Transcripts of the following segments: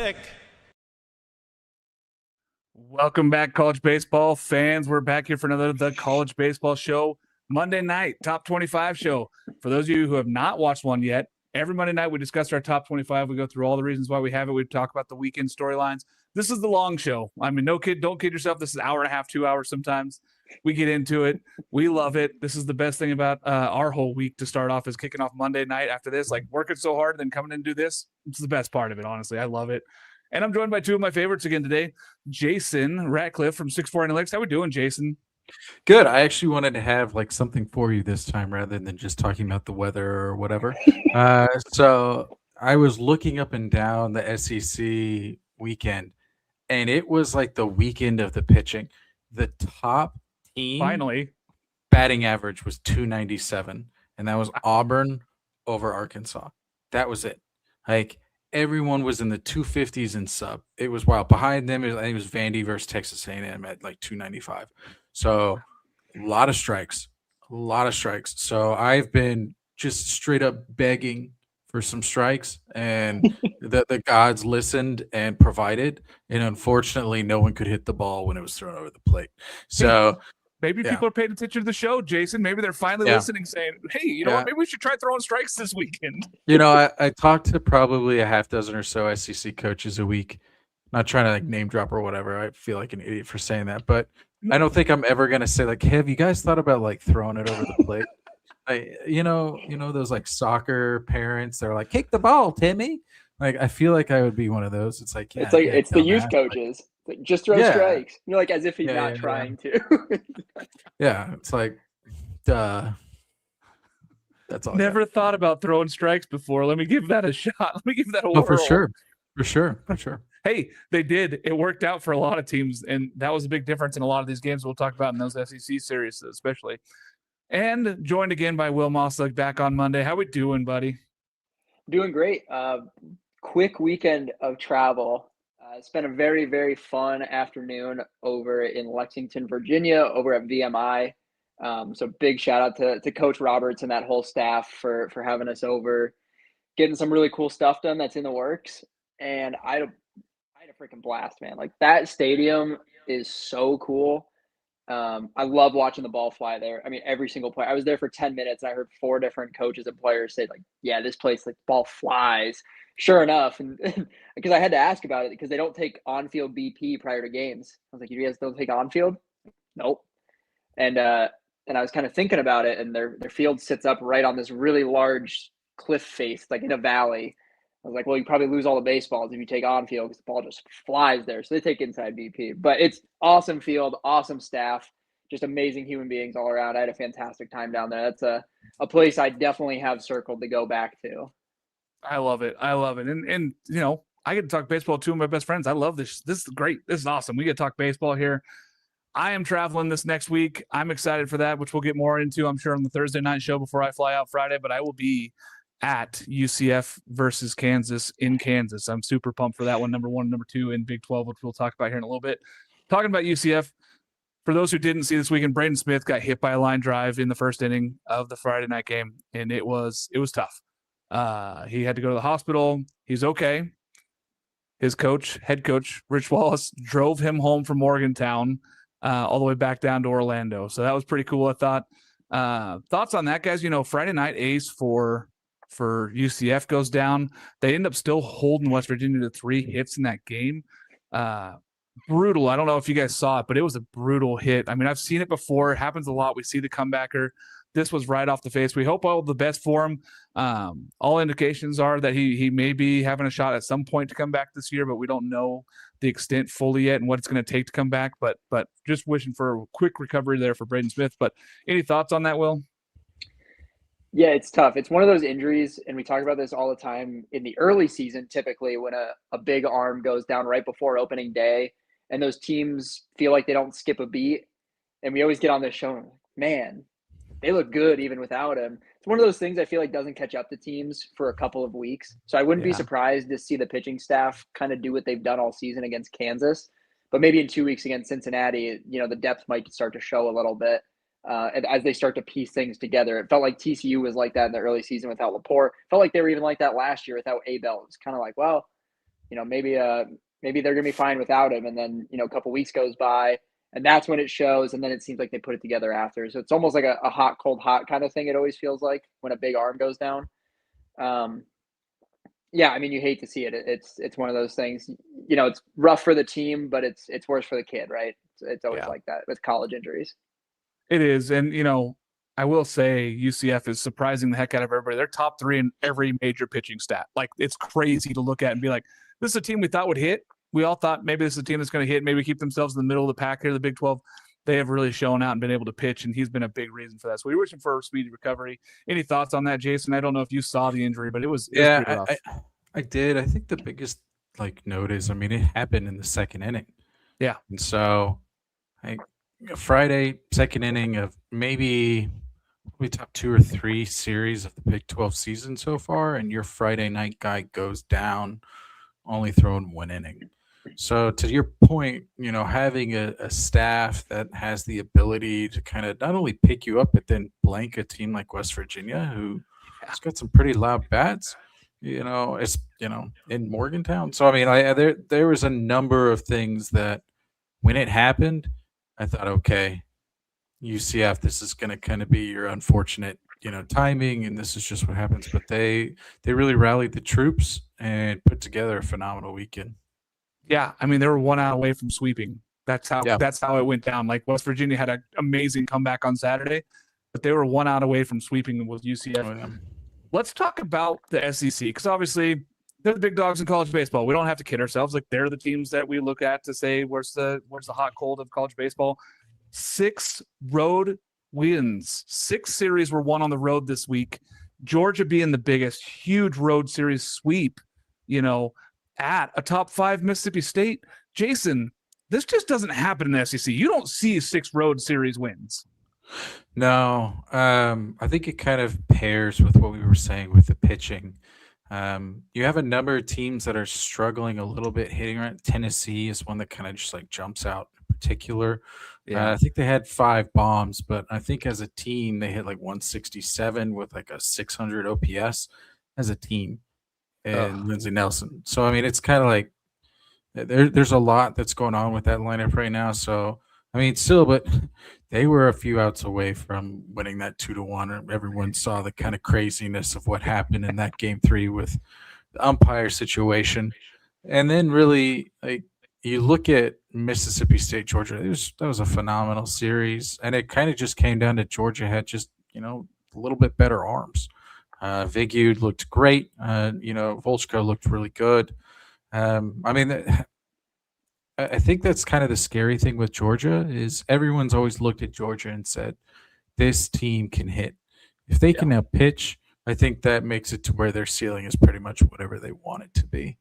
pick. Welcome back, college baseball fans. We're back here for another The College Baseball Show Monday night, top 25 show. For those of you who have not watched one yet, every Monday night we discuss our top 25. We go through all the reasons why we have it. We talk about the weekend storylines. This is the long show. I mean, don't kid yourself. This is an hour and a half, 2 hours sometimes. We get into it. We love it. This is the best thing about our whole week to start off is kicking off Monday night after this. Like working so hard, then coming in and do this. It's the best part of it, honestly. I love it. And I'm joined by two of my favorites again today. Jason Ratcliffe from 6'4" Analytics. How we doing, Jason? Good. I actually wanted to have like something for you this time rather than just talking about the weather or whatever. So I was looking up and down the SEC weekend, and it was like the weekend of the pitching. The top team Finally batting average was 297, and that was Auburn over Arkansas. That was it. Like everyone was in the 250s and sub. It was wild. Behind them, I think it was Vandy versus Texas A&M at like 295. So a lot of strikes. So I've been just straight up begging for some strikes, and the gods listened and provided. And unfortunately, no one could hit the ball when it was thrown over the plate. So maybe people are paying attention to the show, Jason. Maybe they're finally listening, saying, hey, you know what? Maybe we should try throwing strikes this weekend. You know, I talked to probably a half dozen or so SEC coaches a week. Not trying to like name drop or whatever. I feel like an idiot for saying that, but I don't think I'm ever gonna say like, hey, have you guys thought about like throwing it over the plate? You know those like soccer parents. They're like, kick the ball, Timmy. Like I feel like I would be one of those. It's like it's the youth coaches. Like, just throw strikes. You're like as if he's not trying to. Yeah, it's like, duh. That's all. Never thought about throwing strikes before. Let me give that a shot. Let me give that a whirl. For sure. Hey, they did. It worked out for a lot of teams, and that was a big difference in a lot of these games we'll talk about in those SEC series, especially. And joined again by Will Mossa back on Monday. How we doing, buddy? Doing great. Quick weekend of travel. It's been a very, very fun afternoon over in Lexington, Virginia, over at VMI. So big shout out to Coach Roberts and that whole staff for having us over, getting some really cool stuff done that's in the works. And I had a freaking blast, man. Like that stadium is so cool. I love watching the ball fly there. I mean, every single play. I was there for 10 minutes and I heard 4 different coaches and players say like, yeah, this place, like ball flies. Sure enough. And because I had to ask about it because they don't take on-field BP prior to games. I was like, you guys don't take on-field? Nope. And I was kind of thinking about it, and their field sits up right on this really large cliff face, like in a valley. I was like, well, you probably lose all the baseballs if you take on field because the ball just flies there. So they take inside BP. But it's awesome field, awesome staff, just amazing human beings all around. I had a fantastic time down there. That's a place I definitely have circled to go back to. I love it. And you know, I get to talk baseball with two of my best friends. I love this. This is great. This is awesome. We get to talk baseball here. I am traveling this next week. I'm excited for that, which we'll get more into, I'm sure, on the Thursday night show before I fly out Friday. But I will be at UCF versus Kansas in Kansas. I'm super pumped for that one. Number 1, number 2 in Big 12, which we'll talk about here in a little bit. Talking about UCF, for those who didn't see this weekend, Braden Smith got hit by a line drive in the first inning of the Friday night game, and it was tough. He had to go to the hospital. He's okay. His head coach, Rich Wallace, drove him home from Morgantown all the way back down to Orlando. So that was pretty cool, I thought. Thoughts on that, guys? You know, Friday night ace for UCF goes down. They end up still holding West Virginia to 3 hits in that game. Brutal. I don't know if you guys saw it, but it was a brutal hit. I mean, I've seen it before. It happens a lot. We see the comebacker. This was right off the face. We hope all the best for him. All indications are that he may be having a shot at some point to come back this year, but we don't know the extent fully yet and what it's going to take to come back. But just wishing for a quick recovery there for Braden Smith. But any thoughts on that, Will? Yeah, it's tough. It's one of those injuries, and we talk about this all the time in the early season, typically when a big arm goes down right before opening day, and those teams feel like they don't skip a beat. And we always get on this show and man, they look good even without him. It's one of those things I feel like doesn't catch up to teams for a couple of weeks. So I wouldn't be surprised to see the pitching staff kind of do what they've done all season against Kansas. But maybe in 2 weeks against Cincinnati, you know, the depth might start to show a little bit. And as they start to piece things together, it felt like TCU was like that in the early season without Laporte. It felt like they were even like that last year without Abel. It was kind of like, well, maybe they're going to be fine without him. And then, a couple weeks goes by and that's when it shows. And then it seems like they put it together after. So it's almost like a hot, cold, hot kind of thing. It always feels like when a big arm goes down. Yeah, I mean, you hate to see it. It's one of those things, it's rough for the team, but it's worse for the kid, right? It's always like that with college injuries. It is. And, I will say UCF is surprising the heck out of everybody. They're top 3 in every major pitching stat. Like, it's crazy to look at and be like, this is a team we thought would hit. We all thought maybe this is a team that's going to hit, maybe keep themselves in the middle of the pack here, the Big 12. They have really shown out and been able to pitch, and he's been a big reason for that. So we're wishing for a speedy recovery. Any thoughts on that, Jason? I don't know if you saw the injury, but it was pretty rough. I did. I think the biggest note is, it happened in the second inning. Yeah. And so Friday, second inning of maybe top 2 or 3 series of the Big 12 season so far, and your Friday night guy goes down, only throwing 1 inning. So to your point, having a staff that has the ability to kind of not only pick you up, but then blank a team like West Virginia, who has got some pretty loud bats, it's, in Morgantown. So, there was a number of things that when it happened, I thought, okay, UCF, this is going to kind of be your unfortunate, timing, and this is just what happens. But they really rallied the troops and put together a phenomenal weekend. Yeah, they were 1 out away from sweeping. That's how it went down. Like, West Virginia had an amazing comeback on Saturday, but they were 1 out away from sweeping with UCF. Oh, yeah. Let's talk about the SEC, because obviously they're the big dogs in college baseball. We don't have to kid ourselves. Like, they're the teams that we look at to say where's the hot cold of college baseball. 6 road wins. 6 series were won on the road this week. Georgia being the biggest, huge road series sweep, at a top 5 Mississippi State. Jason, this just doesn't happen in the SEC. You don't see 6 road series wins. No, I think it kind of pairs with what we were saying with the pitching. You have a number of teams that are struggling a little bit hitting right. Tennessee is one that kind of just jumps out in particular. Yeah. I think they had 5 bombs, but I think as a team they hit 167 with a 600 OPS as a team. And Lindsey Nelson. So it's kind of there's a lot that's going on with that lineup right now. So still, but they were a few outs away from winning that 2-1. Everyone saw the kind of craziness of what happened in that game 3 with the umpire situation. And then really, you look at Mississippi State, Georgia. That was a phenomenal series, and it kind of just came down to Georgia had just a little bit better arms. Vigdal looked great. Volscaya looked really good. I think that's kind of the scary thing with Georgia is everyone's always looked at Georgia and said, this team can hit. If they can now pitch, I think that makes it to where their ceiling is pretty much whatever they want it to be.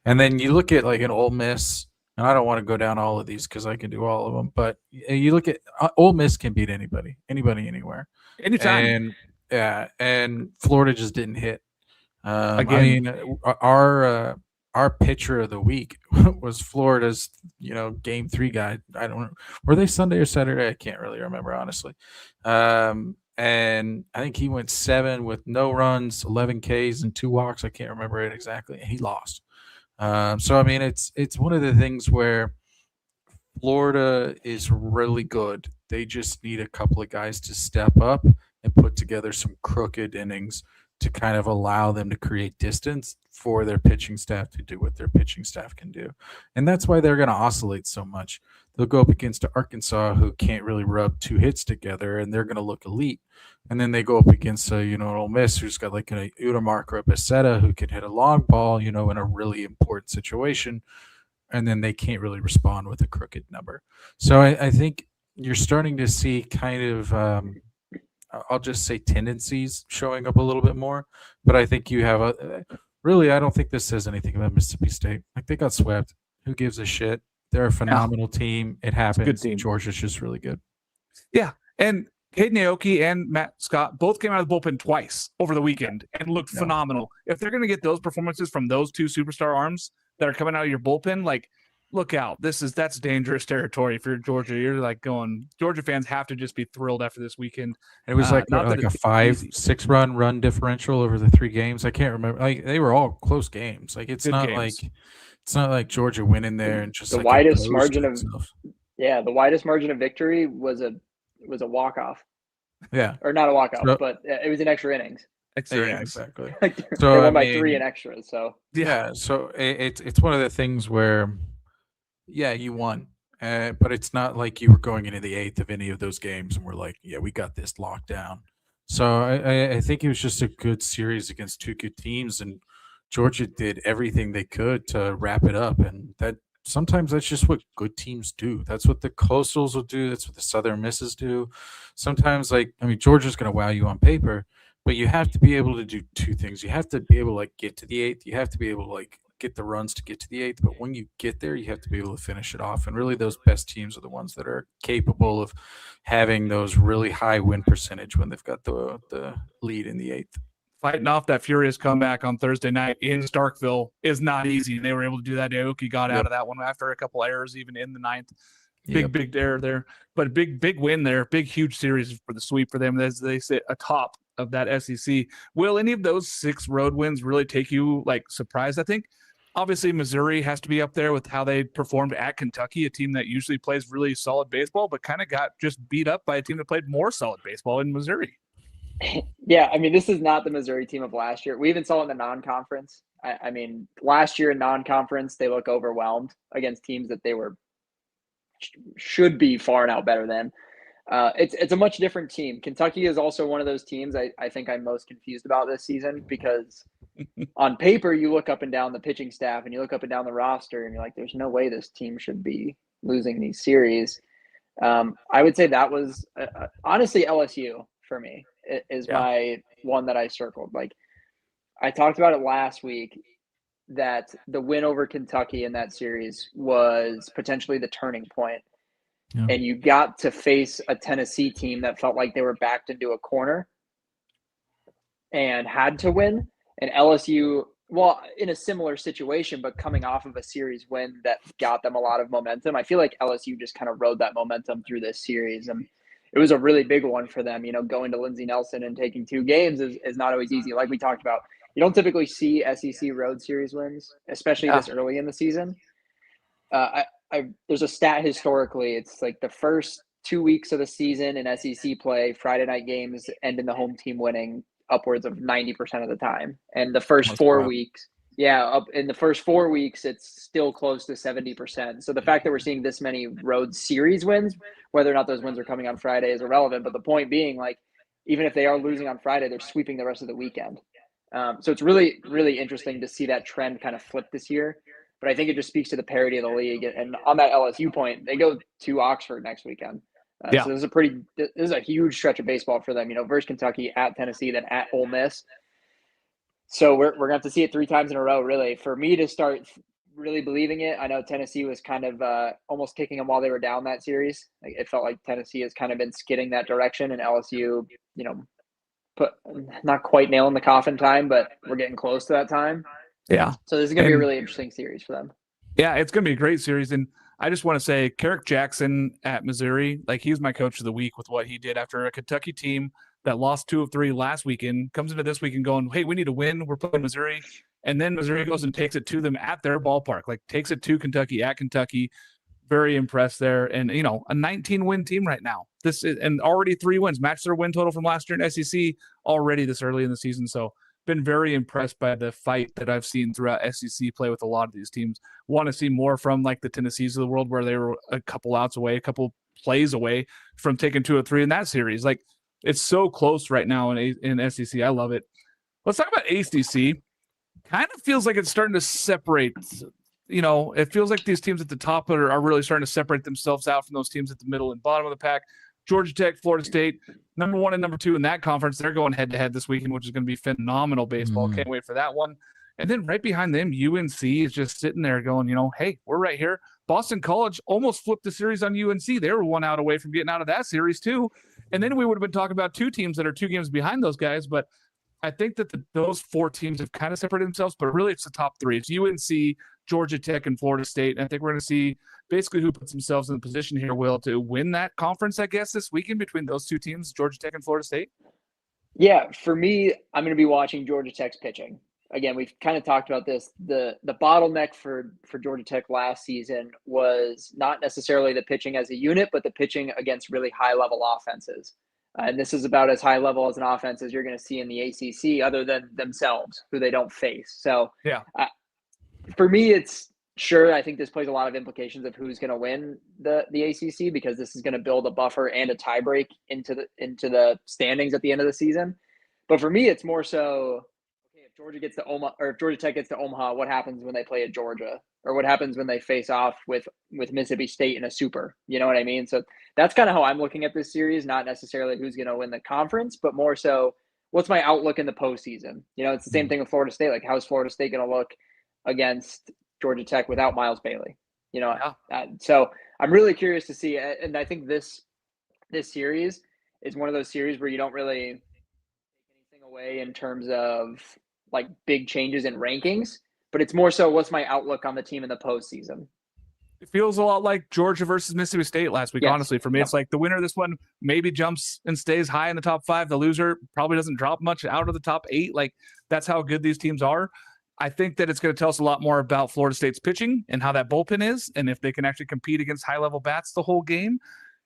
And then you look at an Ole Miss, and I don't want to go down all of these because I can do all of them, but you look at Ole Miss can beat anybody, anywhere. Anytime. And Florida just didn't hit. Again, our pitcher of the week was Florida's, game 3 guy. I don't know. Were they Sunday or Saturday? I can't really remember, honestly. And I think he went 7 with no runs, 11 Ks, and 2 walks. I can't remember it exactly. And he lost. It's one of the things where Florida is really good. They just need a couple of guys to step up and put together some crooked innings to kind of allow them to create distance for their pitching staff to do what their pitching staff can do. And that's why they're going to oscillate so much. They'll go up against Arkansas, who can't really rub 2 hits together, and they're going to look elite. And then they go up against Ole Miss, who's got an Udamark or a Becerra who can hit a long ball, in a really important situation. And then they can't really respond with a crooked number. So I think you're starting to see kind of I'll just say tendencies showing up a little bit more. But I think you have I don't think this says anything about Mississippi State. They got swept. Who gives a shit? They're a phenomenal team. It happens. Good team. Georgia's just really good. Yeah. And Naoki and Matt Scott both came out of the bullpen twice over the weekend and looked phenomenal. If they're going to get those performances from those 2 superstar arms that are coming out of your bullpen, look out. That's dangerous territory if you're Georgia. You're Georgia fans have to just be thrilled after this weekend. It was not a 5-6 run differential over the 3 games. I can't remember. They were all close games. It's good not games. It's not like Georgia went in there and just The like widest imposed margin of itself. the widest margin of victory was a walk-off. Yeah. Or not a walk-off, So, but it was in extra innings. Extra yeah, innings. exactly. Like So they I won by 3 mean, in extras. So yeah. So it's one of the things where, yeah, you won, but it's not like you were going into the 8th of any of those games and we're like, yeah, we got this locked down. So I think it was just a good series against two good teams, and Georgia did everything they could to wrap it up, and that sometimes that's just what good teams do. That's what the Coastals will do. That's what the Southern Misses do. Sometimes, like, I mean, Georgia's going to wow you on paper, but you have to be able to do two things. You have to be able to like get to the 8th. You have to be able to like get the runs to get to the 8th. But when you get there, you have to be able to finish it off. And really, those best teams are the ones that are capable of having those really high win percentage when they've got the lead in the 8th. Fighting off that furious comeback on Thursday night in Starkville is not easy, and they were able to do that. Naoki got out of that one after a couple errors, even in the 9th. Big error there, but big win there. Big, huge series for the sweep for them as they sit atop of that SEC. Will any of those 6 road wins really take you like surprised? I think obviously Missouri has to be up there with how they performed at Kentucky, a team that usually plays really solid baseball, but kind of got just beat up by a team that played more solid baseball in Missouri. Yeah, I mean, this is not the Missouri team of last year. We even saw in the non-conference. I mean, last year in non-conference, they look overwhelmed against teams that they should be far and out better than. It's a much different team. Kentucky is also one of those teams I think I'm most confused about this season, because on paper you look up and down the pitching staff and you look up and down the roster and you're like, there's no way this team should be losing these series. I would say that was honestly LSU for me is my one that I circled. Like, I talked about it last week that the win over Kentucky in that series was potentially the turning point. Yeah. And you got to face a Tennessee team that felt like they were backed into a corner and had to win. And LSU, well, in a similar situation, but coming off of a series win that got them a lot of momentum. I feel like LSU just kind of rode that momentum through this series. And it was a really big one for them. You know, going to Lindsey Nelson and taking 2 games is not always easy. Like we talked about, you don't typically see SEC road series wins, especially this early in the season. There's a stat historically. It's like the first 2 weeks of the season in SEC play, Friday night games end in the home team winning upwards of 90% of the time. And the first 4 weeks, up in the first 4 weeks, it's still close to 70%. So the fact that we're seeing this many road series wins, whether or not those wins are coming on Friday, is irrelevant. But the point being, like, even if they are losing on Friday, they're sweeping the rest of the weekend. So it's really, really interesting to see that trend kind of flip this year. But I think it just speaks to the parity of the league. And on that LSU point, they go to Oxford next weekend. So this is a huge stretch of baseball for them, you know, versus Kentucky, at Tennessee, then at Ole Miss. So we're going to have to see it 3 times in a row, really, for me to start really believing it. I know Tennessee was kind of almost kicking them while they were down that series. Like, it felt like Tennessee has kind of been skidding that direction, and LSU, you know, not quite nailing the coffin time, but we're getting close to that time. Yeah. So this is going to be a really interesting series for them. Yeah, it's going to be a great series. And I just want to say, Kerrick Jackson at Missouri, like, he was my coach of the week with what he did after a Kentucky team that lost 2 of 3 last weekend, comes into this weekend going, hey, we need to win. We're playing Missouri. And then Missouri goes and takes it to them at their ballpark, like takes it to Kentucky at Kentucky. Very impressed there. And, you know, a 19-win team right now. And already 3 wins, matched their win total from last year in SEC already this early in the season. So been very impressed by the fight that I've seen throughout SEC play with a lot of these teams. Want to see more from like the Tennessees of the world, where they were a couple outs away, a couple plays away from taking 2 of 3 in that series. Like, it's so close right now in SEC. I love it. Let's talk about ACC. Kind of feels like it's starting to separate. You know, it feels like these teams at the top are really starting to separate themselves out from those teams at the middle and bottom of the pack. Georgia Tech, Florida State, number 1 and number 2 in that conference. They're going head-to-head this weekend, which is going to be phenomenal baseball. Can't wait for that one. And then right behind them, UNC is just sitting there going, you know, hey, we're right here. Boston College almost flipped the series on UNC. They were 1 out away from getting out of that series too. And then we would have been talking about 2 teams that are 2 games behind those guys. But I think that those 4 teams have kind of separated themselves, but really it's the top 3. It's UNC, Georgia Tech, and Florida State. And I think we're going to see basically who puts themselves in the position here, Will, to win that conference, I guess, this weekend between those 2 teams, Georgia Tech and Florida State. Yeah, for me, I'm going to be watching Georgia Tech's pitching. again, we've kind of talked about this. The bottleneck for Georgia Tech last season was not necessarily the pitching as a unit, but the pitching against really high level offenses. And this is about as high level as an offense as you're going to see in the ACC, other than themselves, who they don't face. So Yeah. For me, it's sure. I think this plays a lot of implications of who's going to win the ACC, because this is going to build a buffer and a tiebreak into the standings at the end of the season. But for me, it's more so, okay, if Georgia gets to Omaha, or if Georgia Tech gets to Omaha, what happens when they play at Georgia, or what happens when they face off with Mississippi State in a super? You know what I mean? So that's kind of how I'm looking at this series, not necessarily who's going to win the conference, but more so what's my outlook in the postseason. You know, it's the same thing with Florida State. Like, how's Florida State going to look against Georgia Tech without Miles Bailey? You know, so I'm really curious to see. And I think this series is one of those series where you don't really take anything away in terms of like big changes in rankings, but it's more so what's my outlook on the team in the postseason. It feels a lot like Georgia versus Mississippi State last week. Yes. Honestly, for me, it's like the winner of this one maybe jumps and stays high in the top 5. The loser probably doesn't drop much out of the top 8. Like, that's how good these teams are. I think that it's going to tell us a lot more about Florida State's pitching and how that bullpen is, and if they can actually compete against high-level bats the whole game.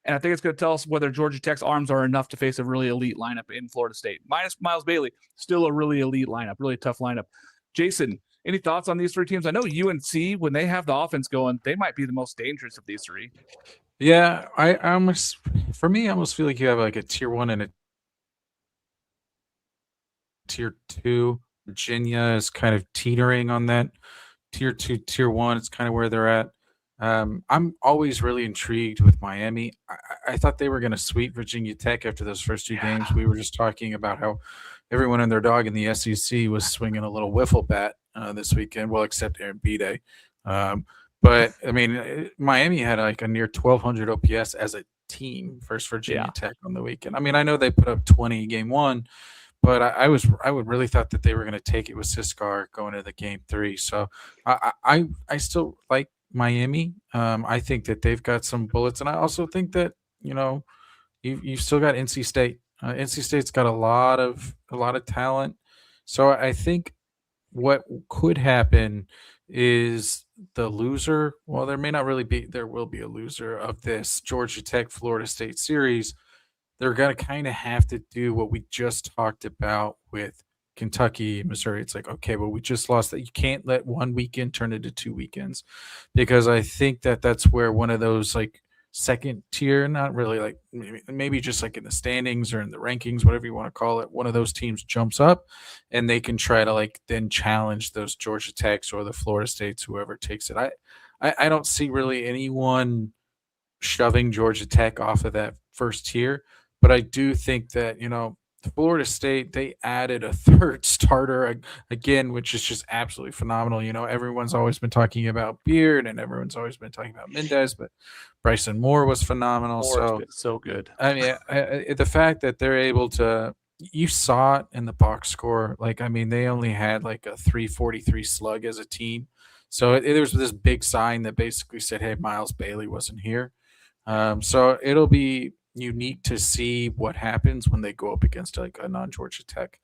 And I think it's going to tell us whether Georgia Tech's arms are enough to face a really elite lineup in Florida State. Minus Miles Bailey, still a really elite lineup, really tough lineup. Jason, any thoughts on these 3 teams? I know UNC, when they have the offense going, they might be the most dangerous of these 3. Yeah, I almost feel like you have like a tier 1 and a tier 2. Virginia is kind of teetering on that tier 2, tier 1. It's kind of where they're at. I'm always really intrigued with Miami. I thought they were going to sweep Virginia Tech after those first 2 games. We were just talking about how everyone and their dog in the SEC was swinging a little wiffle bat this weekend. Well, except Aaron B-Day. But I mean, Miami had like a near 1,200 OPS as a team versus Virginia Tech on the weekend. I mean, I know they put up 20 game 1. But I would really thought that they were going to take it with Siskar going into the game 3. So I still like Miami. I think that they've got some bullets, and I also think that you've still got NC State. NC State's got a lot of talent. So I think what could happen is the loser. Well, there will be a loser of this Georgia Tech Florida State series. They're going to kind of have to do what we just talked about with Kentucky, Missouri. It's like, okay, well, we just lost that. You can't let one weekend turn into 2 weekends, because I think that that's where one of those like second tier, not really like maybe just like in the standings or in the rankings, whatever you want to call it, one of those teams jumps up and they can try to like then challenge those Georgia Techs or the Florida States, whoever takes it. I don't see really anyone shoving Georgia Tech off of that first tier. But I do think that, Florida State, they added a 3rd starter again, which is just absolutely phenomenal. Everyone's always been talking about Beard and everyone's always been talking about Mendez, but Bryson Moore was phenomenal. So good. I mean, the fact that they're able to, you saw it in the box score. Like, I mean, they only had like a 343 slug as a team. So there was this big sign that basically said, hey, Miles Bailey wasn't here. So it'll be unique to see what happens when they go up against like a non-Georgia Tech.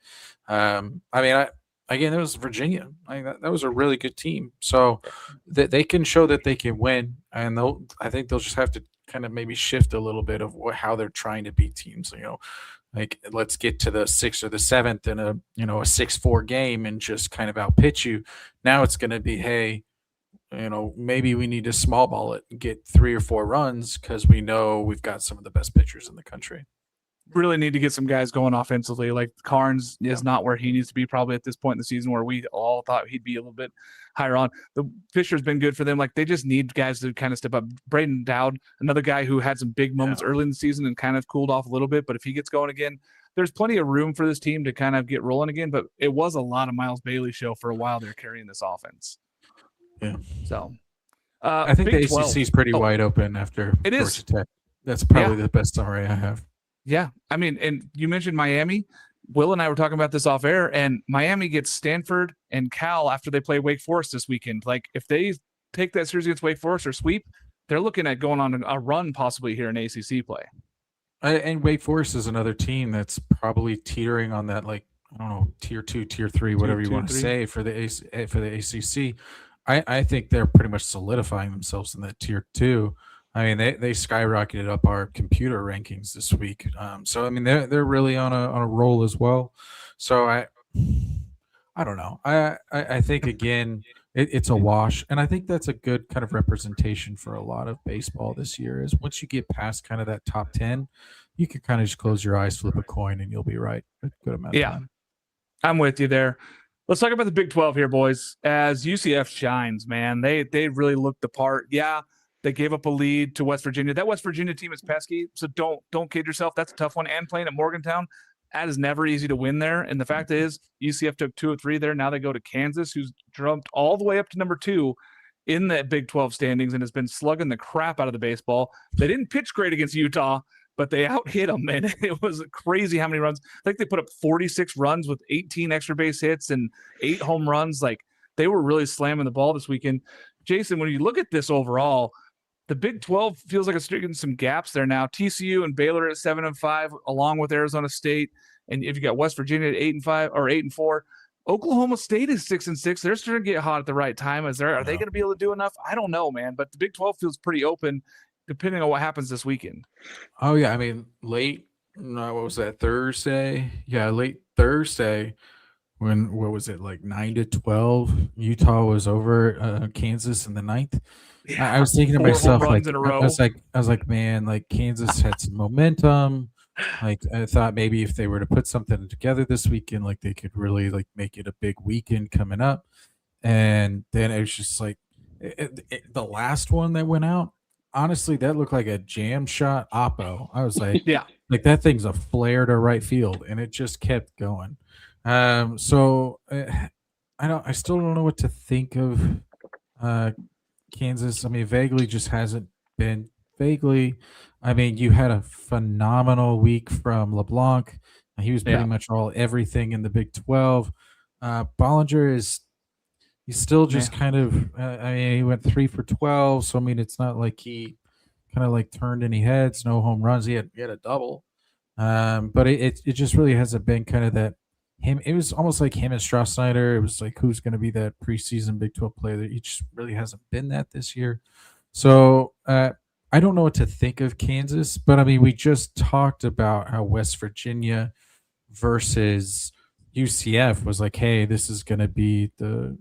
I mean, again, it was Virginia. That was a really good team. So they can show that they can win, and I think they'll just have to kind of maybe shift a little bit of how they're trying to beat teams. Like let's get to the 6th or the 7th in a 6-4 game and just kind of outpitch you. Now it's going to be, hey, maybe we need to small ball it and get 3 or 4 runs because we know we've got some of the best pitchers in the country. Really need to get some guys going offensively. Like Carnes is not where he needs to be probably at this point in the season, where we all thought he'd be a little bit higher on. The Fisher's been good for them. Like, they just need guys to kind of step up. Braden Dowd, another guy who had some big moments early in the season and kind of cooled off a little bit. But if he gets going again, there's plenty of room for this team to kind of get rolling again. But it was a lot of Miles Bailey show for a while. They're carrying this offense. Yeah. So I think the ACC is pretty wide open after Georgia Tech. That's probably the best summary I have. Yeah. I mean, and you mentioned Miami. Will and I were talking about this off air, and Miami gets Stanford and Cal after they play Wake Forest this weekend. Like, if they take that series against Wake Forest or sweep, they're looking at going on a run possibly here in ACC play. And Wake Forest is another team that's probably teetering on that, like, I don't know, tier 2, tier 3, whatever you want to say for the ACC. I think they're pretty much solidifying themselves in that tier 2. I mean, they skyrocketed up our computer rankings this week. So I mean, they're really on a roll as well. So I don't know. I think again it's a wash, and I think that's a good kind of representation for a lot of baseball this year. Is once you get past kind of that top 10, you can kind of just close your eyes, flip a coin, and you'll be right a good amount of time. I'm with you there. Let's talk about the Big 12 here, boys. As UCF shines, man, they really looked the part. Yeah, they gave up a lead to West Virginia. That West Virginia team is pesky, so don't kid yourself. That's a tough one. And playing at Morgantown, that is never easy to win there. And the fact is, UCF took 2 of 3 there. Now they go to Kansas, who's jumped all the way up to number 2 in the Big 12 standings and has been slugging the crap out of the baseball. They didn't pitch great against Utah, but they out-hit them, and it was crazy how many runs. I think they put up 46 runs with 18 extra base hits and 8 home runs. Like, they were really slamming the ball this weekend. Jason, when you look at this overall, the Big 12 feels like it's getting some gaps there now. TCU and Baylor at 7-5, along with Arizona State. And if you got West Virginia at 8-5 or 8-4, Oklahoma State is 6-6. They're starting to get hot at the right time. Are they going to be able to do enough? I don't know, man. But the Big 12 feels pretty open, depending on what happens this weekend. Oh yeah, I mean, what was that, Thursday? Yeah, late Thursday, when what was it, like 9-12? Utah was over Kansas in the 9th. Yeah, I was thinking to myself, like, I was like, man, like Kansas had some momentum. Like, I thought maybe if they were to put something together this weekend, like they could really like make it a big weekend coming up. And then it was just like the last one that went out. Honestly, that looked like a jam shot oppo. I was like, yeah, like that thing's a flare to right field, and it just kept going. So I still don't know what to think of Kansas. I mean, vaguely just hasn't been vaguely. I mean, you had a phenomenal week from LeBlanc. He was pretty much everything in the Big 12. Bollinger he's still just kind of, I mean, he went 3 for 12. So, I mean, it's not like he kind of like turned any heads, no home runs. He had a double. But it just really hasn't been kind of that him. It was almost like him and Strauss Snyder. It was like, who's going to be that preseason Big 12 player? That he just really hasn't been that this year. So, I don't know what to think of Kansas, but I mean, we just talked about how West Virginia versus UCF was like, hey, this is going to be the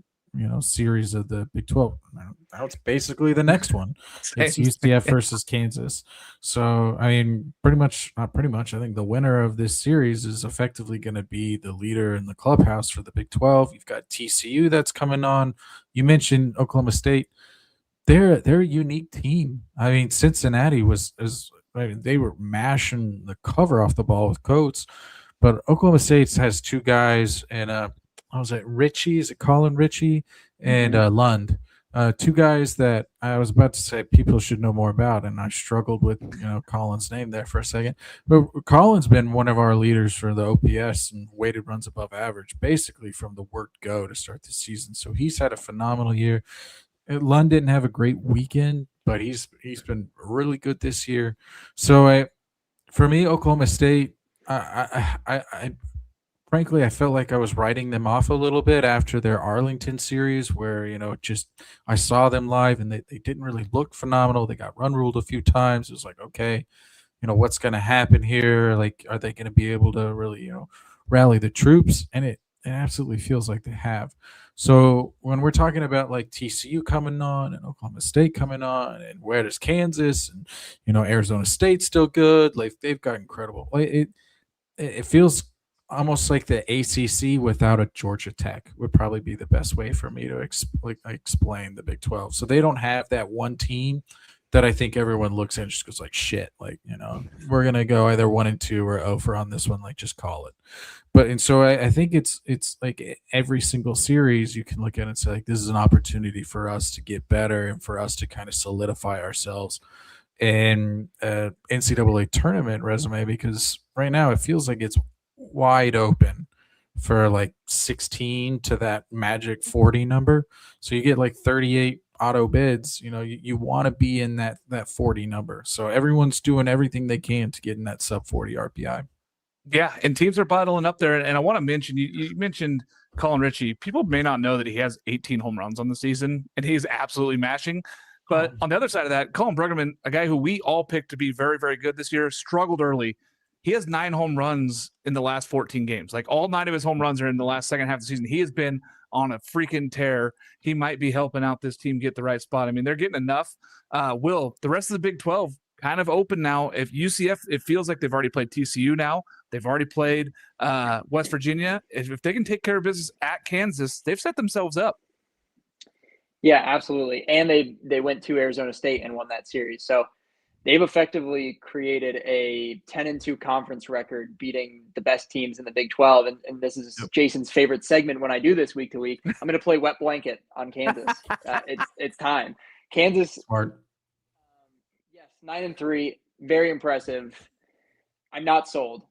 series of the Big 12. Now it's basically the next one. It's UCF versus Kansas. So, I mean, not pretty much. I think the winner of this series is effectively going to be the leader in the clubhouse for the Big 12. You've got TCU that's coming on. You mentioned Oklahoma State. They're a unique team. I mean, Cincinnati they were mashing the cover off the ball with Coates, but Oklahoma State has 2 guys, and was it Richie? Is it Colin Richie and Lund? 2 guys that I was about to say people should know more about, and I struggled with Colin's name there for a second. But Colin's been one of our leaders for the OPS and weighted runs above average, basically from the word go to start the season. So he's had a phenomenal year. Lund didn't have a great weekend, but he's been really good this year. So for me, Oklahoma State, I frankly, I felt like I was writing them off a little bit after their Arlington series where, I saw them live and they didn't really look phenomenal. They got run ruled a few times. It was like, okay, what's going to happen here? Like, are they going to be able to really, rally the troops? And it absolutely feels like they have. So when we're talking about like TCU coming on and Oklahoma State coming on and where does Kansas and, Arizona State's still good. Like they've got incredible. Like it feels almost like the ACC without a Georgia Tech would probably be the best way for me to explain the Big 12. So they don't have that one team that I think everyone looks at and just goes like, shit, like, we're going to go either 1-2 or 0 for on this one. Like, just call it. And so I think it's like every single series you can look at and say, like, this is an opportunity for us to get better and for us to kind of solidify ourselves in NCAA tournament resume, because right now it feels like it's wide open for like 16 to that magic 40 number. So you get like 38 auto bids, you want to be in that 40 number. So everyone's doing everything they can to get in that sub 40 RPI. Yeah, and teams are bottling up there. And I want to mention, you mentioned Colin Ritchie. People may not know that he has 18 home runs on the season, and he's absolutely mashing. But on the other side of that, Colin Bruggeman, a guy who we all picked to be very, very good this year, struggled early. He has 9 home runs in the last 14 games. Like all 9 of his home runs are in the last second half of the season. He has been on a freaking tear. He might be helping out this team get the right spot. I mean, they're getting enough. Will, the rest of the Big 12 kind of open now. If UCF, it feels like they've already played TCU now. They've already played West Virginia. If they can take care of business at Kansas, they've set themselves up. Yeah, absolutely. And they went to Arizona State and won that series. So they've effectively created a 10-2 conference record, beating the best teams in the Big 12. And this is Jason's favorite segment when I do this week to week. I'm going to play wet blanket on Kansas. It's time. Kansas. Smart. Yes, 9-3, very impressive. I'm not sold.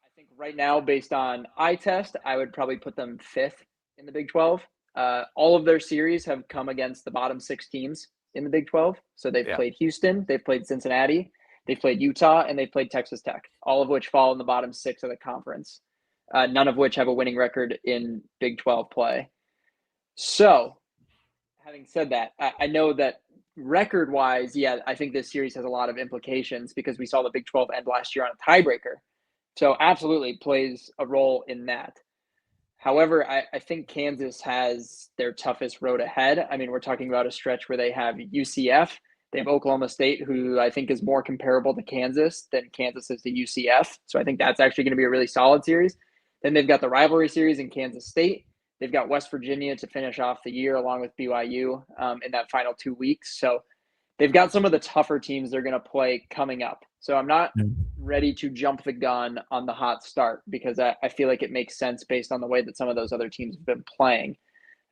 I think right now, based on eye test, I would probably put them 5th in the Big 12. All of their series have come against the bottom 6 teams in the Big 12. So they've played Houston, they've played Cincinnati, they've played Utah, and they've played Texas Tech, all of which fall in the bottom 6 of the conference, none of which have a winning record in Big 12 play. So having said that, I know that record-wise, I think this series has a lot of implications because we saw the Big 12 end last year on a tiebreaker. So absolutely plays a role in that. However, I think Kansas has their toughest road ahead. I mean, we're talking about a stretch where they have UCF. They have Oklahoma State, who I think is more comparable to Kansas than Kansas is to UCF. So I think that's actually going to be a really solid series. Then they've got the rivalry series in Kansas State. They've got West Virginia to finish off the year along with BYU in that final 2 weeks. So they've got some of the tougher teams they're going to play coming up. So I'm not ready to jump the gun on the hot start because I feel like it makes sense based on the way that some of those other teams have been playing.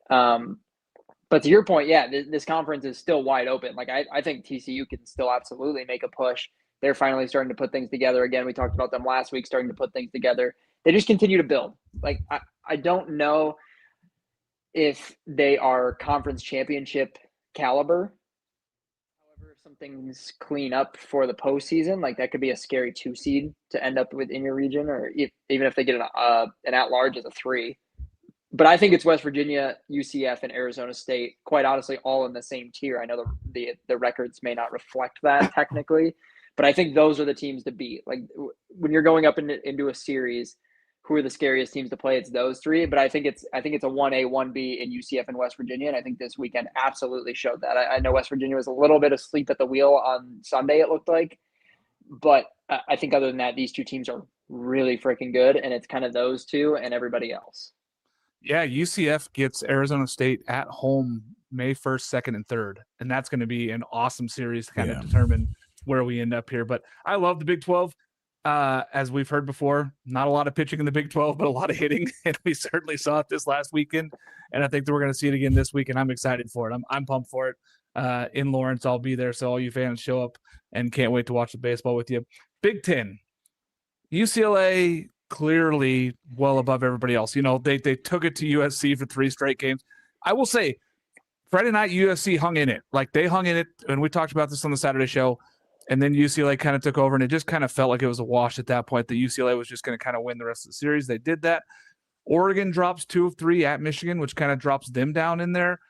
But to your point, this conference is still wide open. Like I think TCU can still absolutely make a push. They're finally starting to put things together. Again, we talked about them last week, starting to put things together. They just continue to build. Like I don't know if they are conference championship caliber. However, if some things clean up for the postseason, like that could be a scary 2 seed to end up with in your region, or even if they get an at-large as a 3. But I think it's West Virginia, UCF, and Arizona State, quite honestly, all in the same tier. I know the records may not reflect that technically, but I think those are the teams to beat. Like when you're going up into a series, who are the scariest teams to play? It's those 3. But I think it's a 1A, 1B in UCF and West Virginia, and I think this weekend absolutely showed that. I know West Virginia was a little bit asleep at the wheel on Sunday, it looked like. But I think other than that, these 2 teams are really freaking good, and it's kind of those 2 and everybody else. Yeah, UCF gets Arizona State at home May 1st, 2nd, and 3rd. And that's going to be an awesome series to kind of determine where we end up here. But I love the Big 12. As we've heard before, not a lot of pitching in the Big 12, but a lot of hitting. And we certainly saw it this last weekend. And I think that we're going to see it again this week. And I'm excited for it. I'm pumped for it. In Lawrence, I'll be there. So all you fans show up and can't wait to watch the baseball with you. Big 10. UCLA clearly well above everybody else. You know, they took it to USC for 3 straight games. I will say Friday night USC hung in it. Like they hung in it, and we talked about this on the Saturday show, and then UCLA kind of took over, and it just kind of felt like it was a wash at that point. The UCLA was just going to kind of win the rest of the series. They did that. Oregon drops 2 of 3 at Michigan, which kind of drops them down in there.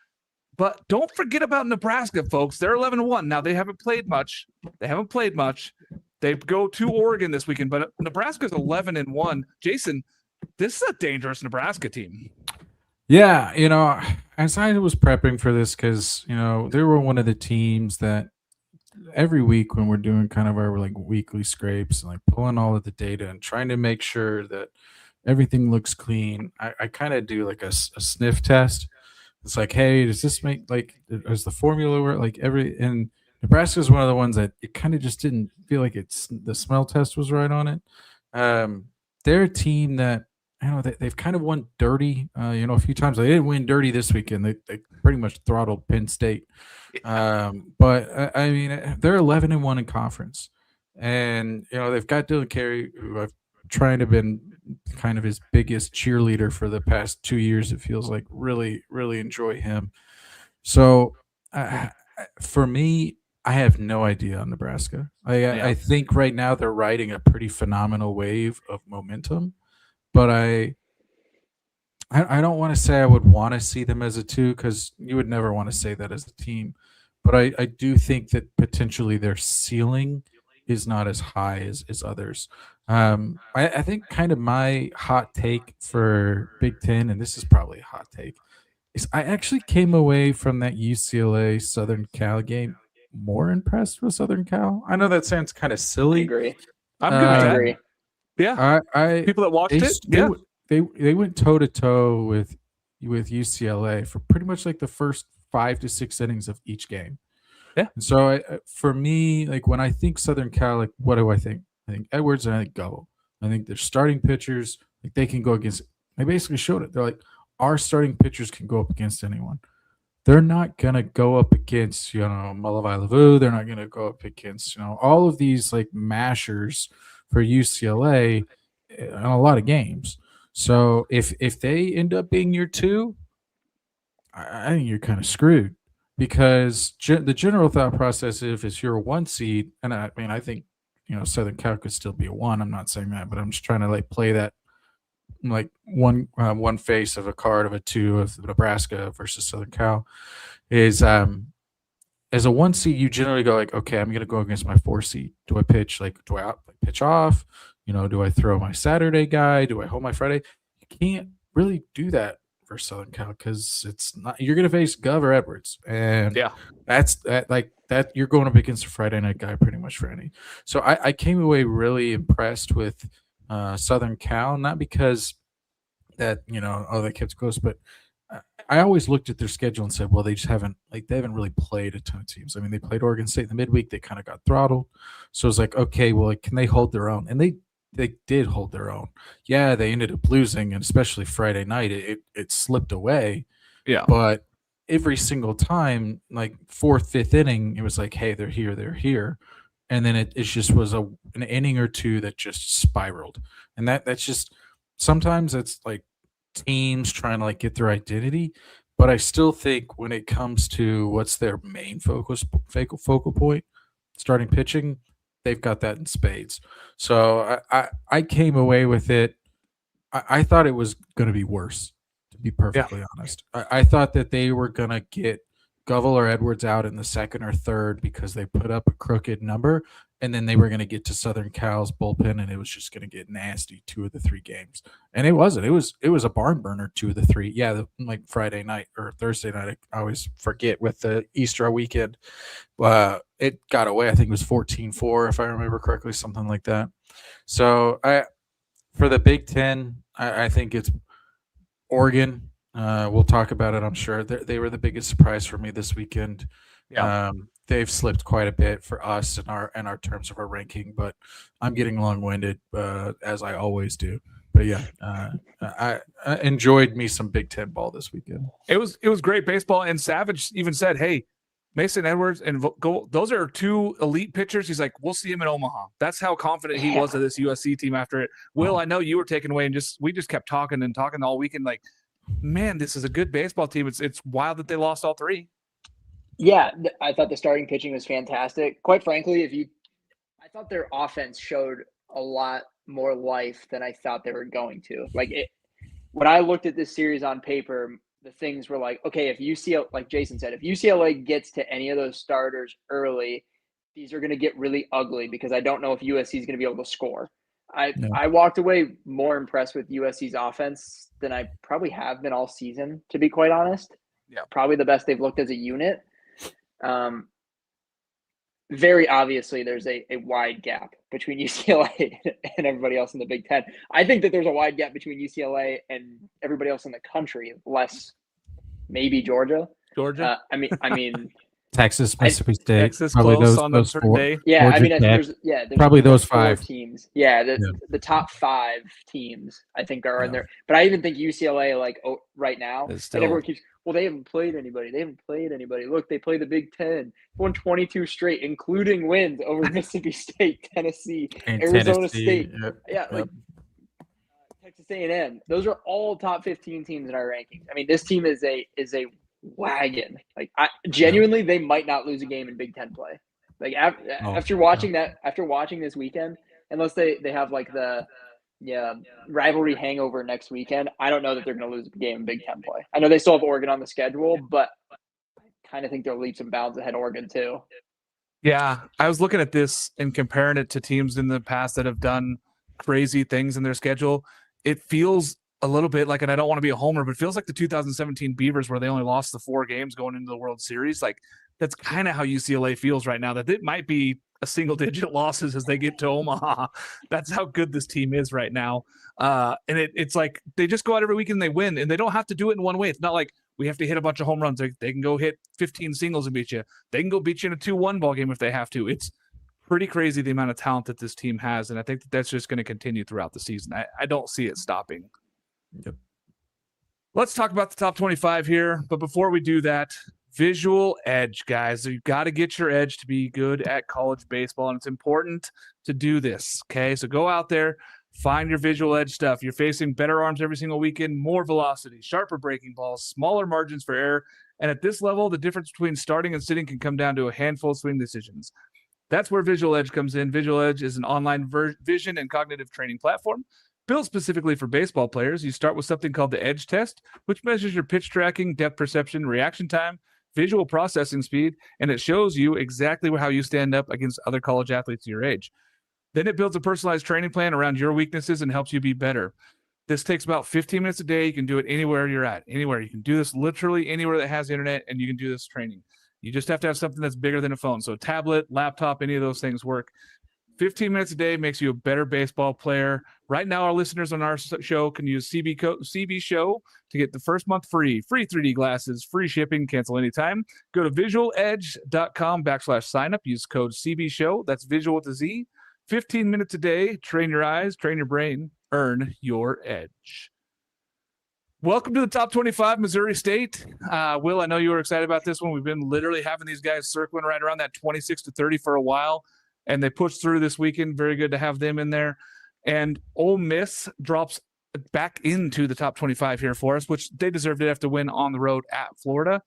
But don't forget about Nebraska, folks. They're 11-1. Now, they haven't played much. They go to Oregon this weekend, but Nebraska's 11-1. Jason, this is a dangerous Nebraska team. Yeah, you know, as I was prepping for this, because, you know, they were one of the teams that every week when we're doing kind of our like weekly scrapes and like pulling all of the data and trying to make sure that everything looks clean, I kind of do like a sniff test. It's like, hey, does this make like, does the formula work? Like and Nebraska is one of the ones that it kind of just didn't feel like the smell test was right on it. They're a team that, I don't know, they've kind of won dirty, a few times. They didn't win dirty this weekend. They pretty much throttled Penn State. But I mean, they're 11-1 in conference, and you know they've got Dylan Carey, who I've tried to been kind of his biggest cheerleader for the past 2 years. It feels like really, really enjoy him. So for me, I have no idea on Nebraska. I think right now they're riding a pretty phenomenal wave of momentum, but I don't want to say I would want to see them as a 2 because you would never want to say that as a team. But I do think that potentially their ceiling is not as high as others. I think kind of my hot take for Big Ten, and this is probably a hot take, is I actually came away from that UCLA Southern Cal game more impressed with Southern Cal. I know that sounds kind of I silly. agree. I'm good with I that. agree. Yeah. People that watched They went toe to toe with UCLA for pretty much like the first 5 to 6 innings of each game. Yeah. And so for me, like when I think Southern Cal, like what do I think? I think Edwards and I think Govell. I think they're starting pitchers. Like they can go against. They basically showed it. They're like our starting pitchers can go up against anyone. They're not gonna go up against Malavai Lavu. They're not gonna go up against all of these like mashers for UCLA in a lot of games. So if they end up being your 2, I think you're kind of screwed because the general thought process if you're a 1 seed, and I mean I think Southern Cal could still be a 1. I'm not saying that, but I'm just trying to like play that like one face of a card of a 2 of Nebraska versus Southern Cal is as a 1 seed you generally go like, okay, I'm gonna go against my 4 seed. Do I pitch pitch off? Do I throw my Saturday guy? Do I hold my Friday? You can't really do that for Southern Cal because it's not. You're going to face Gov or Edwards, and that's that. You're going up against a Friday night guy pretty much for any. So I came away really impressed with Southern Cal, not because that they kept close, but I always looked at their schedule and said, well, they haven't really played a ton of teams. I mean, they played Oregon State in the midweek. They kind of got throttled. So it's like, okay, well, can they hold their own? And they did hold their own. Yeah, they ended up losing, and especially Friday night, it slipped away. Yeah. But every single time, like 4th, 5th inning, it was like, hey, they're here. And then it just was an inning or 2 that just spiraled. And that's just sometimes it's like teams trying to like get their identity. But I still think when it comes to what's their main focal point, starting pitching, they've got that in spades. So I came away with it. I thought it was going to be worse, to be perfectly honest. I thought that they were going to get Govell or Edwards out in the 2nd or 3rd because they put up a crooked number, and then they were going to get to Southern Cal's bullpen, and it was just going to get nasty 2 of the 3 games. And it wasn't. It was a barn burner 2 of the 3. Yeah, like Friday night or Thursday night. I always forget with the Easter weekend. It got away. I think it was 14-4, if I remember correctly, something like that. So for the Big Ten, I think it's Oregon. We'll talk about it, I'm sure. They were the biggest surprise for me this weekend. Yeah. They've slipped quite a bit for us in our terms of our ranking, but I'm getting long-winded as I always do. But yeah, I enjoyed me some Big Ten ball this weekend. It was great baseball, and Savage even said, "Hey, Mason Edwards and those are 2 elite pitchers." He's like, "We'll see him in Omaha." That's how confident he was of this USC team after it. Will, I know you were taken away, and we just kept talking all weekend. Like, man, this is a good baseball team. It's wild that they lost all 3. Yeah, I thought the starting pitching was fantastic. Quite frankly, I thought their offense showed a lot more life than I thought they were going to. When I looked at this series on paper, the things were like, okay, if UCLA, like Jason said, if UCLA gets to any of those starters early, these are going to get really ugly because I don't know if USC is going to be able to score. I walked away more impressed with USC's offense than I probably have been all season, to be quite honest. Yeah, probably the best they've looked as a unit. Very obviously, there's a wide gap between UCLA and everybody else in the Big Ten. I think that there's a wide gap between UCLA and everybody else in the country, less maybe Georgia. I mean, Texas, Mississippi State, Texas probably close on a certain day. Yeah, Georgia, I mean, there's probably those 4 5 teams. Yeah, the top 5 teams I think are in there. But I even think UCLA, right now, and everyone keeps, well, they haven't played anybody. Look, they play the Big Ten. Won 22 straight, including wins over Mississippi State, Tennessee, and Arizona State. Yep. Texas A&M. Those are all top 15 teams in our rankings. I mean, this team is a wagon. Genuinely, they might not lose a game in Big Ten play. Like after watching this weekend, unless they have like the rivalry hangover next weekend, I don't know that they're going to lose a game in Big Ten play. I know they still have Oregon on the schedule, but I kind of think they're leaps and bounds ahead of Oregon too. Yeah, I was looking at this and comparing it to teams in the past that have done crazy things in their schedule. It feels a little bit like, and I don't want to be a homer, but it feels like the 2017 Beavers where they only lost the 4 games going into the World Series. Like that's kind of how UCLA feels right now, that it might be a single-digit losses as they get to Omaha. That's how good this team is right now. And it's like they just go out every weekend and they win, and they don't have to do it in one way. It's not like we have to hit a bunch of home runs. They can go hit 15 singles and beat you. They can go beat you in a 2-1 ball game if they have to. It's pretty crazy the amount of talent that this team has, and I think that's just going to continue throughout the season. I don't see it stopping. Yep. Let's talk about the top 25 here, but before we do that, visual edge, guys. You've got to get your edge to be good at college baseball, and it's important to do this, okay? So go out there, find your visual edge stuff. You're facing better arms every single weekend, more velocity, sharper breaking balls, smaller margins for error, and at this level, the difference between starting and sitting can come down to a handful of swing decisions. That's where Visual Edge comes in. Visual Edge is an online vision and cognitive training platform built specifically for baseball players. You start with something called the Edge Test, which measures your pitch tracking, depth perception, reaction time, visual processing speed, and it shows you exactly how you stand up against other college athletes your age. Then it builds a personalized training plan around your weaknesses and helps you be better. This takes about 15 minutes a day. You can do it anywhere you're at, anywhere. You can do this literally anywhere that has internet, and you can do this training. You just have to have something that's bigger than a phone. So a tablet, laptop, any of those things work. 15 minutes a day makes you a better baseball player. Right now, our listeners on our show can use CB Show to get the first month free 3D glasses, free shipping, cancel anytime. Go to visualedge.com/sign up. Use code CB Show. That's visual with a Z. 15 minutes a day. Train your eyes, train your brain, earn your edge. Welcome to the top 25, Missouri State. Will, I know you were excited about this one. We've been literally having these guys circling right around that 26-30 for a while, and they pushed through this weekend. Very good to have them in there. And Ole Miss drops back into the top 25 here for us, which they deserved it after win on the road at Florida.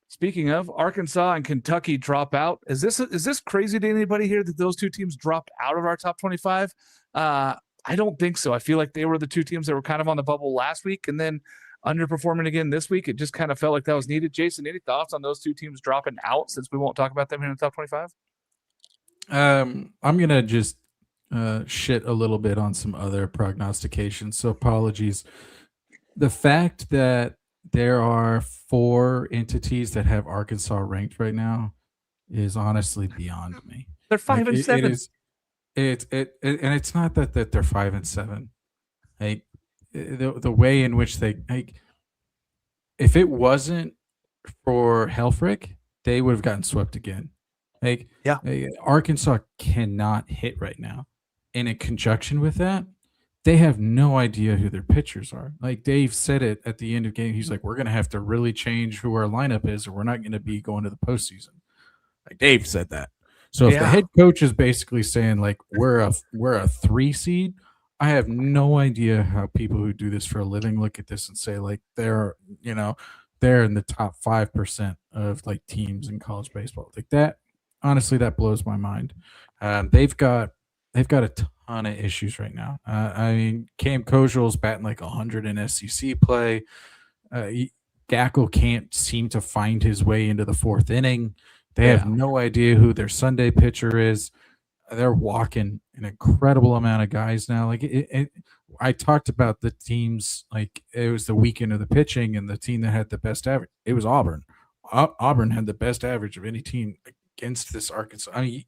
Speaking of, Arkansas and Kentucky drop out. Is this crazy to anybody here that those two teams dropped out of our top 25? I don't think so. I feel like they were the two teams that were kind of on the bubble last week and then underperforming again this week. It just kind of felt like that was needed. Jason, any thoughts on those two teams dropping out since we won't talk about them here in the top 25? I'm going to just shit a little bit on some other prognostications, so apologies. The fact that there are 4 entities that have Arkansas ranked right now is honestly beyond me. They're 5 and 7. And it's not that they're 5 and 7. Like the way in which they if it wasn't for Helfrich, they would have gotten swept again. Arkansas cannot hit right now. And in conjunction with that, they have no idea who their pitchers are. Like Dave said it at the end of the game. He's like, we're going to have to really change who our lineup is, or we're not going to be going to the postseason. Like Dave said that. So if the head coach is basically saying like we're a 3 seed, I have no idea how people who do this for a living look at this and say like they're in the top 5% of like teams in college baseball. Like that, honestly, that blows my mind. They've got a ton of issues right now. I mean, Cam Kojal's batting like 100 in SEC play. Gackle can't seem to find his way into the 4th inning. They have no idea who their Sunday pitcher is. They're walking an incredible amount of guys now. Like I talked about the teams, like it was the weekend of the pitching, and the team that had the best average, it was Auburn. Auburn had the best average of any team against this Arkansas. I mean,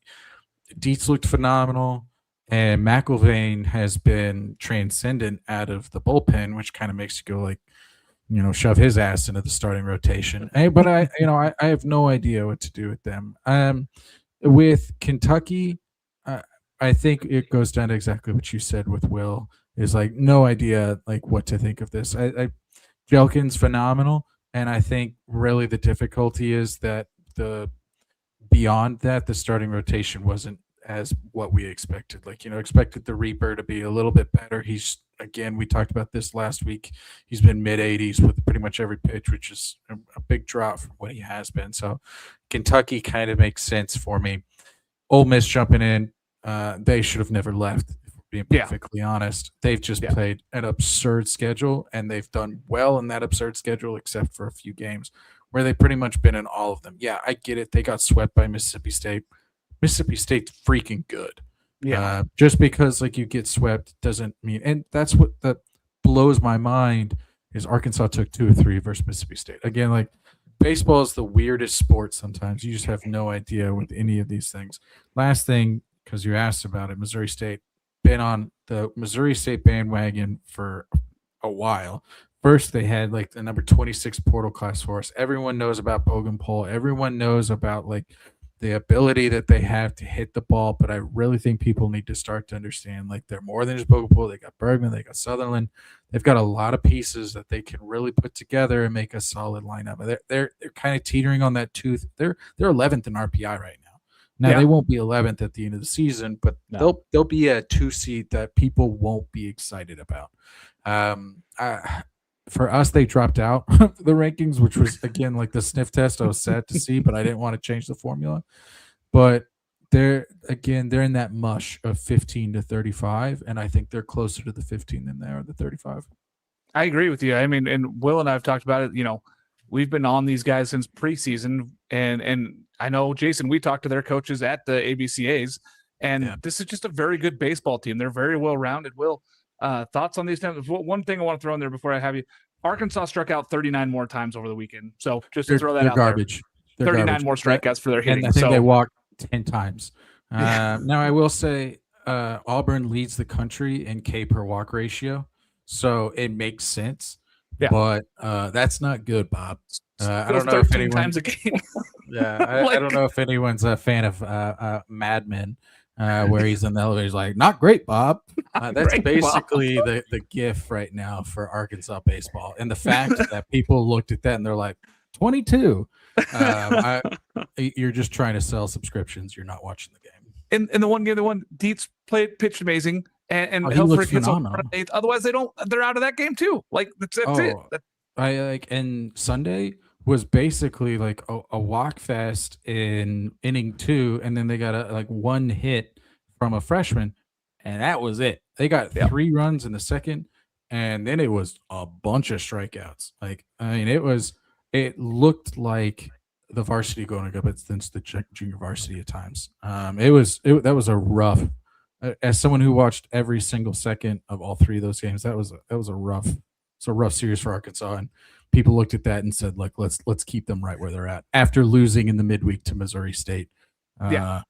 Dietz looked phenomenal, and McIlvain has been transcendent out of the bullpen, which kind of makes you go like, shove his ass into the starting rotation. But I have no idea what to do with them. With Kentucky, I think it goes down to exactly what you said with Will. Is like no idea like what to think of this. Jelkin's phenomenal, and I think really the difficulty is that beyond that, the starting rotation wasn't as what we expected. Like, expected the Reaper to be a little bit better. He's, again, we talked about this last week. He's been mid-80s with pretty much every pitch, which is a big drop from what he has been. So Kentucky kind of makes sense for me. Ole Miss jumping in, they should have never left. If we're being Yeah. perfectly honest, they've just played an absurd schedule, and they've done well in that absurd schedule, except for a few games where they've pretty much been in all of them. Yeah, I get it. They got swept by Mississippi State. Mississippi State's freaking good. Yeah. Just because like you get swept doesn't mean, and that's what that blows my mind is Arkansas took 2 or 3 versus Mississippi State. Again, like baseball is the weirdest sport sometimes. You just have no idea with any of these things. Last thing, because you asked about it, Missouri State been on the Missouri State bandwagon for a while. First, they had like the number 26 portal class for us. Everyone knows about Bogenpole. Everyone knows about like the ability that they have to hit the ball, but I really think people need to start to understand like they're more than just Bogenpole. They got Bergman, they got Sutherland. They've got a lot of pieces that they can really put together and make a solid lineup. They're kind of teetering on that tooth. They're 11th in RPI right now. Now they won't be 11th at the end of the season, but they'll be a 2 seed that people won't be excited about. For us, they dropped out the rankings, which was again like the sniff test. I was sad to see, but I didn't want to change the formula. But they're in that mush of 15 to 35, and I think they're closer to the 15 than they are the 35. I agree with you. I mean, and Will and I have talked about it. You know, we've been on these guys since preseason, and I know Jason. We talked to their coaches at the ABCAs, and this is just a very good baseball team. They're very well rounded. Will, thoughts on these teams? One thing I want to throw in there before I have you: Arkansas struck out 39 more times over the weekend. So just to throw that out garbage. there, 39 more strikeouts for their hitting. And I think they walked 10 times. Now I will say Auburn leads the country in K per walk ratio, so it makes sense. Yeah. But that's not good, Bob. I don't know 13 if anyone times a game. I don't know if anyone's a fan of Mad Men, where he's in the elevator. He's like, "Not great, Bob." That's great, basically the gif right now for Arkansas baseball, and the fact that people looked at that and they're like, 22. You're just trying to sell subscriptions. You're not watching the game. In the one game, Dietz pitched amazing and he held looked for phenomenal. Otherwise, they're out of that game too. Like that's it. And Sunday was basically like a walk fest in inning 2, and then they got one hit from a freshman, and that was it. They got 3 runs in the second, and then it was a bunch of strikeouts. Like, I mean, it looked like the varsity going up against the junior varsity at times. That was a rough. As someone who watched every single second of all 3 of those games, that was a rough series for Arkansas, and people looked at that and said, like, let's keep them right where they're at after losing in the midweek to Missouri State. At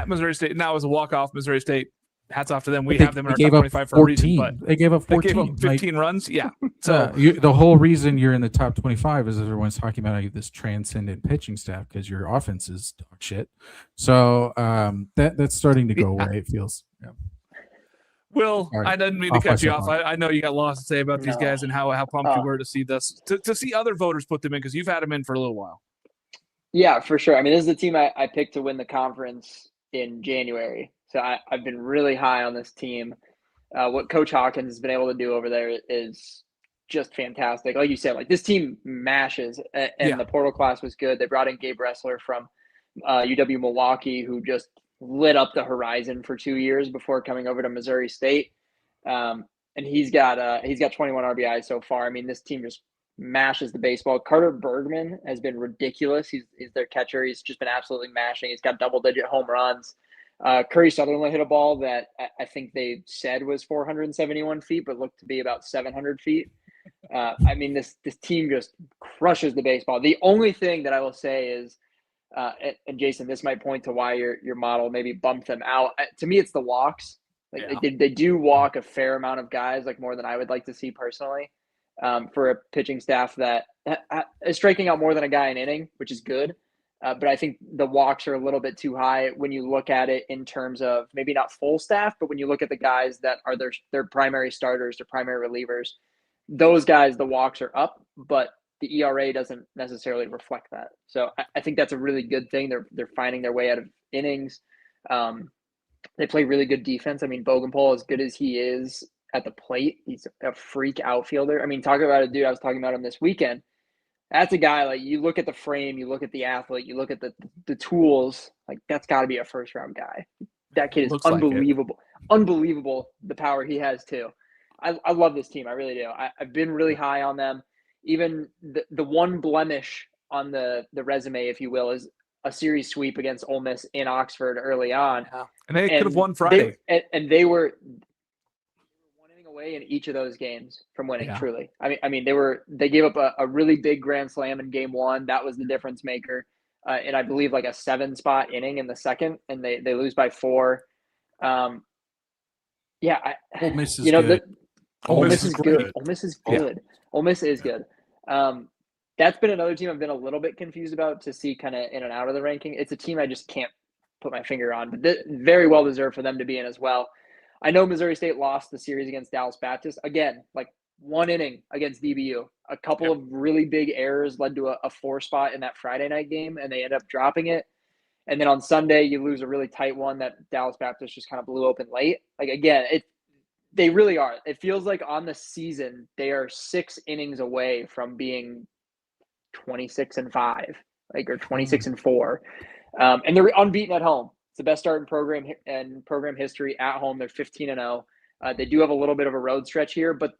Missouri State. Now it was a walk-off. Missouri State, hats off to them. We have them in our top 25 for a reason. But they gave up 14. They gave up 15 runs. Yeah. So the whole reason you're in the top 25 is everyone's talking about this transcendent pitching staff because your offense is dog shit. So that's starting to go away, it feels. Yeah. Will, I didn't mean to cut you off. I know you got lots to say about these guys and how pumped you were to see this, to see other voters put them in, because you've had them in for a little while. Yeah, for sure. I mean, this is the team I picked to win the conference in January. So I've been really high on this team. What Coach Hawkins has been able to do over there is just fantastic. Like you said, like this team mashes, and the portal class was good. They brought in Gabe Ressler from UW Milwaukee, who just lit up the horizon for 2 years before coming over to Missouri State. And he's got 21 RBI so far. I mean, this team just mashes the baseball. Carter Bergman has been ridiculous. He's their catcher. He's just been absolutely mashing. He's got double-digit home runs. Curry Sutherland hit a ball that I think they said was 471 feet, but looked to be about 700 feet. I mean, this team just crushes the baseball. The only thing that I will say is, and Jason, this might point to why your model maybe bumped them out. To me, it's the walks. They do walk a fair amount of guys, like more than I would like to see personally, for a pitching staff that is striking out more than a guy an inning, which is good. But I think the walks are a little bit too high when you look at it in terms of maybe not full staff, but when you look at the guys that are their primary starters, their primary relievers, those guys, the walks are up, but the ERA doesn't necessarily reflect that. So I think that's a really good thing. They're finding their way out of innings. They play really good defense. I mean, Bogenpole, as good as he is at the plate, he's a freak outfielder. I mean, talk about a dude, I was talking about him this weekend. That's a guy, like, you look at the frame, you look at the athlete, you look at the tools, like, that's got to be a first-round guy. That kid is Looks like it. unbelievable. Unbelievable, the power he has, too. I love this team. I really do. I've been really high on them. Even the one blemish on the resume, if you will, is a series sweep against Ole Miss in Oxford early on. And they could have won Friday. They were one inning away in each of those games from winning, truly. I mean, they gave up a really big grand slam in game 1. That was the difference maker. And I believe like a 7-spot inning in the second, and they lose by 4. Ole Miss is good. Ole Miss is good. good. Ole Miss is good. Ole Miss is good. That's been another team I've been a little bit confused about to see kind of in and out of the ranking. It's a team I just can't put my finger on, but very well deserved for them to be in as well. I know Missouri State lost the series against Dallas Baptist. Again, like 1 inning against DBU. A couple of really big errors led to a 4 spot in that Friday night game, and they end up dropping it. And then on Sunday, you lose a really tight one that Dallas Baptist just kind of blew open late. Like, again, they really are. It feels like on the season, they are 6 innings away from being 26-5, like, or 26-4. And they're unbeaten at home. It's the best start in program history at home. They're 15-0. They do have a little bit of a road stretch here, but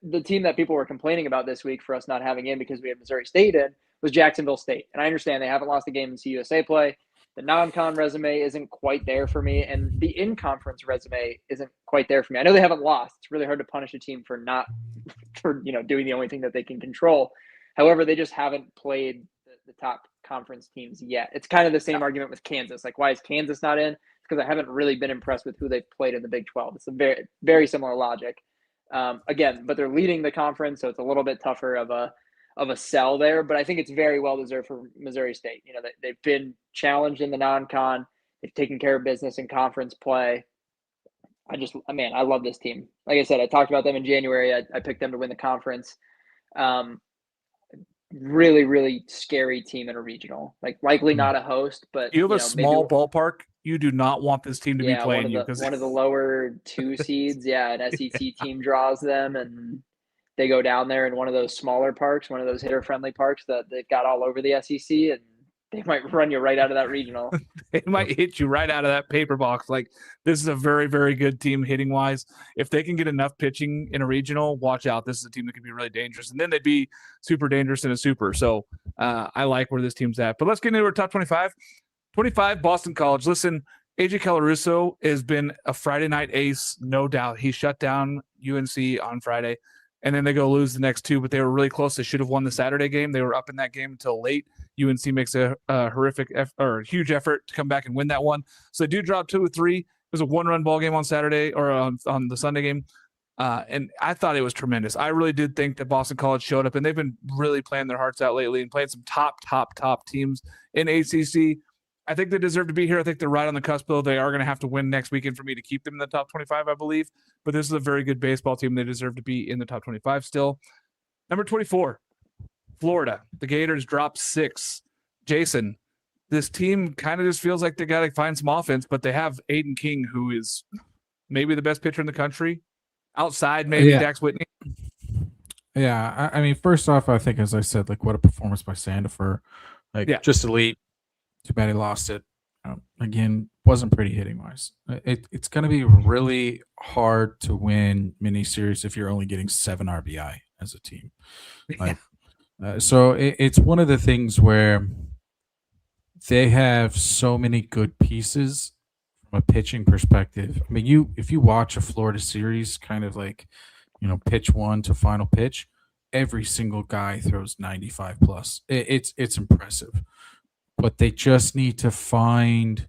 the team that people were complaining about this week for us not having in because we have Missouri State in was Jacksonville State. And I understand they haven't lost a game in CUSA play. The non-con resume isn't quite there for me, and the in-conference resume isn't quite there for me. I know they haven't lost. It's really hard to punish a team for doing the only thing that they can control. However, they just haven't played the top conference teams yet. It's kind of the same argument with Kansas. Like, why is Kansas not in? It's because I haven't really been impressed with who they've played in the Big 12. It's a very, very similar logic. Again, but they're leading the conference, so it's a little bit tougher of a sell there. But I think it's very well deserved for Missouri State. They've been challenged in the non-con. They've taken care of business in conference play. I love this team. Like I said, I talked about them in January. I picked them to win the conference. Really, really scary team in a regional. Like, likely not a host, but you have a small ballpark. You do not want this team to be playing you because one of the lower 2 seeds. An SEC team draws them, and they go down there in one of those smaller parks, one of those hitter-friendly parks that they've got all over the SEC, and they might run you right out of that regional. They might hit you right out of that paper box. Like, this is a very, very good team hitting-wise. If they can get enough pitching in a regional, watch out. This is a team that could be really dangerous, and then they'd be super dangerous in a super. So I like where this team's at. But let's get into our top 25. 25, Boston College. Listen, AJ Calaruso has been a Friday night ace, no doubt. He shut down UNC on Friday, and then they go lose the next 2, but they were really close. They should have won the Saturday game. They were up in that game until late. UNC makes a huge effort to come back and win that one. So they do drop 2-3. It was a 1-run ball game on Saturday or on the Sunday game. And I thought it was tremendous. I really did think that Boston College showed up, and they've been really playing their hearts out lately and playing some top teams in ACC. I think they deserve to be here. I think they're right on the cusp, though. They are going to have to win next weekend for me to keep them in the top 25, I believe. But this is a very good baseball team. They deserve to be in the top 25 still. Number 24, Florida. The Gators dropped 6. Jason, this team kind of just feels like they got to find some offense, but they have Aiden King, who is maybe the best pitcher in the country. Outside, maybe Dax Whitney. Yeah, I mean, first off, I think, as I said, like, what a performance by Sandifer. Just elite. Too bad he lost it. Again, wasn't pretty hitting wise. It's going to be really hard to win mini-series if you're only getting 7 RBI as a team. So it's one of the things where they have so many good pieces from a pitching perspective. I mean, if you watch a Florida series, kind of like, pitch 1 to final pitch, every single guy throws 95 plus. It's impressive. But they just need to find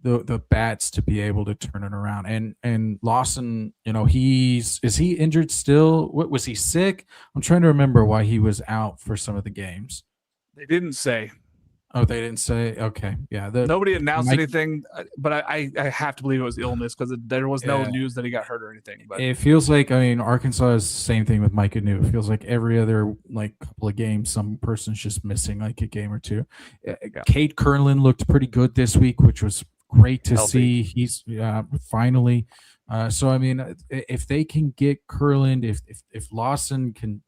the bats to be able to turn it around. And Lawson, is he injured still? What was he sick? I'm trying to remember why he was out for some of the games. They didn't say. Oh, they didn't say? Okay. Yeah. Nobody announced anything, but I have to believe it was illness because there was no news that he got hurt or anything. But it feels like, Arkansas is the same thing with Mike Anu. It feels like every other couple of games, some person's just missing a game or 2. Cade Kerlin looked pretty good this week, which was great to see. He's finally So I mean, if they can get Kurland, if Lawson can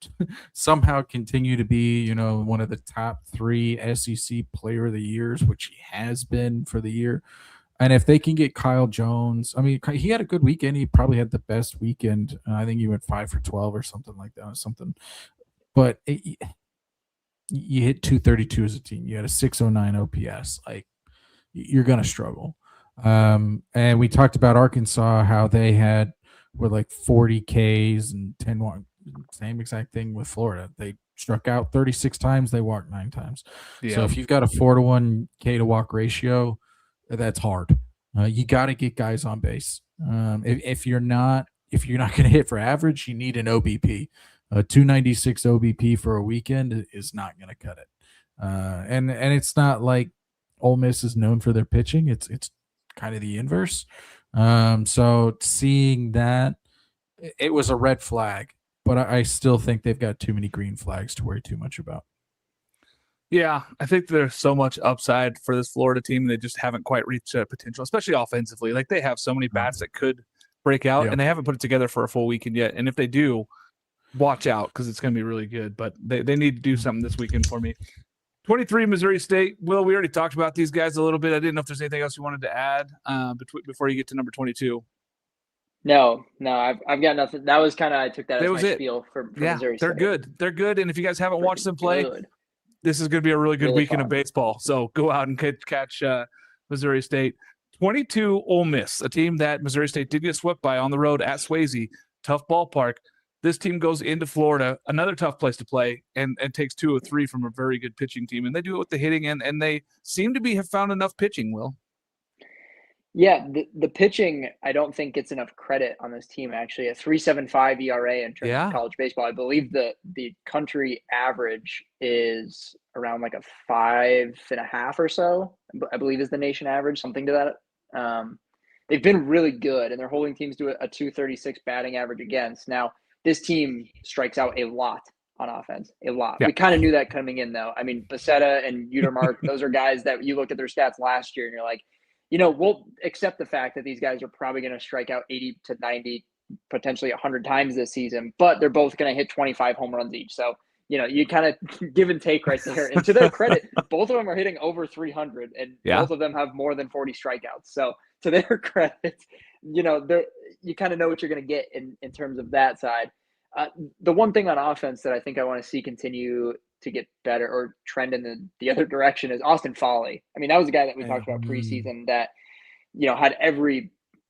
somehow continue to be, one of the top 3 SEC Player of the Years, which he has been for the year, and if they can get Kyle Jones, I mean, he had a good weekend. He probably had the best weekend. I think he went 5 for 12 or something like that, But you hit 232 as a team. You had a 609 OPS. Like, you're gonna struggle. And we talked about Arkansas, how they were like 40 Ks and 10 walk. Same exact thing with Florida. They struck out 36 times. They walked 9 times. Yeah. So if you've got a 4-to-1 K to walk ratio, that's hard. You got to get guys on base. If you're not going to hit for average, you need an OBP. A 296 OBP for a weekend is not going to cut it. And it's not like Ole Miss is known for their pitching. It's kind of the inverse. So seeing that, it was a red flag, but I still think they've got too many green flags to worry too much about. Yeah, I think there's so much upside for this Florida team, and they just haven't quite reached potential, especially offensively. Like, they have so many bats that could break out, and they haven't put it together for a full weekend yet. And if they do, watch out, because it's going to be really good. But they need to do something this weekend for me. 23, Missouri State. Will, we already talked about these guys a little bit. I didn't know if there's anything else you wanted to add before you get to number 22. No, I've got nothing. That was kind of, I took that as my spiel for Missouri State. They're good. They're good. And if you guys haven't watched them play, this is going to be a really good weekend of baseball. So go out and catch Missouri State. 22, Ole Miss, a team that Missouri State did get swept by on the road at Swayze. Tough ballpark. This team goes into Florida, another tough place to play, and takes 2 of 3 from a very good pitching team. And they do it with the hitting, and they seem to have found enough pitching, Will. Yeah, the pitching, I don't think gets enough credit on this team, actually. A 3.75 ERA in terms of college baseball. I believe the country average is around like a 5.5 or so, I believe is the nation average, something to that. They've been really good, and they're holding teams to a 236 batting average against. Now, this team strikes out a lot on offense, a lot. Yeah. We kind of knew that coming in, though. I mean, Becerra and Utermark, those are guys that you looked at their stats last year, and you're like, we'll accept the fact that these guys are probably going to strike out 80 to 90, potentially 100 times this season, but they're both going to hit 25 home runs each. So, you kind of give and take right there. And to their credit, both of them are hitting over 300, and both of them have more than 40 strikeouts. So to their credit, you kind of know what you're going to get in terms of that side. The one thing on offense that I think I want to see continue to get better or trend in the other direction is Austin Foley. I mean, that was a guy that we talked about preseason that, had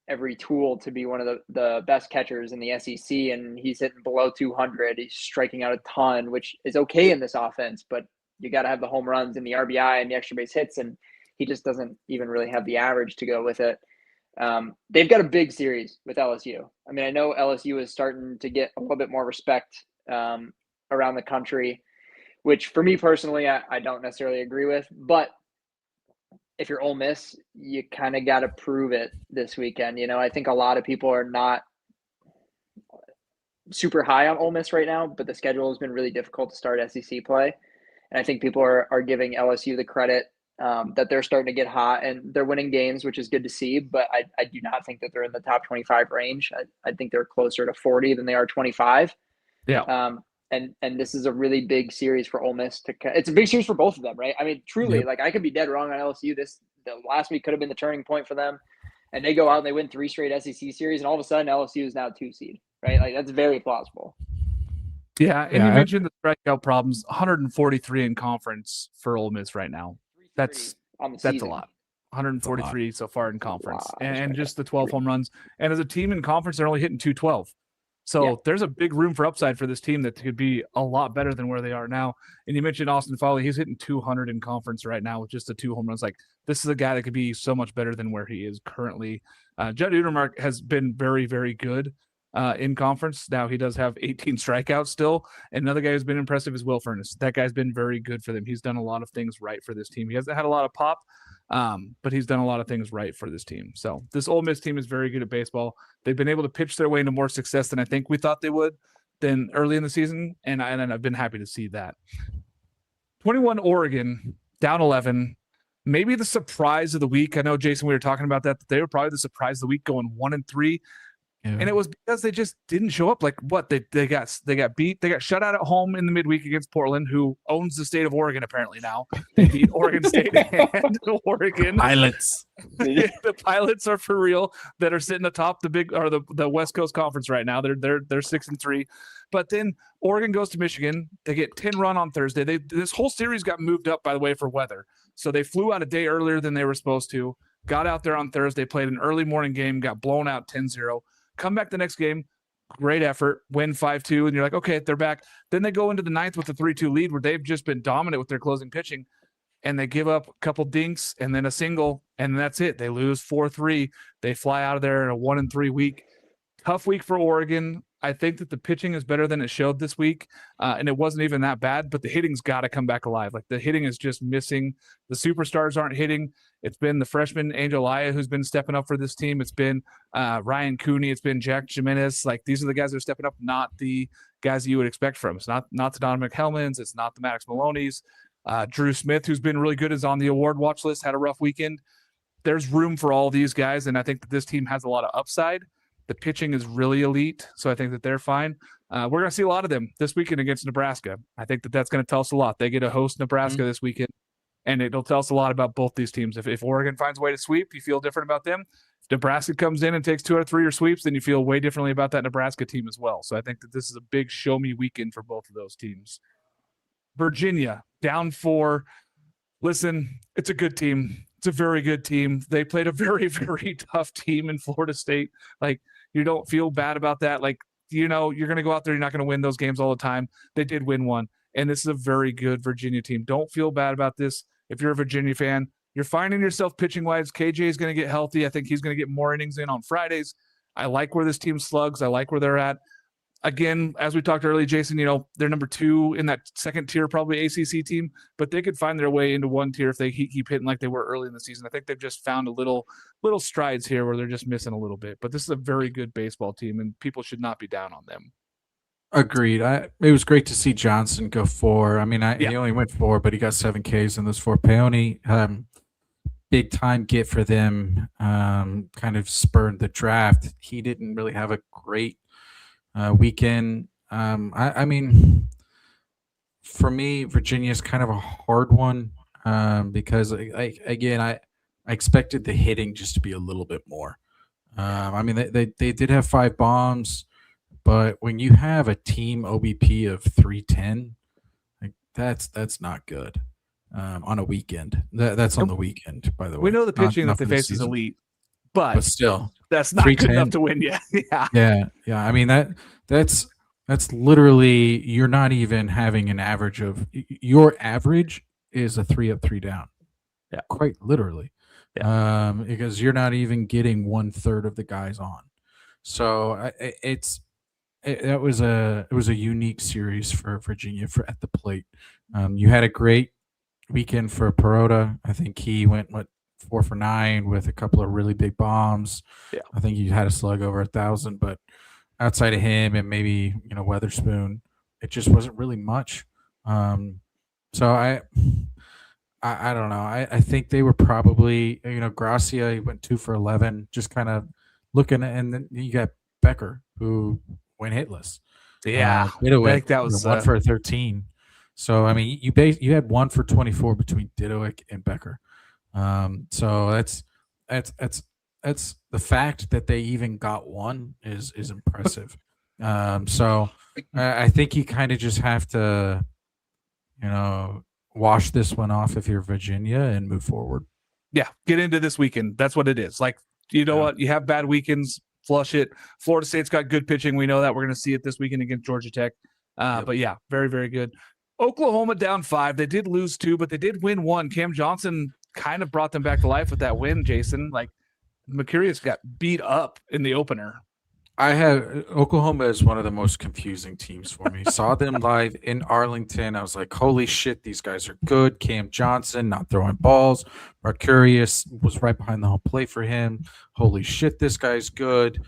every tool to be one of the best catchers in the SEC, and he's hitting below 200. He's striking out a ton, which is okay in this offense, but you got to have the home runs and the RBI and the extra base hits, and he just doesn't even really have the average to go with it. They've got a big series with LSU. I mean, I know LSU is starting to get a little bit more respect around the country, which for me personally, I don't necessarily agree with. But if you're Ole Miss, you kind of got to prove it this weekend. I think a lot of people are not super high on Ole Miss right now, but the schedule has been really difficult to start SEC play. And I think people are giving LSU the credit that they're starting to get hot, and they're winning games, which is good to see. But I do not think that they're in the top 25 range. I think they're closer to 40 than they are 25. Yeah. And this is a really big series for Ole Miss. It's a big series for both of them, right? I mean, truly, like, I could be dead wrong on LSU. The last week could have been the turning point for them, and they go out and they win 3 straight SEC series, and all of a sudden LSU is now 2 seed, right? Like, that's very plausible. Yeah, and you mentioned the strikeout problems. 143 in conference for Ole Miss right now. That's a lot. 143 so far in conference, and just the 12 home runs. And as a team in conference, they're only hitting 212. So there's a big room for upside for this team that could be a lot better than where they are now. And you mentioned Austin Foley. He's hitting 200 in conference right now with just the 2 home runs. Like, this is a guy that could be so much better than where he is currently. Judd Utermark has been very, very good in conference. Now he does have 18 strikeouts still. And another guy who's been impressive is Will Furnace. That guy's been very good for them. He's done a lot of things right for this team. He hasn't had a lot of pop, but he's done a lot of things right for this team. So this Ole Miss team is very good at baseball. They've been able to pitch their way into more success than I think we thought they would than early in the season, and I've been happy to see that. 21 Oregon, down 11. Maybe the surprise of the week. I know, Jason, we were talking about that. They were probably the surprise of the week, going 1-3. Yeah. And it was because they just didn't show up. Like what they got beat. They got shut out at home in the midweek against Portland, who owns the state of Oregon apparently now. They beat Oregon State and Oregon. Pilots. The Pilots are for real that are sitting atop the West Coast Conference right now. They're 6-3. But then Oregon goes to Michigan. They get 10-run on Thursday. This whole series got moved up, by the way, for weather. So they flew out a day earlier than they were supposed to. Got out there on Thursday, played an early morning game, got blown out 10-0. Come back the next game, great effort, win 5-2, and you're like, okay, they're back. Then they go into the ninth with a 3-2 lead where they've just been dominant with their closing pitching, and they give up a couple dinks and then a single, and that's it. They lose 4-3. They fly out of there in a 1-3 week. Tough week for Oregon. I think that the pitching is better than it showed this week, and it wasn't even that bad, but the hitting's got to come back alive. Like the hitting is just missing. The superstars aren't hitting. It's been the freshman Angel Aya who's been stepping up for this team. It's been Ryan Cooney. It's been Jack Jimenez. Like these are the guys that are stepping up, not the guys that you would expect from. It's not the Don McHellmans. It's not the Maddox Maloney's. Drew Smith, who's been really good, is on the award watch list, had a rough weekend. There's room for all these guys, and I think that this team has a lot of upside. The pitching is really elite, so I think that they're fine. We're going to see a lot of them this weekend against Nebraska. I think that that's going to tell us a lot. They get to host Nebraska this weekend, and it'll tell us a lot about both these teams. If Oregon finds a way to sweep, you feel different about them. If Nebraska comes in and takes 2 out of 3 or sweeps, then you feel way differently about that Nebraska team as well. So I think that this is a big show-me weekend for both of those teams. Virginia, down 4. Listen, it's a good team. It's a very good team. They played a very, very tough team in Florida State. Like, you don't feel bad about that. Like, you're going to go out there. You're not going to win those games all the time. They did win one. And this is a very good Virginia team. Don't feel bad about this. If you're a Virginia fan, you're finding yourself pitching wise. KJ is going to get healthy. I think he's going to get more innings in on Fridays. I like where this team slugs. I like where they're at. Again, as we talked earlier, Jason, they're number 2 in that second tier, probably ACC team, but they could find their way into 1 tier if they keep hitting like they were early in the season. I think they've just found a little strides here where they're just missing a little bit, but this is a very good baseball team and people should not be down on them. Agreed. It was great to see Johnson go 4. I mean, he only went 4, but he got 7 Ks in those 4. Peony, big time get for them, kind of spurred the draft. He didn't really have a great weekend. I mean, for me, Virginia is kind of a hard one because, I expected the hitting just to be a little bit more. I mean, they did have 5 bombs, but when you have a team OBP of 310, like that's not good on a weekend. That's on the weekend, by the way. We know the pitching that they face is elite, but still, that's not good enough to win yet. Yeah. I mean, that's literally, you're not even having an average of, your average is a 3 up, 3 down. Yeah, quite literally. Yeah. Because you're not even getting 1/3 of the guys on. So it was a unique series for Virginia at the plate. You had a great weekend for Perot. I think he went 4 for 9 with a couple of really big bombs. Yeah. I think he had a slug over 1,000, but outside of him and maybe Weatherspoon, it just wasn't really much. So I don't know. I think they were probably Gracia. He went 2 for 11, just kind of looking, and then you got Becker who went hitless. Yeah, I think that was 1 for 13. So I mean, you had 1 for 24 between Didowick and Becker. So that's the fact that they even got 1 is impressive. So I think you kind of just have to, wash this one off if you're Virginia and move forward. Yeah, get into this weekend. That's what it is. Like, what? You have bad weekends, flush it. Florida State's got good pitching. We know that. We're going to see it this weekend against Georgia Tech. But yeah, very, very good. Oklahoma down 5. They did lose 2, but they did win 1. Cam Johnson kind of brought them back to life with that win, Jason. Like, Mercurius got beat up in the opener. Oklahoma is one of the most confusing teams for me. Saw them live in Arlington. I was like, holy shit, these guys are good. Cam Johnson not throwing balls. Mercurius was right behind the home plate for him. Holy shit, this guy's good.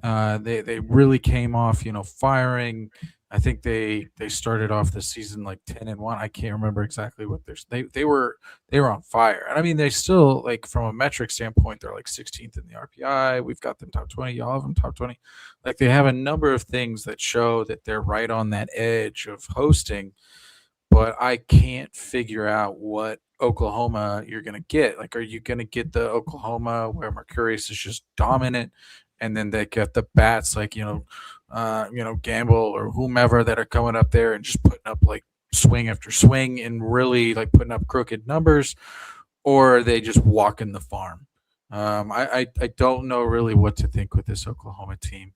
They really came off, firing. I think they started off the season like 10-1. I can't remember exactly what they were on fire. And I mean, they still, like, from a metric standpoint, they're like 16th in the RPI. We've got them top 20. Y'all have them top 20. Like, they have a number of things that show that they're right on that edge of hosting, but I can't figure out what Oklahoma you're going to get. Like, are you going to get the Oklahoma where Mercurius is just dominant, and then they get the bats like, Gamble or whomever that are coming up there and just putting up like swing after swing and really like putting up crooked numbers, or are they just walking the farm? I don't know really what to think with this Oklahoma team.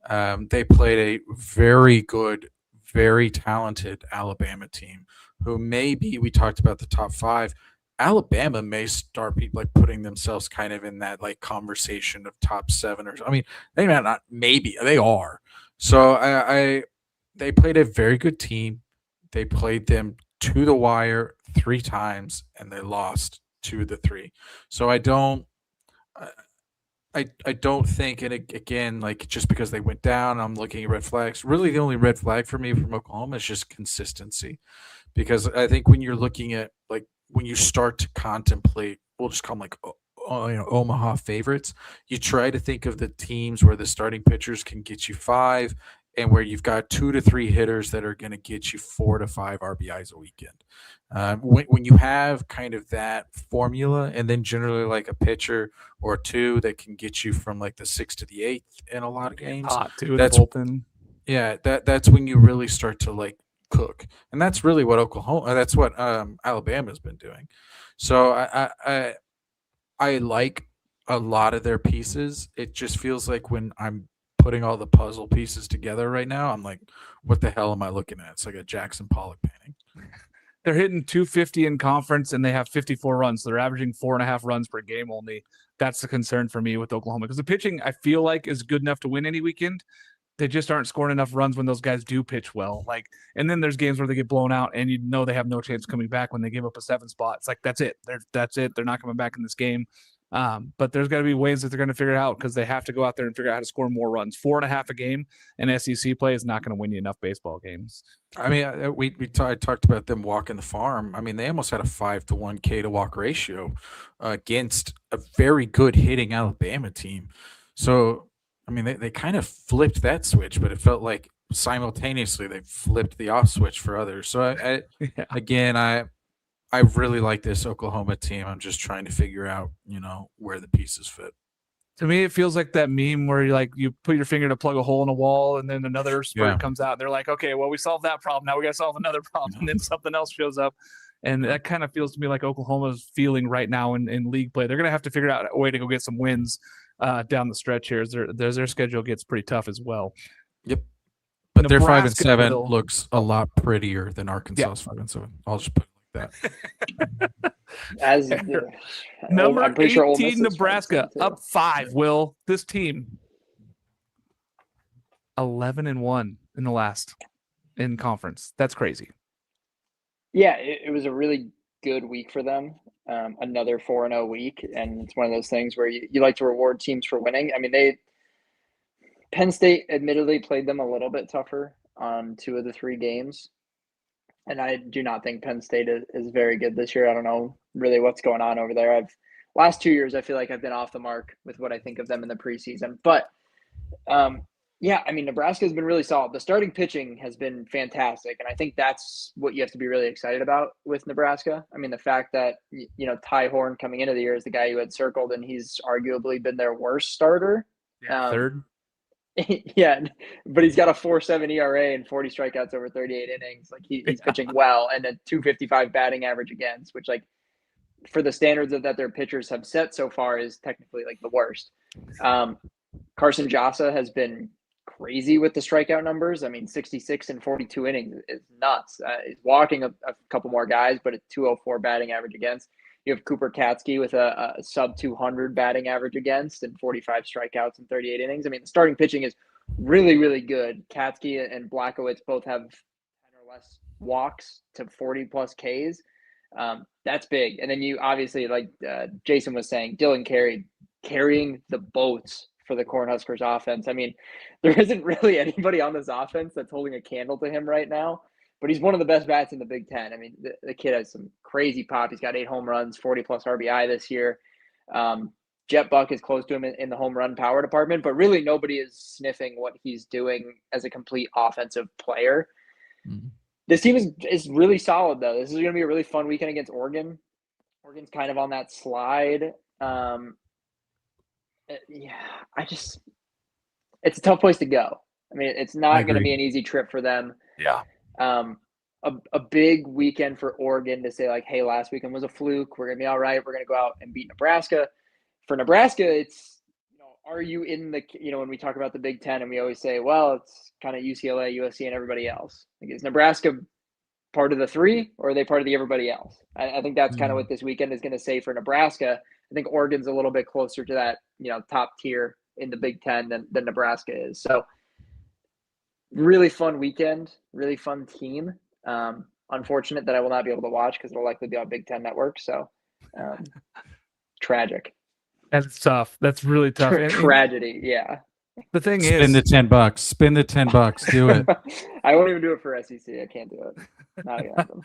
They played a very good, very talented Alabama team who maybe we talked about the top five. Alabama may start like putting themselves kind of in that like conversation of top seven or I mean, they might not, maybe they are. So they played a very good team. They played them to the wire 3 times and they lost 2 of the 3. So I don't think, and again, like just because they went down, I'm looking at red flags. Really, the only red flag for me from Oklahoma is just consistency, because I think when you're looking at like when you start to contemplate, we'll just call them like Omaha favorites. You try to think of the teams where the starting pitchers can get you 5, and where you've got 2 to 3 hitters that are going to get you 4 to 5 RBIs a weekend. When you have kind of that formula, and then generally like a pitcher or 2 that can get you from like the 6th to the 8th in a lot of games, Hot too in the bullpen. Yeah, that's when you really start to like cook, and that's really what that's what Alabama's been doing. So I like a lot of their pieces. It just feels like when I'm putting all the puzzle pieces together right now, I'm like, what the hell am I looking at? It's like a Jackson Pollock painting. They're hitting 250 in conference, and they have 54 runs. So they're averaging 4.5 runs per game only. That's the concern for me with Oklahoma, because the pitching, I feel like, is good enough to win any weekend. They just aren't scoring enough runs when those guys do pitch well. Like, and then there's games where they get blown out, and they have no chance coming back when they give up a 7 spot. It's like, that's it. That's it. They're not coming back in this game. But there's got to be ways that they're going to figure it out, because they have to go out there and figure out how to score more runs. 4.5 a game in SEC play is not going to win you enough baseball games. I mean, I talked about them walking the farm. I mean, they almost had a 5-to-1 K to walk ratio against a very good hitting Alabama team. So, I mean, they kind of flipped that switch, but it felt like simultaneously they flipped the off switch for others. So, again, I really like this Oklahoma team. I'm just trying to figure out, where the pieces fit. To me, it feels like that meme where you put your finger to plug a hole in a wall, and then another spurt comes out. And they're like, okay, well, we solved that problem. Now we got to solve another problem. And then something else shows up. And that kind of feels to me like Oklahoma's feeling right now in league play. They're going to have to figure out a way to go get some wins down the stretch here. Their schedule gets pretty tough as well. Yep. But Nebraska, their 5-7 looks a lot prettier than Arkansas's 5-7. I'll just put it like that. Number I'm pretty sure 18 Nebraska up 5. Will this team 11-1 in the last in conference? That's crazy. Yeah, it was a really good week for them. Another 4-0 week, and it's one of those things where you like to reward teams for winning. I mean, Penn State admittedly played them a little bit tougher on 2 of the 3 games. And I do not think Penn State is very good this year. I don't know really what's going on over there. Last 2 years, I feel like I've been off the mark with what I think of them in the preseason. But, I mean, Nebraska has been really solid. The starting pitching has been fantastic, and I think that's what you have to be really excited about with Nebraska. I mean, the fact that, Ty Horn coming into the year is the guy you had circled, and he's arguably been their worst starter. Third. Yeah, but he's got a 4.7 ERA and 40 strikeouts over 38 innings. Like he's pitching well, and a 255 batting average against, which like for the standards that their pitchers have set so far is technically like the worst. Carson Jasa has been crazy with the strikeout numbers. I mean, 66 and 42 innings is nuts. He's walking a couple more guys, but a 204 batting average against. You have Cooper Katsky with a sub 200 batting average against and 45 strikeouts in 38 innings. I mean, the starting pitching is really, really good. Katsky and Blackowitz both have 10 or less walks to 40 plus Ks. That's big. And then you obviously, like Jason was saying, Dylan Carey carrying the boats for the Cornhuskers offense. I mean, there isn't really anybody on this offense that's holding a candle to him right now, but he's one of the best bats in the Big Ten. I mean, the kid has some crazy pop. He's got 8 home runs, 40-plus RBI this year. Jet Buck is close to him in the home run power department, but really nobody is sniffing what he's doing as a complete offensive player. Mm-hmm. This team is really solid, though. This is going to be a really fun weekend against Oregon. Oregon's kind of on that slide. It's a tough place to go. I mean, it's not going to be an easy trip for them. Yeah. A big weekend for Oregon to say, like, hey, last weekend was a fluke. We're going to be all right. We're going to go out and beat Nebraska. For Nebraska, it's, are you in the, when we talk about the Big Ten and we always say, well, it's kind of UCLA, USC, and everybody else. Like, is Nebraska part of the 3 or are they part of the everybody else? I think that's kind of what this weekend is going to say for Nebraska. I think Oregon's a little bit closer to that, top tier in the Big Ten than Nebraska is. So really fun weekend, really fun team. Unfortunate that I will not be able to watch because it'll likely be on Big Ten Network. So tragic. That's tough. That's really tough. Tragedy. Yeah. The thing spend the $10. Spend the $10. Do it. I won't even do it for SEC. I can't do it. Not against them.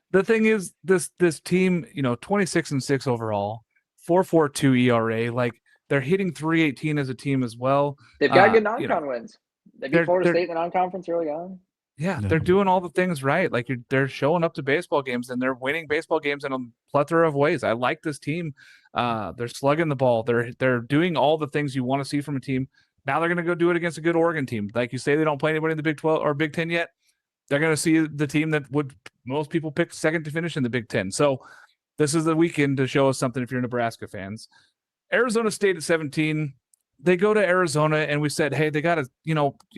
The thing is, this team, 26-6 overall, 4.42 ERA. Like, they're hitting 318 as a team as well. They've got good non-con wins. They beat Florida State in the non-conference early on. Yeah, they're doing all the things right. Like, they're showing up to baseball games and they're winning baseball games in a plethora of ways. I like this team. They're slugging the ball. They're doing all the things you want to see from a team. Now they're going to go do it against a good Oregon team. Like you say, they don't play anybody in the Big 12 or Big 10 yet. They're going to see the team that would most people pick second to finish in the Big 10. So this is the weekend to show us something if you're Nebraska fans. Arizona State at 17. They go to Arizona, and we said, hey, they got to,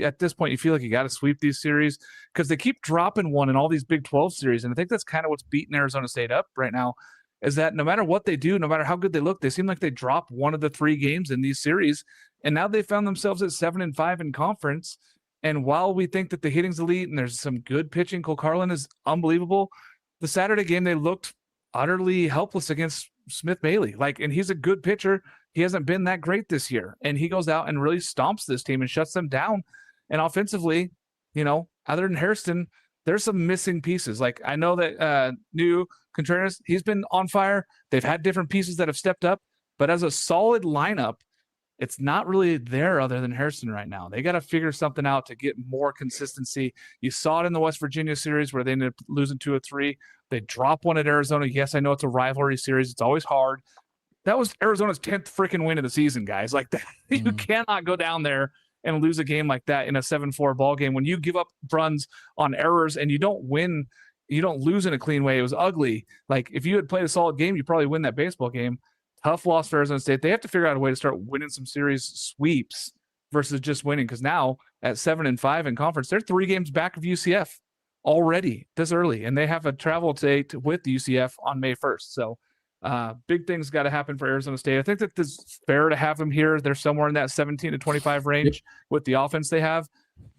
at this point, you feel like you got to sweep these series because they keep dropping one in all these Big 12 series. And I think that's kind of what's beating Arizona State up right now is that no matter what they do, no matter how good they look, they seem like they drop one of the 3 games in these series. And now they found themselves at 7-5 in conference. And while we think that the hitting's elite and there's some good pitching, Cole Garland is unbelievable. The Saturday game, they looked utterly helpless against Smith Bailey. And he's a good pitcher. He hasn't been that great this year. And he goes out and really stomps this team and shuts them down. And offensively, other than Hairston, there's some missing pieces. Like, I know that new Contreras, he's been on fire. They've had different pieces that have stepped up. But as a solid lineup, it's not really there other than Hairston right now. They got to figure something out to get more consistency. You saw it in the West Virginia series where they ended up losing 2 of 3. They drop one at Arizona. Yes, I know it's a rivalry series. It's always hard. That was Arizona's 10th freaking win of the season, guys. Like that, you cannot go down there and lose a game like that in a 7-4 ball game when you give up runs on errors and you don't win. You don't lose in a clean way. It was ugly. Like, if you had played a solid game, you probably win that baseball game. Tough loss for Arizona State. They have to figure out a way to start winning some series sweeps versus just winning. Because now at 7-5 in conference, they're 3 games back of UCF already this early, and they have a travel date with UCF on May 1st. So big things got to happen for Arizona State. I think that this is fair to have them here. They're somewhere in that 17 to 25 range with the offense they have,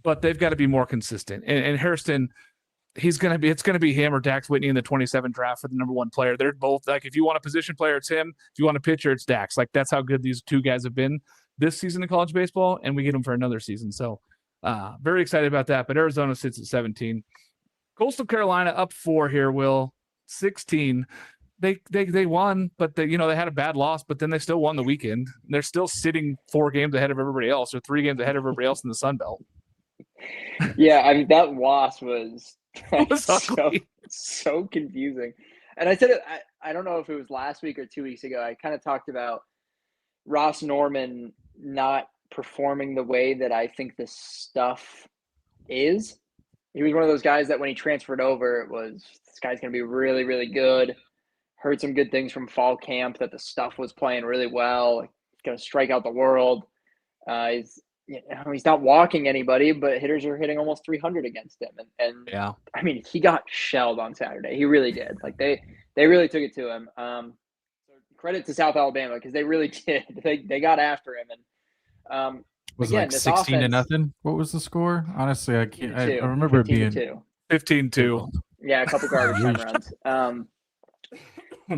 but they've got to be more consistent. And Hairston, it's going to be him or Dax Whitney in the 27 draft for the number 1 player. They're both, like, if you want a position player, it's him. If you want a pitcher, it's Dax. Like, that's how good these 2 guys have been this season in college baseball, and we get them for another season. So very excited about that. But Arizona sits at 17. Coastal Carolina up 4 here, Will. 16. They won, but they had a bad loss, but then they still won the weekend. They're still sitting 4 games ahead of everybody else, or 3 games ahead of everybody else in the Sun Belt. Yeah, I mean, that loss was so confusing. And I said it, I don't know if it was last week or 2 weeks ago. I kind of talked about Ross Norman not performing the way that I think the stuff is. He was one of those guys that when he transferred over, it was, this guy's going to be really, really good. Heard some good things from fall camp that the stuff was playing really well. He's going to strike out the world. He's not walking anybody, but hitters are hitting almost 300 against him. And yeah, I mean, he got shelled on Saturday. He really did. Like they really took it to him. So credit to South Alabama because they really did. They got after him. And was again, it like 16 to nothing? What was the score? Honestly, I can't. I remember it being 15-2. Yeah, a couple garbage time runs.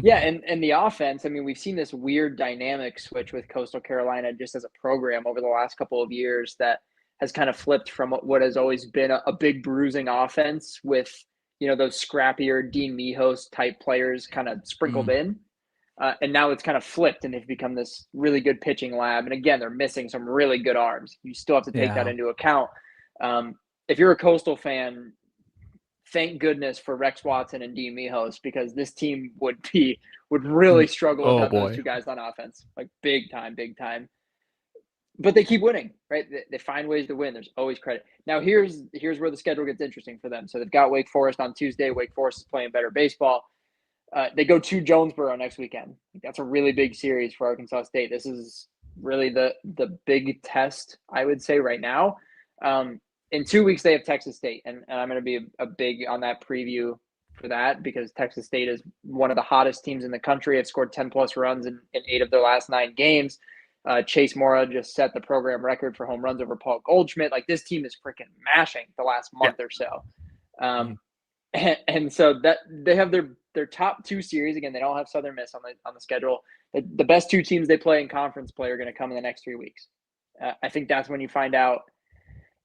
Yeah, and the offense, I mean, we've seen this weird dynamic switch with Coastal Carolina just as a program over the last couple of years that has kind of flipped from what has always been a big bruising offense with, those scrappier Dean Mijos type players kind of sprinkled in. And now it's kind of flipped and they've become this really good pitching lab. And again, they're missing some really good arms. You still have to take that into account. If you're a Coastal fan, thank goodness for Rex Watson and Dean Mijos, because this team would really struggle without those two guys on offense, like big time. But they keep winning, right? They find ways to win. There's always credit. Now here's where the schedule gets interesting for them. So they've got Wake Forest on Tuesday. Wake Forest is playing better baseball. They go to Jonesboro next weekend. That's a really big series for Arkansas State. This is really the big test, I would say, right now. In 2 weeks, they have Texas State, and I'm going to be a big on that preview for that, because Texas State is one of the hottest teams in the country. Have scored 10-plus runs in 8 of their last 9 games. Chase Mora just set the program record for home runs over Paul Goldschmidt. Like, this team is freaking mashing the last month or so. And so that they have their top 2 series. Again, they don't have Southern Miss on the schedule. The best 2 teams they play in conference play are going to come in the next 3 weeks. I think that's when you find out,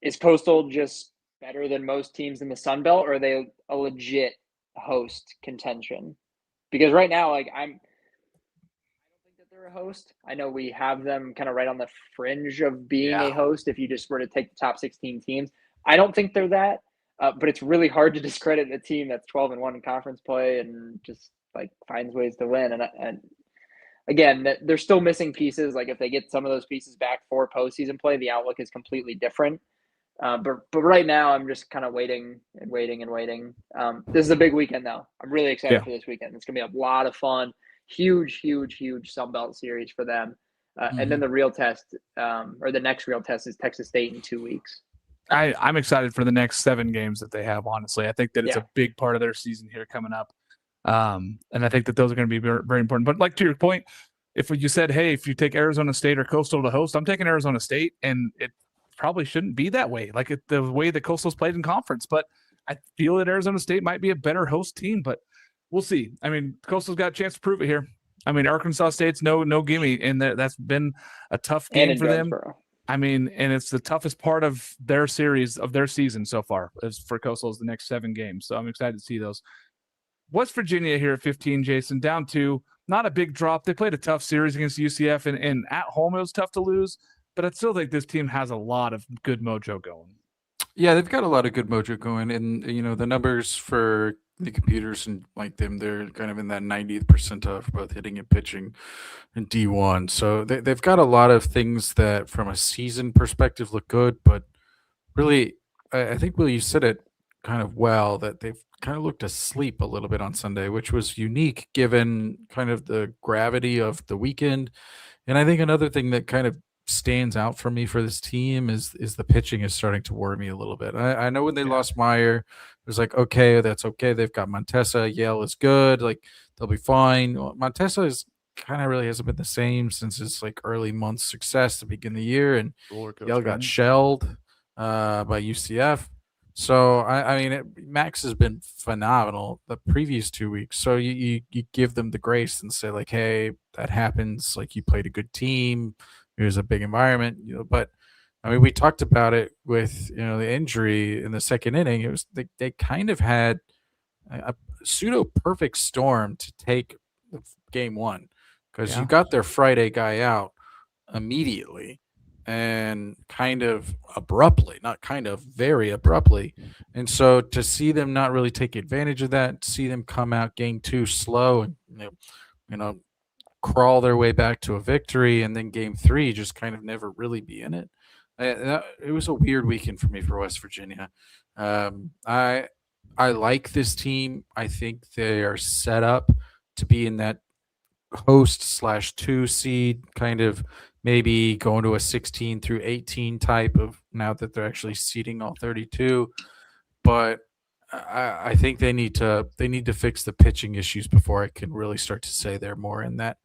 is Coastal just better than most teams in the Sun Belt, or are they a legit host contention? Because right now, like, I don't think that they're a host. I know we have them kind of right on the fringe of being a host if you just were to take the top 16 teams. I don't think they're that, but it's really hard to discredit a team that's 12-1 in conference play and just like finds ways to win. And again, they're still missing pieces. Like, if they get some of those pieces back for postseason play, the outlook is completely different. But right now, I'm just kind of waiting. This is a big weekend, though. I'm really excited for this weekend. It's going to be a lot of fun. Huge Sun Belt series for them. And then the real test, or the next real test, is Texas State in 2 weeks. I'm excited for the next 7 games that they have, honestly. I think that it's a big part of their season here coming up. And I think that those are going to be very, very important. But like, to your point, if you said, hey, if you take Arizona State or Coastal to host, I'm taking Arizona State, and it probably shouldn't be that way, like the way that Coastal's played in conference. But I feel that Arizona State might be a better host team, but we'll see. I mean, Coastal's got a chance to prove it here. I mean, Arkansas State's no gimme, and that's been a tough game for them. I mean, and it's the toughest part of their series, of their season so far, is for Coastal, is the next 7 games. So I'm excited to see those. West Virginia here at 15, Jason, down 2, not a big drop. They played a tough series against UCF, and at home it was tough to lose. But I still think this team has a lot of good mojo going. Yeah, they've got a lot of good mojo going. And, the numbers for the computers and like them, they're kind of in that 90th percentile for both hitting and pitching in D1. So they've got a lot of things that from a season perspective look good. But really, I think, Will, you said it kind of well, that they've kind of looked asleep a little bit on Sunday, which was unique given kind of the gravity of the weekend. And I think another thing that kind of stands out for me for this team is the pitching is starting to worry me a little bit. I know when they lost Meyer, it was like, okay, that's okay. They've got Montessa. Yale is good. Like, they'll be fine. Well, Montessa is kind of really hasn't been the same since his like early months success to begin the year, and Yale got shelled by UCF. So I mean, Max has been phenomenal the previous 2 weeks. So you give them the grace and say like, hey, that happens. Like, you played a good team. It was a big environment, but I mean, we talked about it with, the injury in the second inning. It was, they kind of had a pseudo perfect storm to take game 1, because you got their Friday guy out immediately and kind of abruptly, not kind of, very abruptly. And so to see them not really take advantage of that, see them come out game 2 slow and, crawl their way back to a victory, and then game 3 just kind of never really be in it. It was a weird weekend for me for West Virginia. I like this team. I think they are set up to be in that host/2 seed, kind of maybe going to a 16 through 18 type of, now that they're actually seeding all 32. But I think they need to fix the pitching issues before I can really start to say they're more in that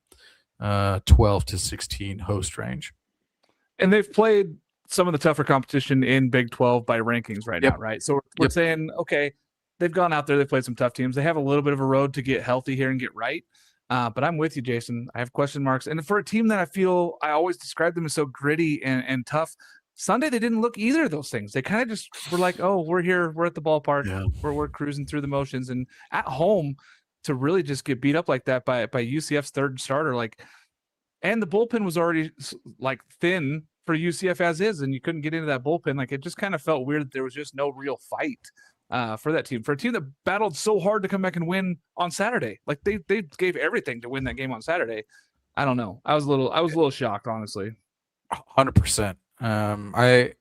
12 to 16 host range. And they've played some of the tougher competition in Big 12 by rankings right now, right? So we're saying, okay, they've gone out there, they've played some tough teams. They have a little bit of a road to get healthy here and get right. But I'm with you, Jason. I have question marks. And for a team that I always describe them as so gritty and tough, Sunday they didn't look either of those things. They kind of just were like, oh, we're here. We're at the ballpark. Yeah. We're cruising through the motions. And at home to really just get beat up like that by UCF's third starter, and the bullpen was already thin for UCF as is, and you couldn't get into that bullpen. It just kind of felt weird that there was just no real fight for that team. For a team that battled so hard to come back and win on Saturday. They gave everything to win that game on Saturday. I don't know. I was a little shocked, honestly. 100%. I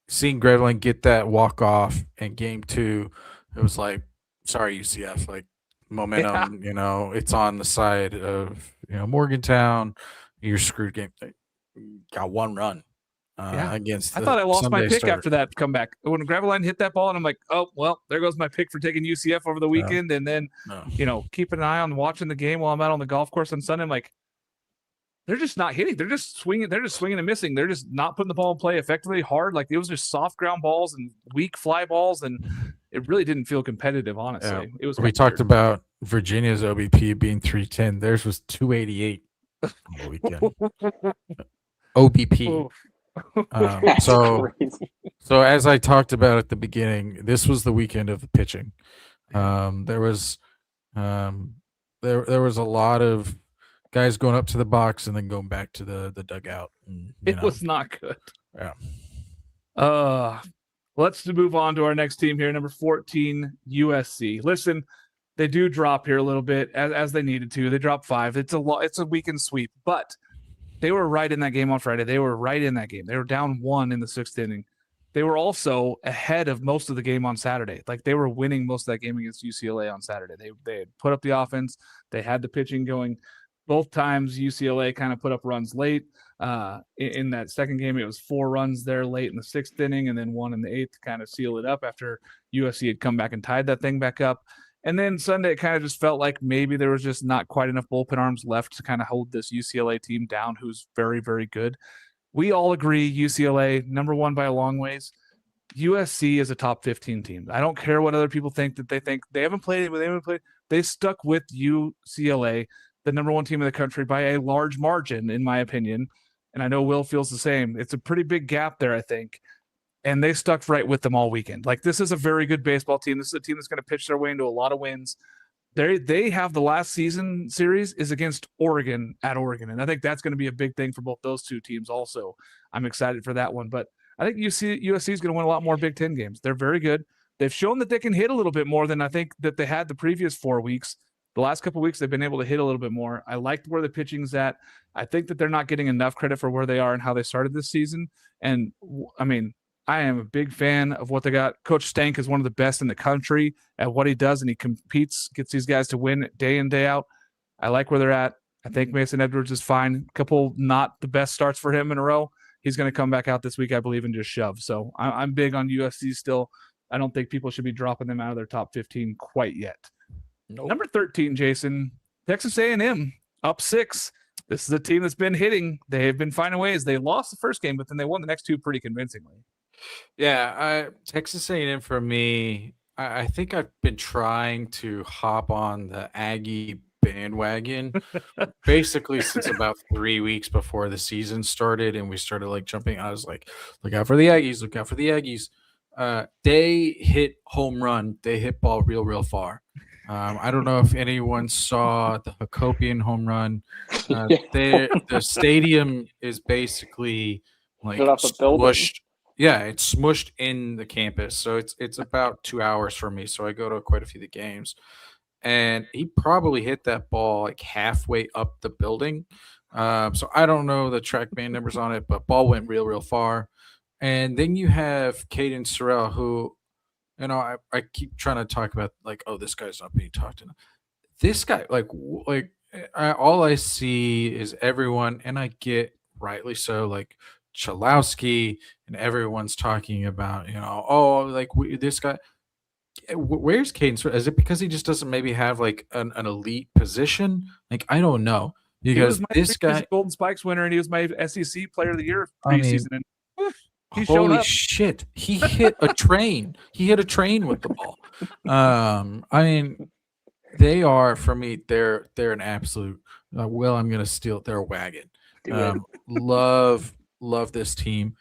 seen Graveline get that walk off in game 2. It was like, sorry, UCF, momentum, it's on the side of, Morgantown. You're screwed game. Got one run against I thought I lost Sunday my pick starter. after that comeback. When Graveline hit that ball, and I'm like, oh, well, there goes my pick for taking UCF over the weekend. And then, keeping an eye on watching the game while I'm out on the golf course on Sunday. I'm like, they're just not hitting. They're just swinging. They're just swinging and missing. They're just not putting the ball in play effectively hard. It was just soft ground balls and weak fly balls, and it really didn't feel competitive. Honestly, Yeah. It was. We talked about Virginia's OBP being 310. Theirs was 288 on the weekend. OBP. So as I talked about at the beginning, this was the weekend of the pitching. There was a lot of guys going up to the box and then going back to the dugout. And, it was not good. Yeah. Let's move on to our next team here, number 14, USC. Listen, they do drop here a little bit as they needed to. They dropped 5. It's a weekend sweep, but they were right in that game on Friday. They were right in that game. They were down 1 in the 6th inning. They were also ahead of most of the game on Saturday. They were winning most of that game against UCLA on Saturday. They had put up the offense. They had the pitching going. Both times UCLA kind of put up runs late. In that second game, it was 4 runs there late in the 6th inning, and then 1 in the 8th to kind of seal it up after USC had come back and tied that thing back up. And then Sunday, it kind of just felt like maybe there was just not quite enough bullpen arms left to kind of hold this UCLA team down, who's very, very good. We all agree UCLA, number 1 by a long ways. USC is a top 15 team. I don't care what other people think that they think. They haven't played. They stuck with UCLA, the number 1 team in the country, by a large margin, in my opinion. And I know Will feels the same. It's a pretty big gap there, I think. And they stuck right with them all weekend. This is a very good baseball team. This is a team that's going to pitch their way into a lot of wins. They have the last season series is against Oregon at Oregon. And I think that's going to be a big thing for both those two teams also. I'm excited for that one. But I think USC is going to win a lot more Big Ten games. They're very good. They've shown that they can hit a little bit more than I think that they had the previous 4 weeks. The last couple of weeks, they've been able to hit a little bit more. I liked where the pitching's at. I think that they're not getting enough credit for where they are and how they started this season. And, I am a big fan of what they got. Coach Stank is one of the best in the country at what he does, and he competes, gets these guys to win day in, day out. I like where they're at. I think Mason Edwards is fine. A couple not the best starts for him in a row. He's going to come back out this week, I believe, and just shove. So I'm big on USC still. I don't think people should be dropping them out of their top 15 quite yet. Nope. Number 13, Jason, Texas A&M, up 6. This is a team that's been hitting. They have been finding ways. They lost the first game, but then they won the next 2 pretty convincingly. Yeah, Texas A&M for me, I think I've been trying to hop on the Aggie bandwagon basically since about 3 weeks before the season started, and we started jumping. I was like, look out for the Aggies, look out for the Aggies. They hit home run. They hit ball real far. I don't know if anyone saw the Hakopian home run. The stadium is basically smushed. Yeah, it's smushed in the campus. So it's about 2 hours for me. So I go to quite a few of the games. And he probably hit that ball halfway up the building. So I don't know the track band numbers on it, but ball went real far. And then you have Caden Sorrell, who, I keep trying to talk about this guy's not being talked to. This guy, all I see is everyone, and I get rightly so, Chalowski, and everyone's talking about, this guy. Where's Caden Sorrell? Is it because he just doesn't maybe have an elite position? I don't know. Because this guy, Golden Spikes winner, and he was my SEC Player of the Year preseason. Holy shit! He hit a train. He hit a train with the ball. They are, for me, they're an absolute. I'm going to steal their wagon. Do it. Love this team.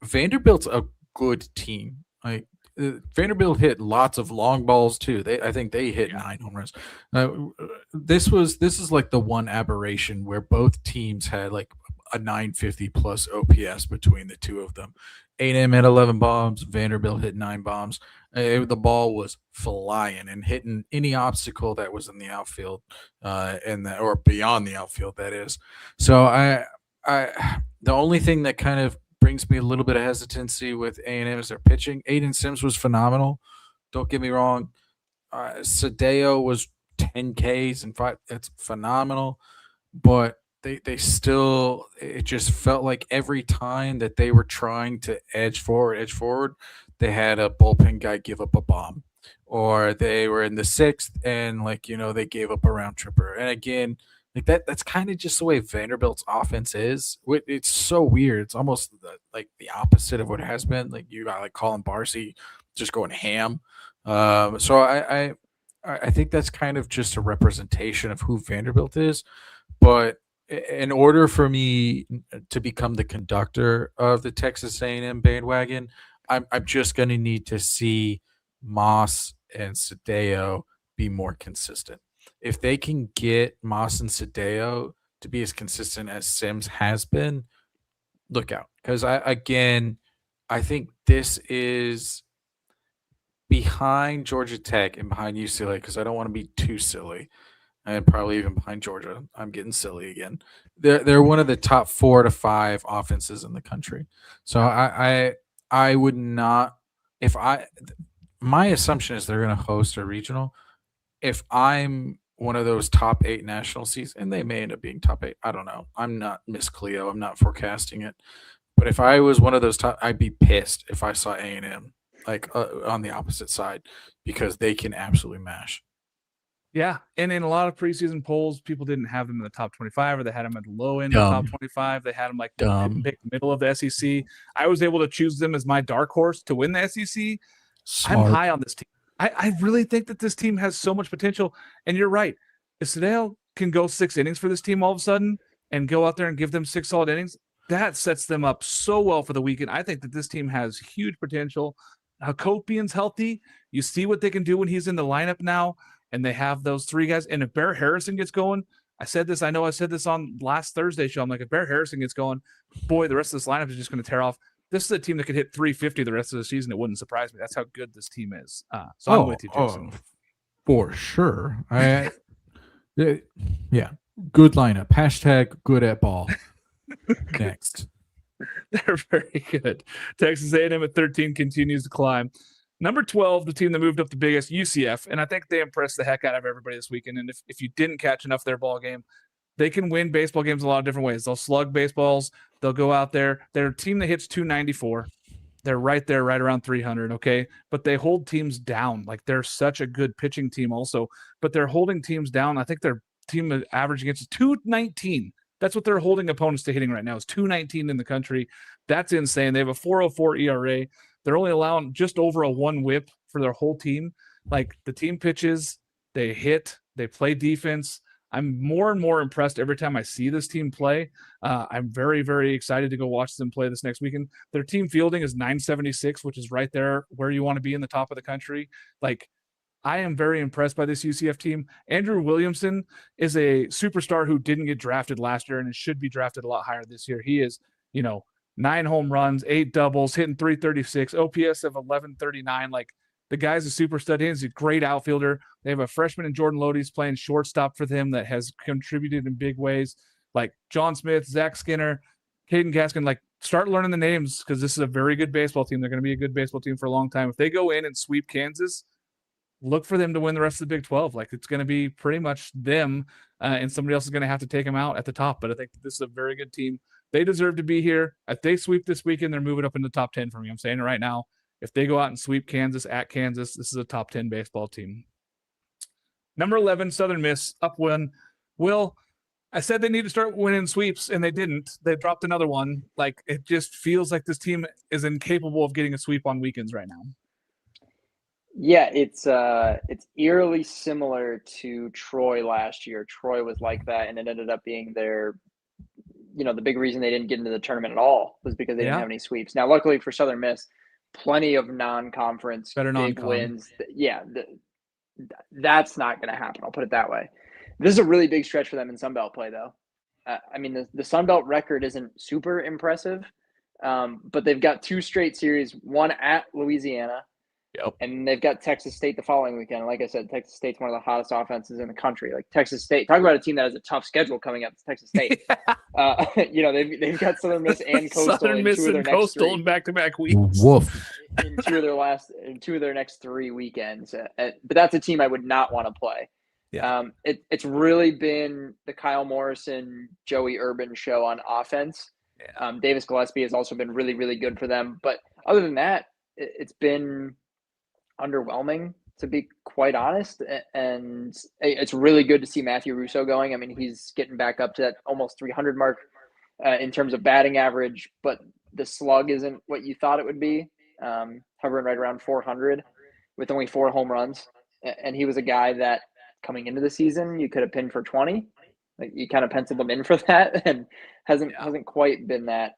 Vanderbilt's a good team. Like Vanderbilt hit lots of long balls too. I think they hit 9 home runs. This is like the one aberration where both teams had like a 950 plus OPS between the two of them. A&M had 11 bombs. Vanderbilt hit 9 bombs. The ball was flying and hitting any obstacle that was in the outfield, or beyond the outfield. That is. So the only thing that kind of brings me a little bit of hesitancy with A&M is their pitching. Aiden Sims was phenomenal. Don't get me wrong. Sadeo was 10 Ks and 5. That's phenomenal, but they still, it just felt like every time that they were trying to edge forward, they had a bullpen guy give up a bomb, or they were in the 6th and they gave up a round tripper. And again, like that's kind of just the way Vanderbilt's offense is. It's so weird. It's almost like the opposite of what it has been. Like you got like Colin Barcy just going ham. So I think that's kind of just a representation of who Vanderbilt is. But in order for me to become the conductor of the Texas A&M bandwagon, I'm just going to need to see Moss and Sadeo be more consistent. If they can get Moss and Sadeo to be as consistent as Sims has been, look out. Because I think this is behind Georgia Tech and behind UCLA, because I don't want to be too silly. And probably even behind Georgia. I'm getting silly again. They're one of the top 4 to 5 offenses in the country. So I would not, my assumption is they're going to host a regional. If I'm one of those top 8 national seeds, and they may end up being top 8, I don't know. I'm not Miss Cleo. I'm not forecasting it. But if I was one of those top, I'd be pissed if I saw A&M on the opposite side, because they can absolutely mash. Yeah, and in a lot of preseason polls, people didn't have them in the top 25, or they had them at the low end of the top 25. They had them like the middle of the SEC. I was able to choose them as my dark horse to win the SEC. Smart. I'm high on this team. I really think that this team has so much potential. And you're right. If Sadeo can go 6 innings for this team all of a sudden and go out there and give them 6 solid innings, that sets them up so well for the weekend. I think that this team has huge potential. Hakopian's healthy. You see what they can do when he's in the lineup now. And they have those 3 guys. And if Bear Harrison gets going, I said this on last Thursday show. I'm like, if Bear Harrison gets going, boy, the rest of this lineup is just going to tear off. This is a team that could hit 350 the rest of the season. It wouldn't surprise me. That's how good this team is. I'm with you, Jason. For sure. Yeah, good lineup. Hashtag good at ball. Next. They're very good. Texas A&M at 13 continues to climb. Number 12, the team that moved up the biggest, UCF, and I think they impressed the heck out of everybody this weekend. And if you didn't catch enough of their ball game, they can win baseball games a lot of different ways. They'll slug baseballs. They'll go out there. They're a team that hits 294. They're right there, right around 300, okay? But they hold teams down. Like, they're such a good pitching team also. But they're holding teams down. I think their team average against 219. That's what they're holding opponents to hitting right now, is 219 in the country. That's insane. They have a 4.04 ERA. They're only allowing just over a 1 whip for their whole team. Like, the team pitches, they hit, they play defense. I'm more and more impressed every time I see this team play. I'm very, very excited to go watch them play this next weekend. Their team fielding is 976, which is right there where you want to be in the top of the country. Like, I am very impressed by this UCF team. Andrew Williamson is a superstar who didn't get drafted last year and should be drafted a lot higher this year. He is, 9 home runs, 8 doubles, hitting 336, OPS of 1139. Like, the guy's a super stud. He's a great outfielder. They have a freshman in Jordan Lodi's playing shortstop for them that has contributed in big ways. Like John Smith, Zach Skinner, Caden Gaskin. Like, start learning the names, because this is a very good baseball team. They're going to be a good baseball team for a long time. If they go in and sweep Kansas, look for them to win the rest of the Big 12. Like, it's going to be pretty much them, and somebody else is going to have to take them out at the top. But I think this is a very good team. They deserve to be here. If they sweep this weekend, they're moving up in the top 10 for me. I'm saying it right now. If they go out and sweep Kansas at Kansas, this is a top 10 baseball team. Number 11, Southern Miss, up one. Will, I said they need to start winning sweeps, and they didn't. They dropped another one. Like, it just feels like this team is incapable of getting a sweep on weekends right now. Yeah, it's eerily similar to Troy last year. Troy was like that, and it ended up being the big reason they didn't get into the tournament at all was because they didn't Yeah. have any sweeps. Now, luckily for Southern Miss, plenty of non-conference Better big non-con. wins. Yeah, that's not going to happen. I'll put it that way. This is a really big stretch for them in Sun Belt play, though. I mean, the Sun Belt record isn't super impressive, but they've got 2 straight series, one at Louisiana, Yep. and they've got Texas State the following weekend. Like I said, Texas State's one of the hottest offenses in the country. Like Texas State, talk about a team that has a tough schedule coming up. It's Texas State. They've got Southern Miss and Coastal Southern in Miss 2 of their and next Coastal 3. in back-to-back weeks. Woof. In 2 of their next 3 weekends. But that's a team I would not want to play. Yeah. It's really been the Kyle Morrison, Joey Urban show on offense. Yeah. Davis Gillespie has also been really, really good for them. But other than that, it's been underwhelming, to be quite honest. And it's really good to see Matthew Russo going. I mean, he's getting back up to that almost 300 mark in terms of batting average, but the slug isn't what you thought it would be, hovering right around 400 with only 4 home runs. And he was a guy that coming into the season, you could have pinned for 20. Like you kind of penciled him in for that, and hasn't quite been that.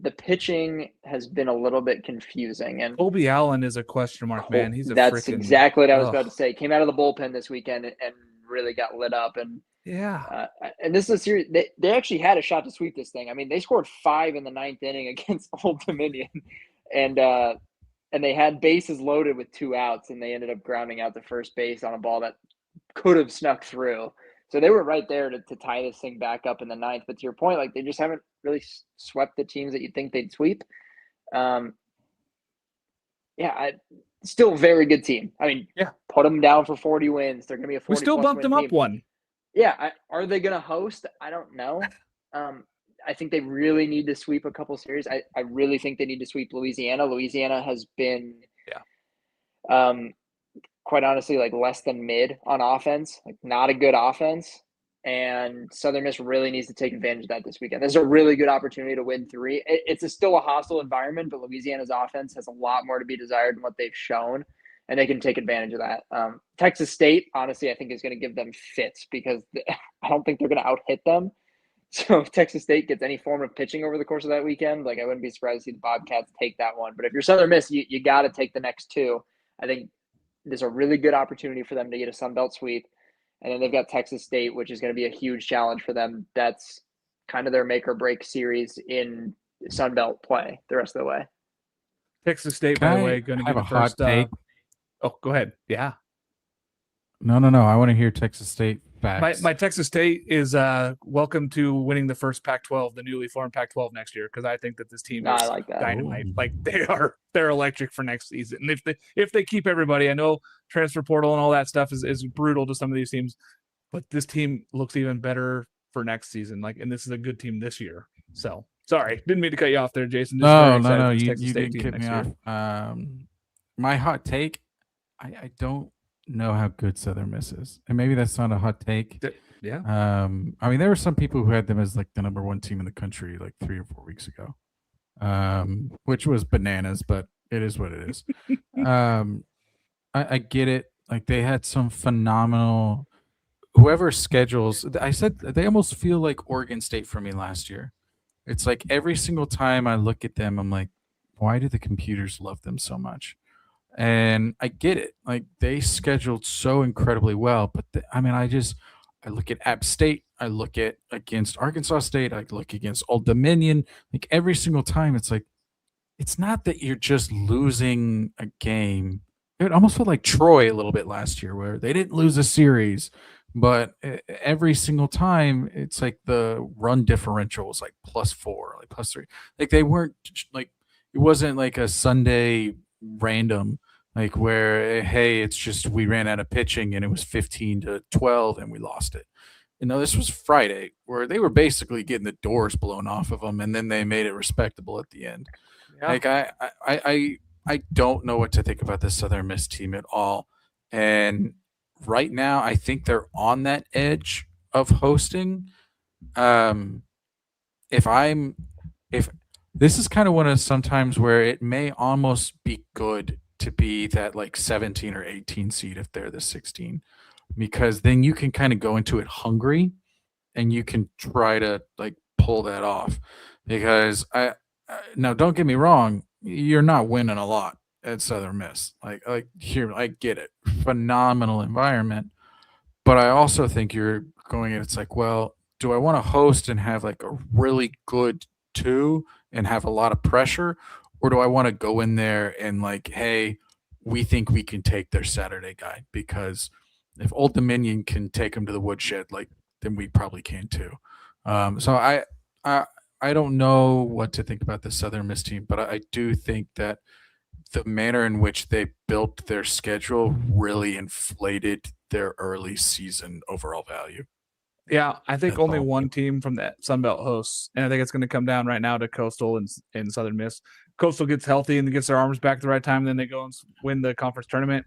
The pitching has been a little bit confusing, and Colby Allen is a question mark, man. He's that's exactly what I was about to say. Came out of the bullpen this weekend and really got lit up. And and this is a series. They actually had a shot to sweep this thing. I mean, they scored 5 in the 9th inning against Old Dominion, and they had bases loaded with 2 outs, and they ended up grounding out to first base on a ball that could have snuck through. So they were right there to tie this thing back up in the 9th. But to your point, like they just haven't really swept the teams that you'd think they'd sweep. Still a very good team. I mean, put them down for 40 wins. They're going to be a 40. We still bumped them up team. one. Yeah. Are they going to host? I don't know. I think they really need to sweep a couple series. I really think they need to sweep Louisiana. Louisiana has been, quite honestly, like less than mid on offense, like not a good offense. And Southern Miss really needs to take advantage of that this weekend. There's a really good opportunity to win 3. It's still a hostile environment, but Louisiana's offense has a lot more to be desired than what they've shown, and they can take advantage of that. Texas State, honestly, I think is going to give them fits because I don't think they're going to out-hit them. So if Texas State gets any form of pitching over the course of that weekend, like I wouldn't be surprised to see the Bobcats take that one. But if you're Southern Miss, you got to take the next 2. I think there's a really good opportunity for them to get a Sun Belt sweep. And then they've got Texas State, which is going to be a huge challenge for them. That's kind of their make or break series in Sun Belt play the rest of the way. Texas State, by the way, going to get the first take. Oh, go ahead. Yeah. No. I want to hear Texas State facts. My Texas State is welcome to winning the first Pac-12, the newly formed Pac-12 next year, because I think that this team is like that. dynamite. Ooh. Like they're electric for next season. And if they keep everybody, I know transfer portal and all that stuff is brutal to some of these teams, but this team looks even better for next season. Like, and this is a good team this year. So sorry, didn't mean to cut you off there, Jason. No. You didn't cut me off. My hot take, I don't know how good Southern Miss is, and maybe that's not a hot take. I mean, there were some people who had them as like the number 1 team in the country like 3 or 4 weeks ago, which was bananas, but it is what it is. I get it. Like they had some phenomenal. Whoever schedules, I said they almost feel like Oregon State for me last year. It's like every single time I look at them, I'm like, why do the computers love them so much? And I get it. Like they scheduled so incredibly well, but I look at App State, I look at against Arkansas State, I look against Old Dominion. Like every single time, it's like, it's not that you're just losing a game. It almost felt like Troy a little bit last year, where they didn't lose a series, but every single time, it's like the run differential was like +4, like +3. Like they weren't like, it wasn't like a Sunday random, like where, hey, it's just we ran out of pitching and it was 15-12 and we lost it. You know, this was Friday where they were basically getting the doors blown off of them, and then they made it respectable at the end. Yeah. Like I don't know what to think about this Southern Miss team at all. And right now, I think they're on that edge of hosting. If this is kind of one of sometimes where it may almost be good to be that like 17 or 18 seed if they're the 16, because then you can kind of go into it hungry and you can try to like pull that off. Because now don't get me wrong, you're not winning a lot at Southern Miss. Like here, I get it, phenomenal environment, but I also think you're going and it's like, well, do I want to host and have like a really good two and have a lot of pressure, or do I want to go in there and like, hey, we think we can take their Saturday guy, because if Old Dominion can take them to the woodshed, like then we probably can too. So I don't know what to think about the Southern Miss team, but I do think that the manner in which they built their schedule really inflated their early season overall value. Yeah, I think That's only all. one team from that Sun Belt hosts, and I think it's going to come down right now to Coastal and Southern Miss. Coastal gets healthy and gets their arms back at the right time, then they go and win the conference tournament.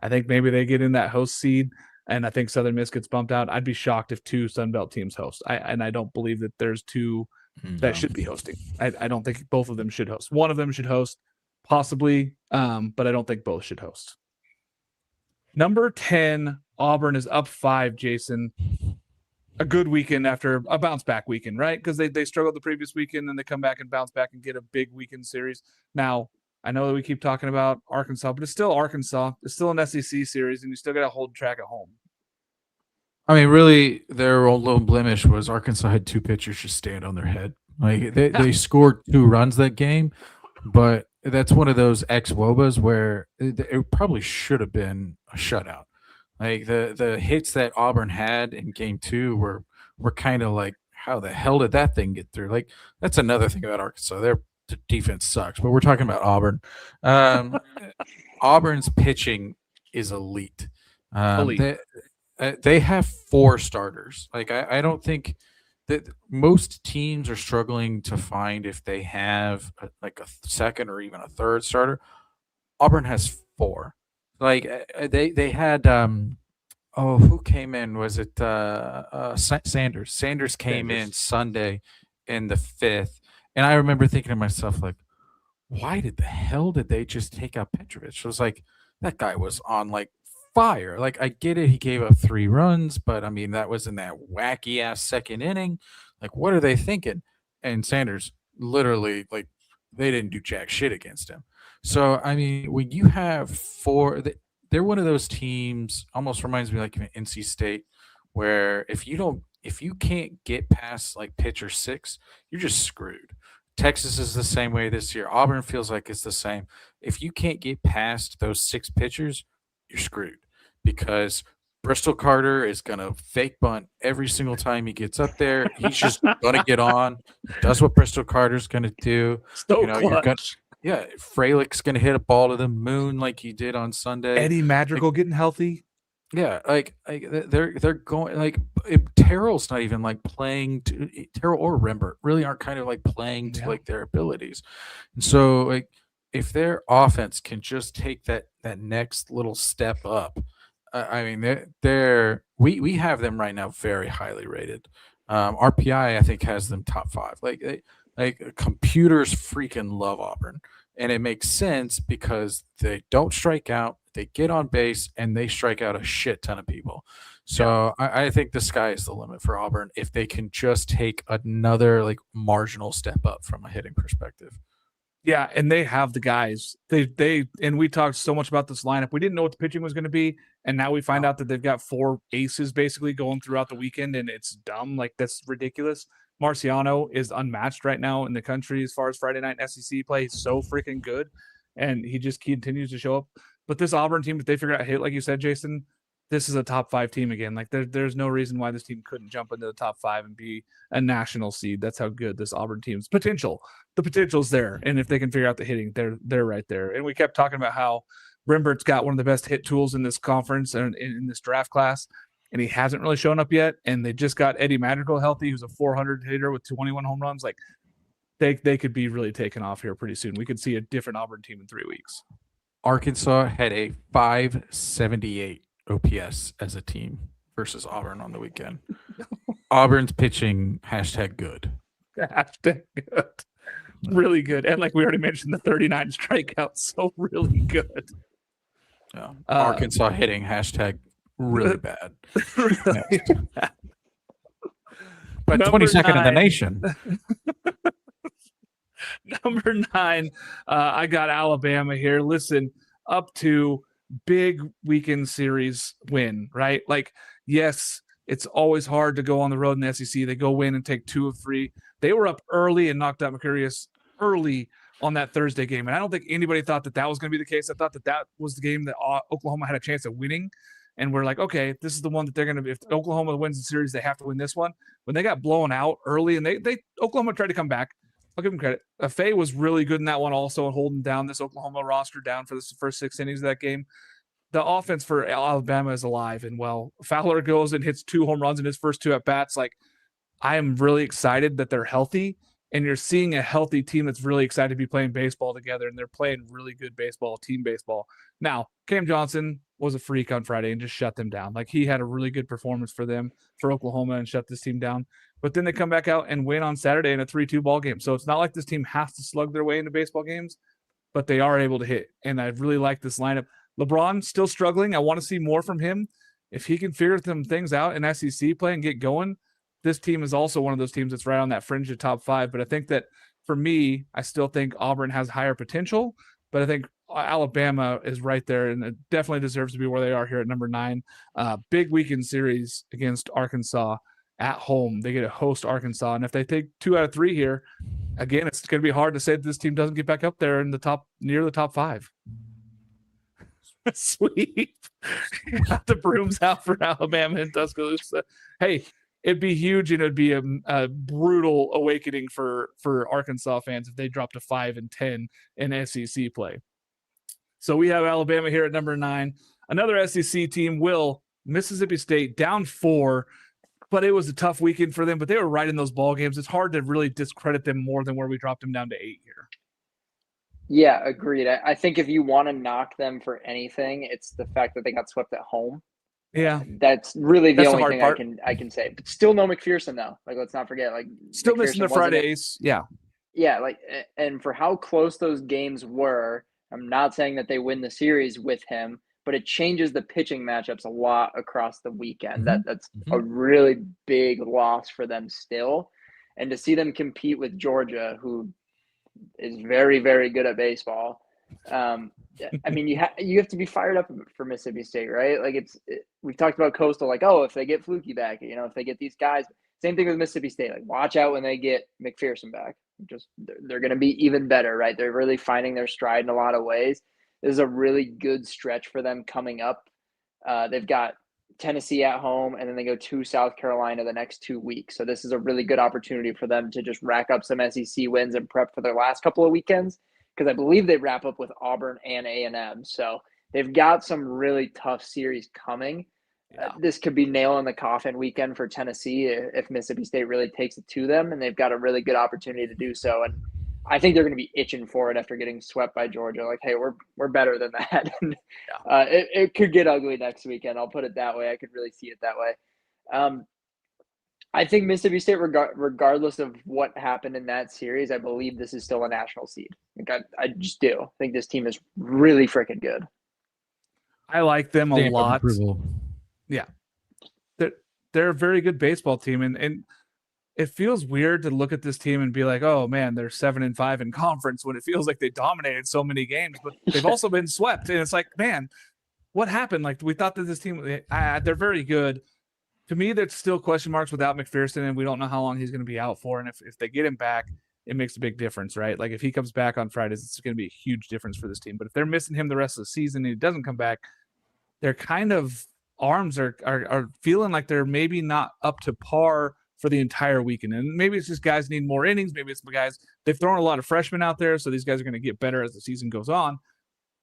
I think maybe they get in that host seed, and I think Southern Miss gets bumped out. I'd be shocked if two Sun Belt teams host. I don't believe that there's two that should be hosting. I don't think both of them should host. One of them should host, possibly, but I don't think both should host. Number 10, Auburn is up 5, Jason. A good weekend after a bounce back weekend, right? Because they struggled the previous weekend and they come back and bounce back and get a big weekend series. Now, I know that we keep talking about Arkansas, but it's still Arkansas. It's still an SEC series, and you still got to hold track at home. I mean, really, their little blemish was Arkansas had two pitchers just stand on their head. Like they scored 2 runs that game, but that's one of those ex-Wobas where it probably should have been a shutout. Like the hits that Auburn had in game 2 were kind of like, how the hell did that thing get through? Like that's another thing about Arkansas. Their defense sucks, but we're talking about Auburn. Auburn's pitching is elite. Elite. They have 4 starters. Like I don't think that most teams are struggling to find if they have like a second or even a third starter. Auburn has 4. Like they had who came in? Was it Sanders? Sanders came in Sunday in the 5th, and I remember thinking to myself like, why did the hell did they just take out Petrovic? It was like that guy was on like fire. Like I get it, he gave up 3 runs, but I mean that was in that wacky ass second inning. Like what are they thinking? And Sanders literally, like, they didn't do jack shit against him. So I mean, when you have 4, they're one of those teams. Almost reminds me like NC State, where if you can't get past like pitcher 6, you're just screwed. Texas is the same way this year. Auburn feels like it's the same. If you can't get past those 6 pitchers, you're screwed, because Bristol Carter is going to fake bunt every single time he gets up there. He's just going to get on. He does what Bristol Carter's going to do. So clutch. Fralick's going to hit a ball to the moon like he did on Sunday. Eddie Madrigal getting healthy. Yeah, like they're going like Terrell's not even like playing to Terrell or Rembert really aren't kind of like playing to like their abilities, and so like if their offense can just take that next little step up, I mean we have them right now very highly rated. RPI I think has them top 5. Like computers freaking love Auburn, and it makes sense because they don't strike out, they get on base, and they strike out a shit ton of people. So I think the sky is the limit for Auburn if they can just take another like marginal step up from a hitting perspective. Yeah, and they have the guys. They and we talked so much about this lineup. We didn't know what the pitching was going to be, and now we find out that they've got 4 aces basically going throughout the weekend, and it's dumb. Like that's ridiculous. Marciano is unmatched right now in the country as far as Friday night SEC play. He's so freaking good, and he just continues to show up. But this Auburn team, if they figure out hit, like you said, Jason, this is a top 5 team again. Like there's no reason why this team couldn't jump into the top 5 and be a national seed. That's how good this Auburn team's potential. The potential's there, and if they can figure out the hitting, they're right there. And we kept talking about how Rembert's got one of the best hit tools in this conference and in this draft class, and he hasn't really shown up yet. And they just got Eddie Madrigal healthy, who's a 400 hitter with 21 home runs. Like they could be really taken off here pretty soon. We could see a different Auburn team in 3 weeks. Arkansas had a 578 OPS as a team versus Auburn on the weekend. Auburn's pitching #good. #good. really good. And like we already mentioned, the 39 strikeouts, so really good. Yeah. Arkansas hitting #really bad. Really bad. But Number 22nd in the 9. nation. Number 9, I got Alabama here. Listen, up to big weekend series win, right? Like, yes, it's always hard to go on the road in the SEC. They go win and take 2 of 3. They were up early and knocked out Mercurius early on that Thursday game. And I don't think anybody thought that was going to be the case. I thought that was the game that Oklahoma had a chance of winning. And we're like, okay, this is the one that they're going to be. If Oklahoma wins the series, they have to win this one. When they got blown out early, and Oklahoma tried to come back, I'll give them credit. Faye was really good in that one also, holding down this Oklahoma roster down for the first 6 innings of that game. The offense for Alabama is alive and well. Fowler goes and hits 2 home runs in his first 2 at-bats. Like, I am really excited that they're healthy, and you're seeing a healthy team that's really excited to be playing baseball together, and they're playing really good baseball, team baseball. Now, Cam Johnson was a freak on Friday and just shut them down. Like, he had a really good performance for Oklahoma, and shut this team down. But then they come back out and win on Saturday in a 3-2 ball game. So it's not like this team has to slug their way into baseball games, but they are able to hit. And I really like this lineup. LeBron still struggling. I want to see more from him. If he can figure some things out in SEC play and get going, this team is also one of those teams that's right on that fringe of top 5. But I think that for me, I still think Auburn has higher potential, but I think Alabama is right there, and it definitely deserves to be where they are here at number 9. Big weekend series against Arkansas at home. They get to host Arkansas, and if they take 2 out of 3 here, again, it's going to be hard to say that this team doesn't get back up there in near the top 5. Sweep. Got the brooms out for Alabama and Tuscaloosa. Hey, it'd be huge, and it'd be a brutal awakening for Arkansas fans if they drop to 5-10 in SEC play. So we have Alabama here at number 9. Another SEC team, Mississippi State, down 4, but it was a tough weekend for them. But they were right in those ball games. It's hard to really discredit them more than where we dropped them down to 8 here. Yeah, agreed. I think if you want to knock them for anything, it's the fact that they got swept at home. Yeah, that's really the only thing part. I can say. But still, no McPherson though. Like, let's not forget. Like, still McPherson missing the Fridays. Yeah. Like, and for how close those games were, I'm not saying that they win the series with him, but it changes the pitching matchups a lot across the weekend. That's a really big loss for them still, and to see them compete with Georgia, who is very, very good at baseball. I mean, you have to be fired up for Mississippi State, right? Like, we've talked about Coastal, like, oh, if they get Fluky back, if they get these guys, same thing with Mississippi State. Like, watch out when they get McPherson back. They're going to be even better, right? They're really finding their stride in a lot of ways. This is a really good stretch for them coming up. They've got Tennessee at home, and then they go to South Carolina the next 2 weeks. So this is a really good opportunity for them to just rack up some SEC wins and prep for their last couple of weekends, because I believe they wrap up with Auburn and A&M. So they've got some really tough series coming. Yeah. This could be nail in the coffin weekend for Tennessee if Mississippi State really takes it to them, and they've got a really good opportunity to do so. And I think they're going to be itching for it after getting swept by Georgia. Like, hey, we're better than that. And, it could get ugly next weekend. I'll put it that way. I could really see it that way. I think Mississippi State, regardless of what happened in that series, I believe this is still a national seed. Like, I just do. I think this team is really freaking good. I like them a lot. Yeah. They're a very good baseball team, and it feels weird to look at this team and be like, oh man, they're 7-5 in conference, when it feels like they dominated so many games, but they've also been swept. And it's like, man, what happened? Like, we thought that this team, they're very good. To me, there's still question marks without McPherson, and we don't know how long he's going to be out for. And if they get him back, it makes a big difference, right? Like, if he comes back on Fridays, it's going to be a huge difference for this team. But if they're missing him the rest of the season and he doesn't come back, their kind of arms are feeling like they're maybe not up to par for the entire weekend. And maybe it's just guys need more innings. Maybe it's the guys, they've thrown a lot of freshmen out there, so these guys are going to get better as the season goes on.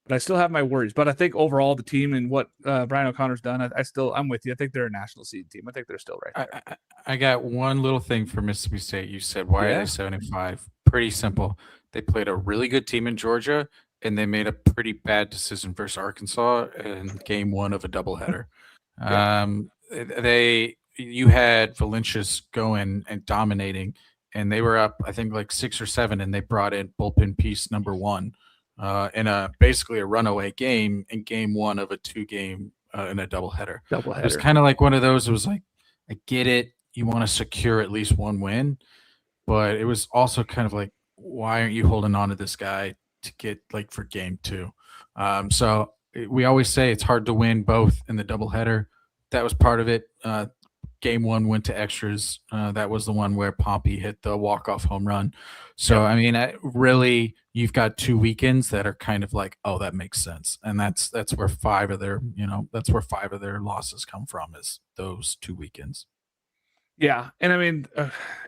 But I still have my worries. But I think overall the team and what Brian O'Connor's done, I'm with you. I think they're a national seed team. I think they're still right there. I got one little thing for Mississippi State. You said, why are they 75? Pretty simple. They played a really good team in Georgia, and they made a pretty bad decision versus Arkansas in game 1 of a doubleheader. You had Valencia's going and dominating, and they were up, I think, like 6 or 7, and they brought in bullpen piece number 1 in basically a runaway game in game 1 of a 2-game in a doubleheader. It was kind of like one of those. It was like, I get it, you want to secure at least one win, but it was also kind of like, why aren't you holding on to this guy to get like for game 2? So we always say it's hard to win both in the doubleheader. That was part of it. Game 1 went to extras. That was the one where Pompey hit the walk-off home run. So, I mean, really, you've got 2 weekends that are kind of like, oh, that makes sense. And that's where 5 of their, that's where 5 of their losses come from, is those 2 weekends. Yeah. And I mean,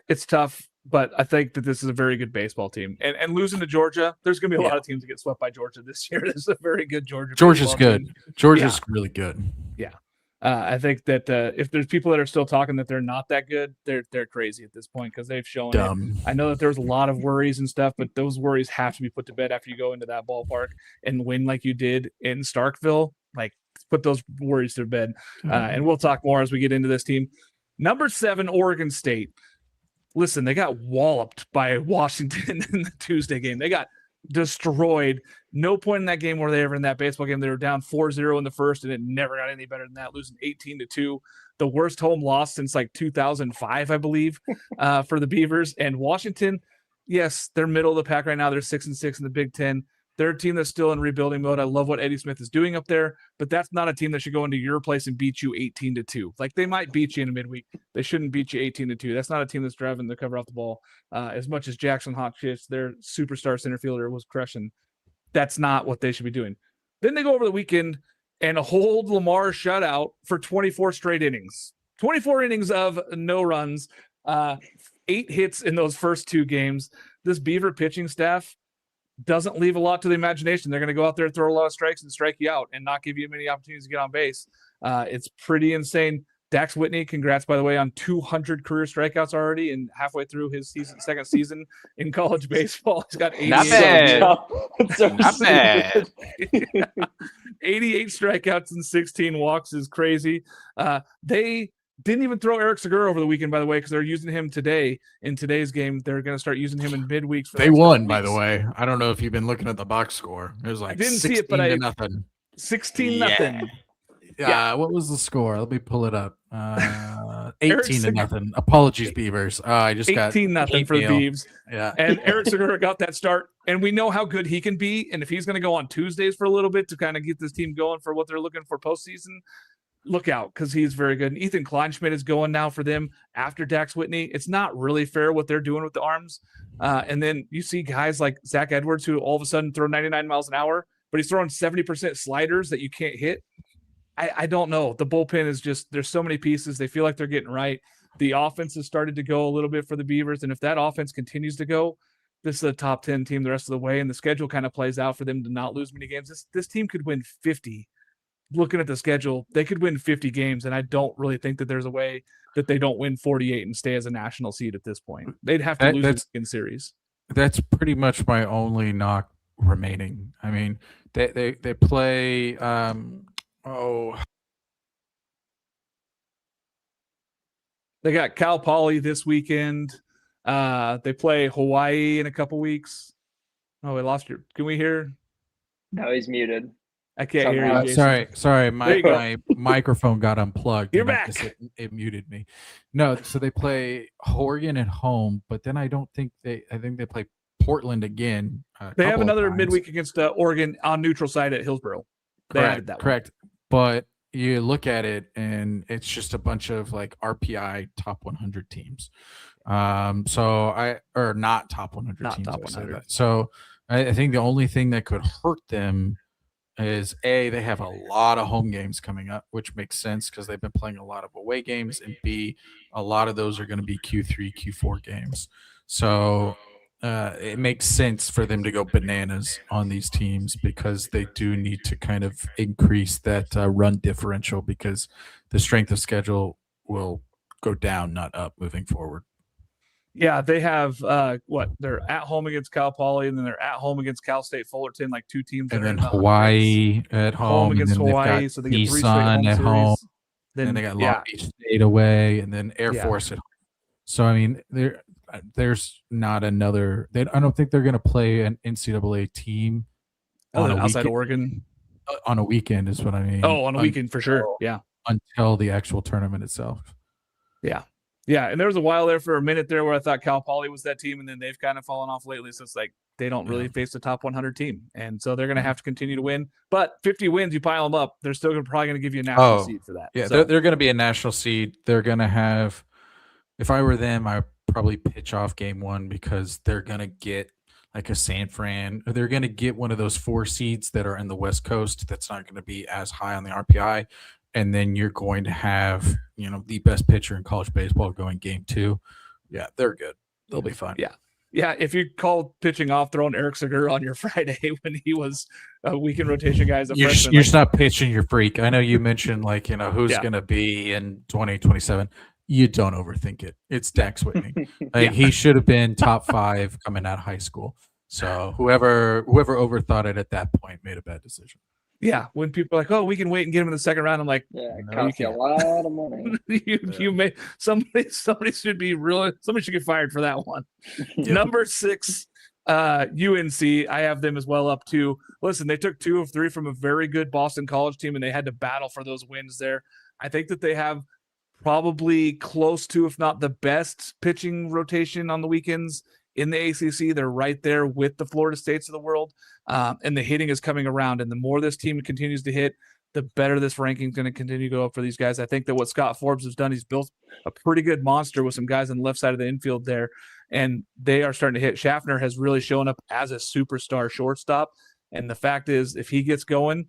it's tough, but I think that this is a very good baseball team. And losing to Georgia, there's going to be a lot of teams that get swept by Georgia this year. This is a very good Georgia. Georgia's good. Team. Georgia's really good. Yeah. I think that if there's people that are still talking that they're not that good, they're crazy at this point, because they've shown it. I know that there's a lot of worries and stuff, but those worries have to be put to bed after you go into that ballpark and win like you did in Starkville. Like, put those worries to bed. And we'll talk more as we get into this team. Number 7, Oregon State. Listen, they got walloped by Washington in the Tuesday game. They got destroyed. No point in that game were they ever in that baseball game. They were down 4-0 in the first, and it never got any better than that, losing 18-2. The worst home loss since like 2005, I believe, for the Beavers. And Washington, yes, they're middle of the pack right now. They're 6-6 in the Big Ten. They're a team that's still in rebuilding mode. I love what Eddie Smith is doing up there, but that's not a team that should go into your place and beat you 18-2. Like, they might beat you in a midweek. They shouldn't beat you 18-2. That's not a team that's driving the cover off the ball. As much as Jackson Hawkins, their superstar center fielder, was crushing, that's not what they should be doing. Then they go over the weekend and hold Lamar shutout for 24 straight innings. 24 innings of no runs, 8 hits in those first 2 games. This Beaver pitching staff doesn't leave a lot to the imagination. They're going to go out there, throw a lot of strikes, and strike you out and not give you many opportunities to get on base. It's pretty insane. Dax Whitney, congrats, by the way, on 200 career strikeouts already and halfway through his second season in college baseball. He's got 88. Not bad. Not bad. 88 strikeouts and 16 walks is crazy. They didn't even throw Eric Segura over the weekend, by the way, because they're using him today in today's game. They're going to start using him in midweeks. They won, by the way. I don't know if you've been looking at the box score. It was like 16-0. 16-0. Yeah. What was the score? Let me pull it up. 18-0. Apologies, Beavers. I just got 18-0 for the Beavs. Yeah. And Eric Segura got that start, and we know how good he can be. And if he's going to go on Tuesdays for a little bit to kind of get this team going for what they're looking for postseason, look out, because he's very good. And Ethan Kleinschmidt is going now for them after Dax Whitney. It's not really fair what they're doing with the arms. And then you see guys like Zach Edwards, who all of a sudden throw 99 miles an hour, but he's throwing 70% sliders that you can't hit. I don't know. The bullpen is just, there's so many pieces. They feel like they're getting right. The offense has started to go a little bit for the Beavers. And if that offense continues to go, this is a top 10 team the rest of the way. And the schedule kind of plays out for them to not lose many games. This team could win 50. Looking at the schedule, they could win 50 games, and I don't really think that there's a way that they don't win 48 and stay as a national seed at this point. They'd have to lose in series. That's pretty much my only knock remaining. I mean, they play they got Cal Poly this weekend. They play Hawaii in a couple weeks. Oh, we lost your. Can we hear? No, he's muted. I can't hear you. Sorry. My microphone got unplugged. You're back. It muted me. No, so they play Oregon at home, but then I think they play Portland again. They have another midweek against Oregon on neutral side at Hillsboro. Correct. But you look at it, and it's just a bunch of like RPI top 100 teams. Not top 100 teams. Top 100. So I think the only thing that could hurt them is A, they have a lot of home games coming up, which makes sense because they've been playing a lot of away games, and B, a lot of those are going to be Q3, Q4 games. So it makes sense for them to go bananas on these teams because they do need to kind of increase that run differential because the strength of schedule will go down, not up moving forward. Yeah, they have they're at home against Cal Poly, and then they're at home against Cal State Fullerton, like 2 teams. And then Hawaii at home against Hawaii, so they get 3 straight home at series. home. Then they got Long Beach State away, and then Air Force at home. So I mean, there's not another. I don't think they're going to play an NCAA team on a outside weekend. Oregon. On a weekend is what I mean. Oh, on a weekend for sure. Yeah. Until the actual tournament itself. Yeah. Yeah. And there was a while there for a minute there where I thought Cal Poly was that team, and then they've kind of fallen off lately. So it's like they don't really face the top 100 team. And so they're going to have to continue to win. But 50 wins, you pile them up, they're still probably going to give you a national seed for that. Yeah, so. they're going to be a national seed. They're going to have, if I were them, I would probably pitch off game one because they're going to get like a San Fran, or they're going to get one of those 4 seeds that are in the West Coast that's not going to be as high on the RPI. And then you're going to have, the best pitcher in college baseball going game 2. Yeah, they're good. They'll be fine. Yeah. Yeah, if you call pitching off throwing Eric Segura on your Friday when he was a weekend rotation guy as a freshman. You're just not pitching your freak. I know you mentioned who's going to be in 2027. You don't overthink it. It's Dax Whitney. He should have been top 5 coming out of high school. So whoever overthought it at that point made a bad decision. Yeah, when people are like, "Oh, we can wait and get him in the second round," I'm like, "Yeah, it no, costs you a lot of money." you may somebody should be somebody should get fired for that one. Yeah. Number 6, UNC. I have them as well up to. Listen, they took 2 of 3 from a very good Boston College team, and they had to battle for those wins there. I think that they have probably close to, if not the best, pitching rotation on the weekends in the ACC. They're right there with the Florida States of the world. And the hitting is coming around. And the more this team continues to hit, the better this ranking is going to continue to go up for these guys. I think that what Scott Forbes has done, he's built a pretty good monster with some guys on the left side of the infield there. And they are starting to hit. Schaffner has really shown up as a superstar shortstop. And the fact is, if he gets going,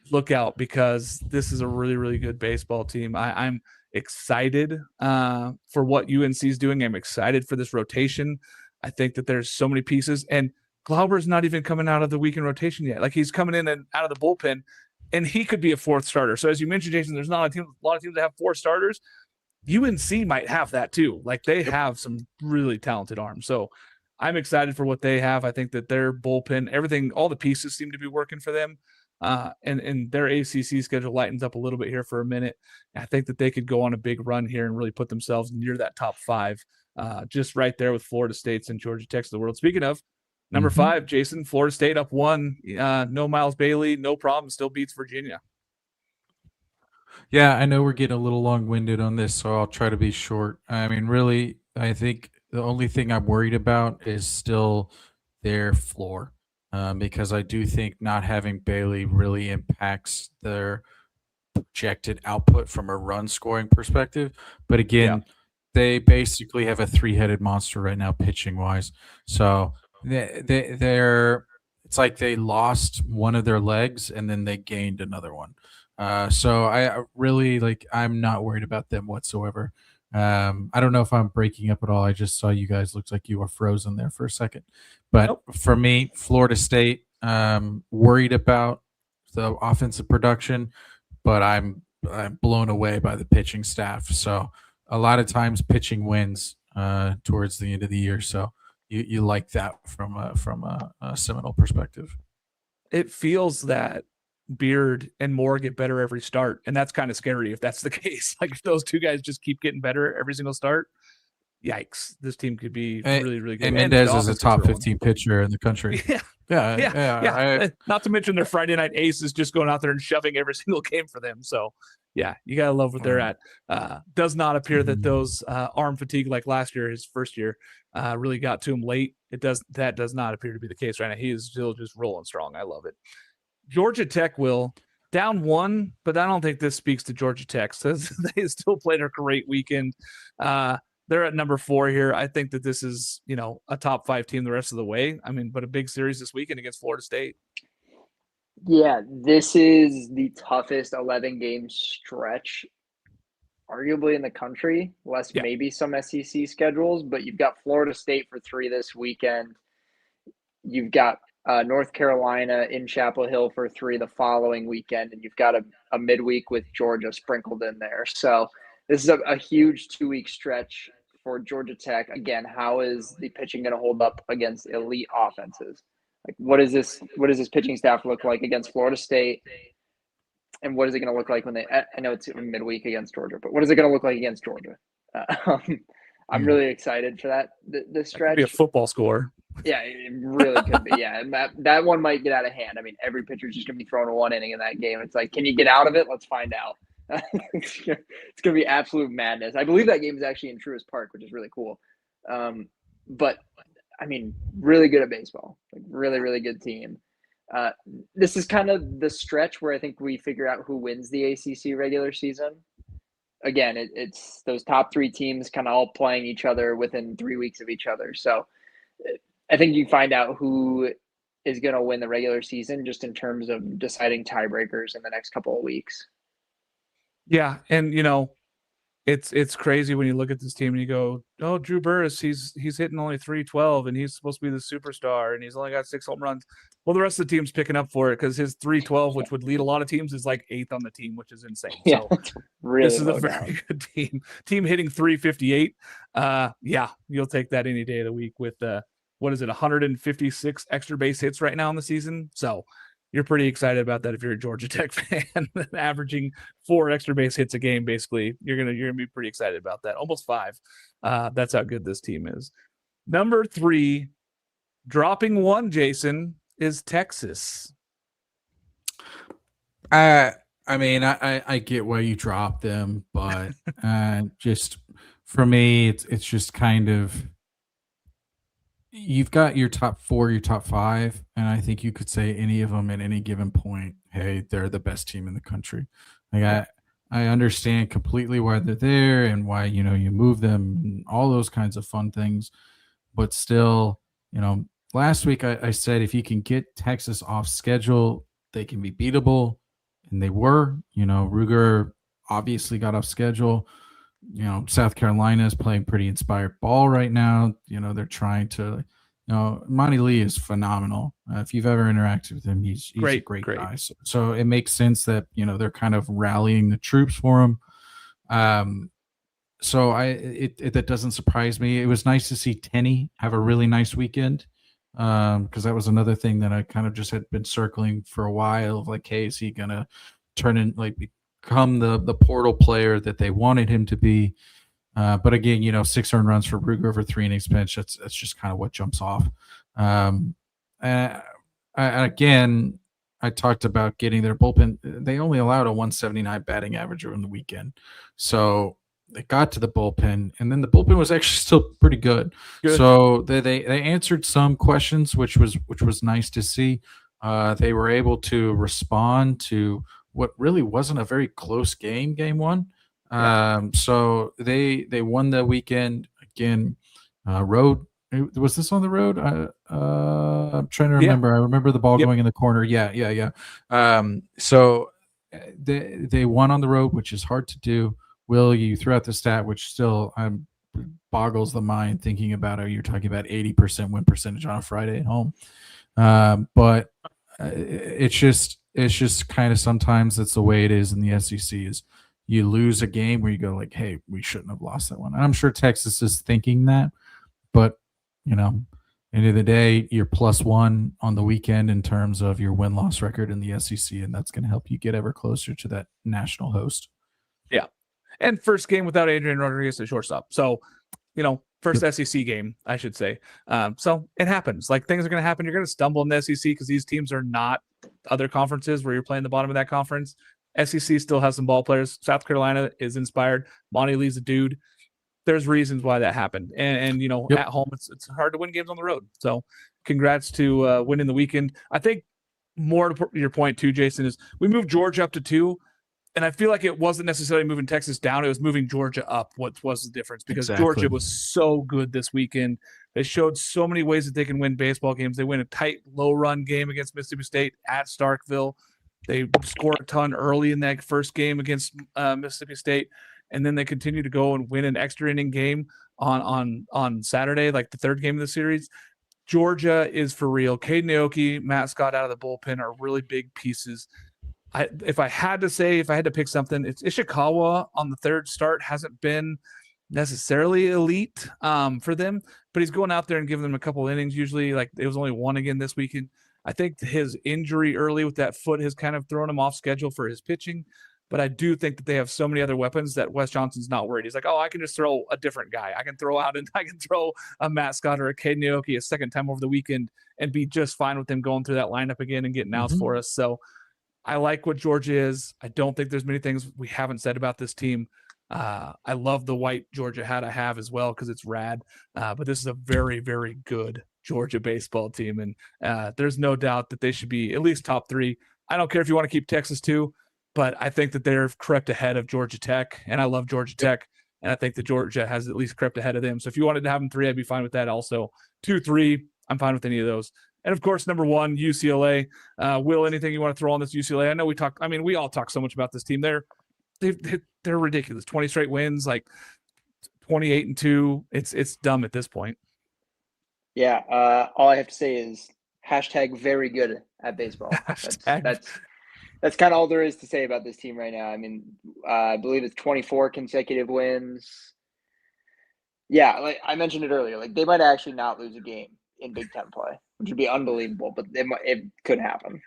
look out, because this is a really, really good baseball team. I'm excited for what UNC is doing. I'm excited for this rotation. I think that there's so many pieces, and Glauber's not even coming out of the weekend rotation yet. Like, he's coming in and out of the bullpen, and he could be a 4th starter. So as you mentioned, Jason, there's not a lot of teams that have 4 starters. UNC might have that too. Like, they have some really talented arms. So I'm excited for what they have. I think that their bullpen, everything, all the pieces seem to be working for them. And their ACC schedule lightens up a little bit here for a minute. I think that they could go on a big run here and really put themselves near that top 5, just right there with Florida State's and Georgia Tech's of the world. Speaking of number 5, Jason, Florida State up 1, no Miles Bailey, no problem, still beats Virginia. Yeah, I know we're getting a little long-winded on this, so I'll try to be short. I mean, really, I think the only thing I'm worried about is still their floor. Because I do think not having Bailey really impacts their projected output from a run scoring perspective. But again, they basically have a 3-headed monster right now, pitching wise. So they're it's like they lost one of their legs and then they gained another one. So I really I'm not worried about them whatsoever. I don't know if I'm breaking up at all. I just saw you guys looked like you were frozen there for a second. But for me, Florida State, worried about the offensive production, but I'm blown away by the pitching staff. So a lot of times pitching wins towards the end of the year. So you like that from a Seminole perspective. It feels that Beard and Mora get better every start, and that's kind of scary if that's the case. Like, if those 2 guys just keep getting better every single start, yikes, this team could be really, really good. And Mendez is a top 15 pitcher in the country. Yeah. Not to mention their Friday night ace is just going out there and shoving every single game for them. So, yeah, you got to love what they're at. Does not appear that those arm fatigue like last year, his first year, really got to him late. That does not appear to be the case right now. He is still just rolling strong. I love it. Georgia Tech will down 1, but I don't think this speaks to Georgia Tech. So they still played a great weekend. They're at number 4 here. I think that this is, a top 5 team the rest of the way. I mean, but a big series this weekend against Florida State. Yeah, this is the toughest 11-game stretch, arguably in the country, less maybe some SEC schedules. But you've got Florida State for 3 this weekend. You've got North Carolina in Chapel Hill for 3 the following weekend, and you've got a midweek with Georgia sprinkled in there. So this is a huge 2-week stretch for Georgia Tech. Again, how is the pitching going to hold up against elite offenses? Like, what does this pitching staff look like against Florida State? And what is it going to look like when I know it's midweek against Georgia, but what is it going to look like against Georgia? I'm really excited for that. The That could be a stretch. football score. Yeah, it really could be. Yeah, and that one might get out of hand. I mean, every pitcher's just going to be throwing a 1 inning in that game. It's like, can you get out of it? Let's find out. It's going to be absolute madness. I believe that game is actually in Truist Park, which is really cool. But I mean, really good at baseball. Like, really, really good team. This is kind of the stretch where I think we figure out who wins the ACC regular season. Again, it's those top 3 teams kind of all playing each other within 3 weeks of each other. So I think you find out who is going to win the regular season just in terms of deciding tiebreakers in the next couple of weeks. Yeah, and it's crazy when you look at this team and you go, oh, Drew Burris, he's hitting only 312 and he's supposed to be the superstar and he's only got 6 home runs. Well, the rest of the team's picking up for it because his 312, which would lead a lot of teams, is like 8th on the team, which is insane. Yeah, So really this is a very good team. Team hitting 358. Yeah, you'll take that any day of the week with 156 extra base hits right now in the season. So you're pretty excited about that if you're a Georgia Tech fan, averaging 4 extra base hits a game. Basically, you're gonna be pretty excited about that. Almost 5. That's how good this team is. Number 3, dropping 1, Jason, is Texas. I mean, I get why you dropped them, but just for me, it's just kind of, you've got your top 4, your top 5, and I think you could say any of them at any given point, hey, they're the best team in the country. Like, I understand completely why they're there and why, you move them and all those kinds of fun things. But still, last week I said if you can get Texas off schedule, they can be beatable. And they were. Ruger obviously got off schedule. South Carolina is playing pretty inspired ball right now. They're trying to, Monty Lee is phenomenal. If you've ever interacted with him, he's a great guy. So it makes sense that, they're kind of rallying the troops for him. So that doesn't surprise me. It was nice to see Tenney have a really nice weekend. Because that was another thing that I kind of just had been circling for a while of like, hey, is he going to turn in, like, become the portal player that they wanted him to be? But again, 6 earned runs for Ruger over 3 innings pitch. That's just kind of what jumps off. Again, I talked about getting their bullpen. They only allowed a 179 batting average over the weekend. So they got to the bullpen, and then the bullpen was actually still pretty good. So they answered some questions, which was nice to see. They were able to respond to what really wasn't a very close game 1. So they won the weekend again. Road, was this on the road? I'm trying to remember. I remember the ball going in the corner. Yeah. So they won on the road, which is hard to do. Will, you threw out the stat, which still boggles the mind thinking about it. You're talking about 80% win percentage on a Friday at home. But it's just kind of, sometimes it's the way it is in the SEC, is you lose a game where you go like, hey, we shouldn't have lost that one. And I'm sure Texas is thinking that, but end of the day, you're +1 on the weekend in terms of your win-loss record in the SEC, and that's going to help you get ever closer to that national host. Yeah. And first game without Adrian Rodriguez at shortstop. So, first SEC game, I should say. So it happens. Like, things are going to happen. You're going to stumble in the SEC because these teams are not other conferences where you're playing the bottom of that conference. SEC still has some ball players. South Carolina is inspired. Monty Lee's a dude. There's reasons why that happened. And at home, it's hard to win games on the road. So congrats to winning the weekend. I think more to your point too, Jason, is we moved Georgia up to 2. And I feel like it wasn't necessarily moving Texas down. It was moving Georgia up. What was the difference? Because Georgia was so good this weekend. They showed so many ways that they can win baseball games. They win a tight, low-run game against Mississippi State at Starkville. They scored a ton early in that first game against Mississippi State. And then they continue to go and win an extra inning game on Saturday, like the 3rd game of the series. Georgia is for real. Caden Naoki, Matt Scott out of the bullpen are really big pieces. If I had to pick something, it's Ishikawa on the 3rd start hasn't been necessarily elite for them, but he's going out there and giving them a couple innings. Usually, like, it was only 1 again this weekend. I think his injury early with that foot has kind of thrown him off schedule for his pitching. But I do think that they have so many other weapons that Wes Johnson's not worried. He's like, oh, I can just throw a different guy. I can throw a Matt Scott or a Caden Naoki a second time over the weekend and be just fine with them going through that lineup again and getting outs for us. So I like what Georgia is. I don't think there's many things we haven't said about this team. I love the white Georgia hat I have as well because it's rad. But this is a very, very good Georgia baseball team. And there's no doubt that they should be at least top 3. I don't care if you want to keep Texas too, but I think that they're crept ahead of Georgia Tech. And I love Georgia Tech. And I think that Georgia has at least crept ahead of them. So if you wanted to have them 3, I'd be fine with that also. 2, 3, I'm fine with any of those. And of course, number 1, UCLA. Will, anything you want to throw on this UCLA? I know we all talk so much about this team. They're ridiculous. 20 straight wins, like 28-2. It's dumb at this point. Yeah. All I have to say is #very good at baseball. That's kind of all there is to say about this team right now. I mean, I believe it's 24 consecutive wins. Yeah, like I mentioned it earlier, like they might actually not lose a game in Big Ten play, which would be unbelievable, but it could happen.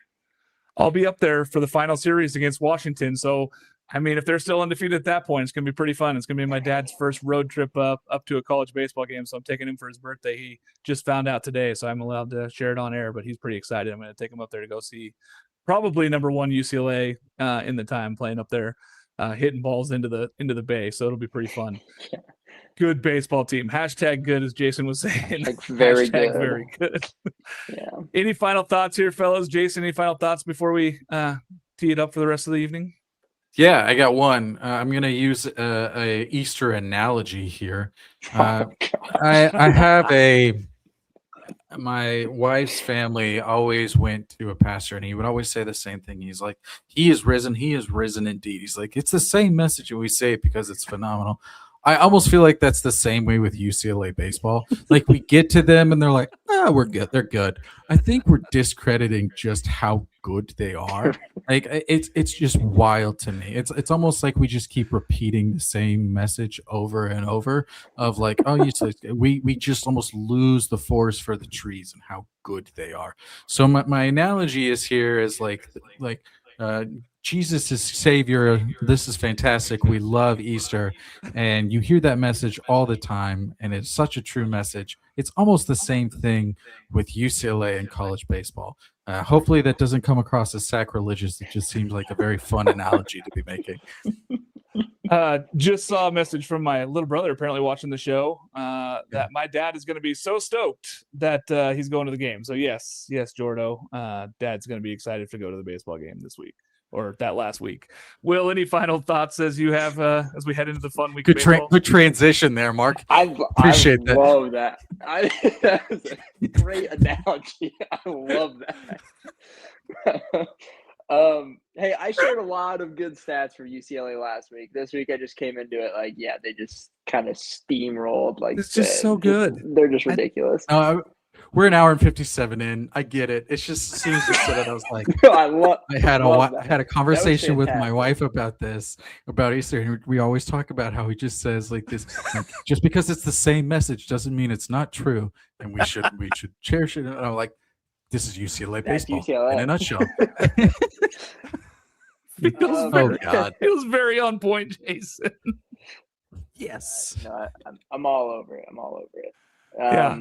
I'll be up there for the final series against Washington. So, I mean, if they're still undefeated at that point, it's going to be pretty fun. It's going to be my dad's first road trip up to a college baseball game. So I'm taking him for his birthday. He just found out today, so I'm allowed to share it on air, but he's pretty excited. I'm going to take him up there to go see probably number 1 UCLA in the time playing up there, hitting balls into the bay. So it'll be pretty fun. Yeah. Good baseball team. #good, as Jason was saying. Like very good. Very good. Yeah. Any final thoughts here, fellas? Jason, any final thoughts before we tee it up for the rest of the evening? Yeah, I got one. I'm going to use a Easter analogy here. I have my wife's family always went to a pastor, and he would always say the same thing. He's like, he is risen indeed. He's like, it's the same message, and we say it because it's phenomenal. I almost feel like that's the same way with UCLA baseball. Like we get to them and they're like, we're good. They're good. I think we're discrediting just how good they are. Like it's just wild to me. It's almost like we just keep repeating the same message over and over of like, we just almost lose the forest for the trees and how good they are. So my analogy is here is like Jesus is Savior. This is fantastic. We love Easter. And you hear that message all the time, and it's such a true message. It's almost the same thing with UCLA and college baseball. Hopefully that doesn't come across as sacrilegious. It just seems like a very fun analogy to be making. Just saw a message from my little brother apparently watching the show that my dad is going to be so stoked that he's going to the game. So yes, Jordo, Dad's going to be excited to go to the baseball game this week. Or that last week. Will, any final thoughts as you have as we head into the fun week? Good transition there, Mark. Appreciate that. Love that. That was a great analogy. I love that. Hey, I shared a lot of good stats for UCLA last week. This week I just came into it like, yeah, they just kind of steamrolled. Like it's just so good. They're just ridiculous. We're an hour and 57 in. I get it. It's just as soon as we said it, I was like, I had a conversation with my wife about Easter, and we always talk about how he just says like this, like, just because it's the same message doesn't mean it's not true, and we should cherish it. And I'm like, this is UCLA baseball in a nutshell. Feels very on point, Jason. Yes. No, I'm all over it. Yeah.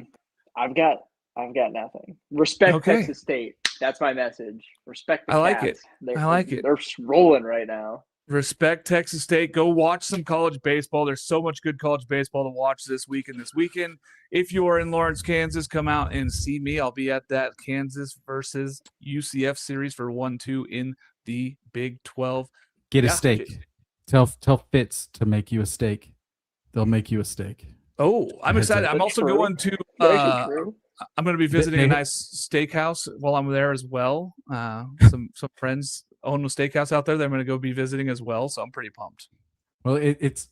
I've got nothing. Respect Texas State. That's my message. Respect the Cats. I like it. They're rolling right now. Respect Texas State. Go watch some college baseball. There's so much good college baseball to watch this week and this weekend. If you are in Lawrence, Kansas, come out and see me. I'll be at that Kansas versus UCF series for 1-2 in the Big 12. Get a steak. Tell Fitz to make you a steak. They'll make you a steak. Oh, I'm excited. I'm also going to I'm going to be visiting a nice steakhouse while I'm there as well. Some friends own a steakhouse out there that I'm going to go be visiting as well, so I'm pretty pumped. Well, it's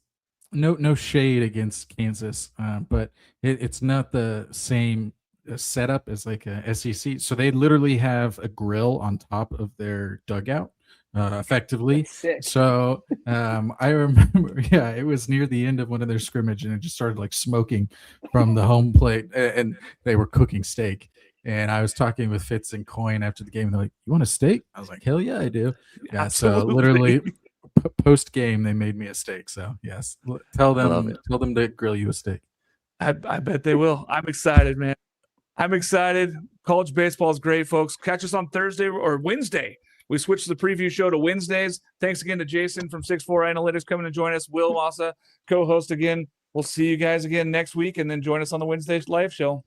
no shade against Kansas, but it's not the same setup as like a SEC. So they literally have a grill on top of their dugout. Effectively. So I remember, it was near the end of one of their scrimmage, and it just started like smoking from the home plate, and they were cooking steak. And I was talking with Fitz and Coyne after the game, and they're like, "You want a steak?" I was like, "Hell yeah, I do." Yeah, absolutely. So literally post game they made me a steak. So yes, tell Love them to grill you a steak. I bet they will. I'm excited, man. I'm excited. College baseball is great, folks. Catch us on Thursday or Wednesday. We switched the preview show to Wednesdays. Thanks again to Jason from 6'4 Analytics coming to join us. Will Mossa, co-host again. We'll see you guys again next week, and then join us on the Wednesday live show.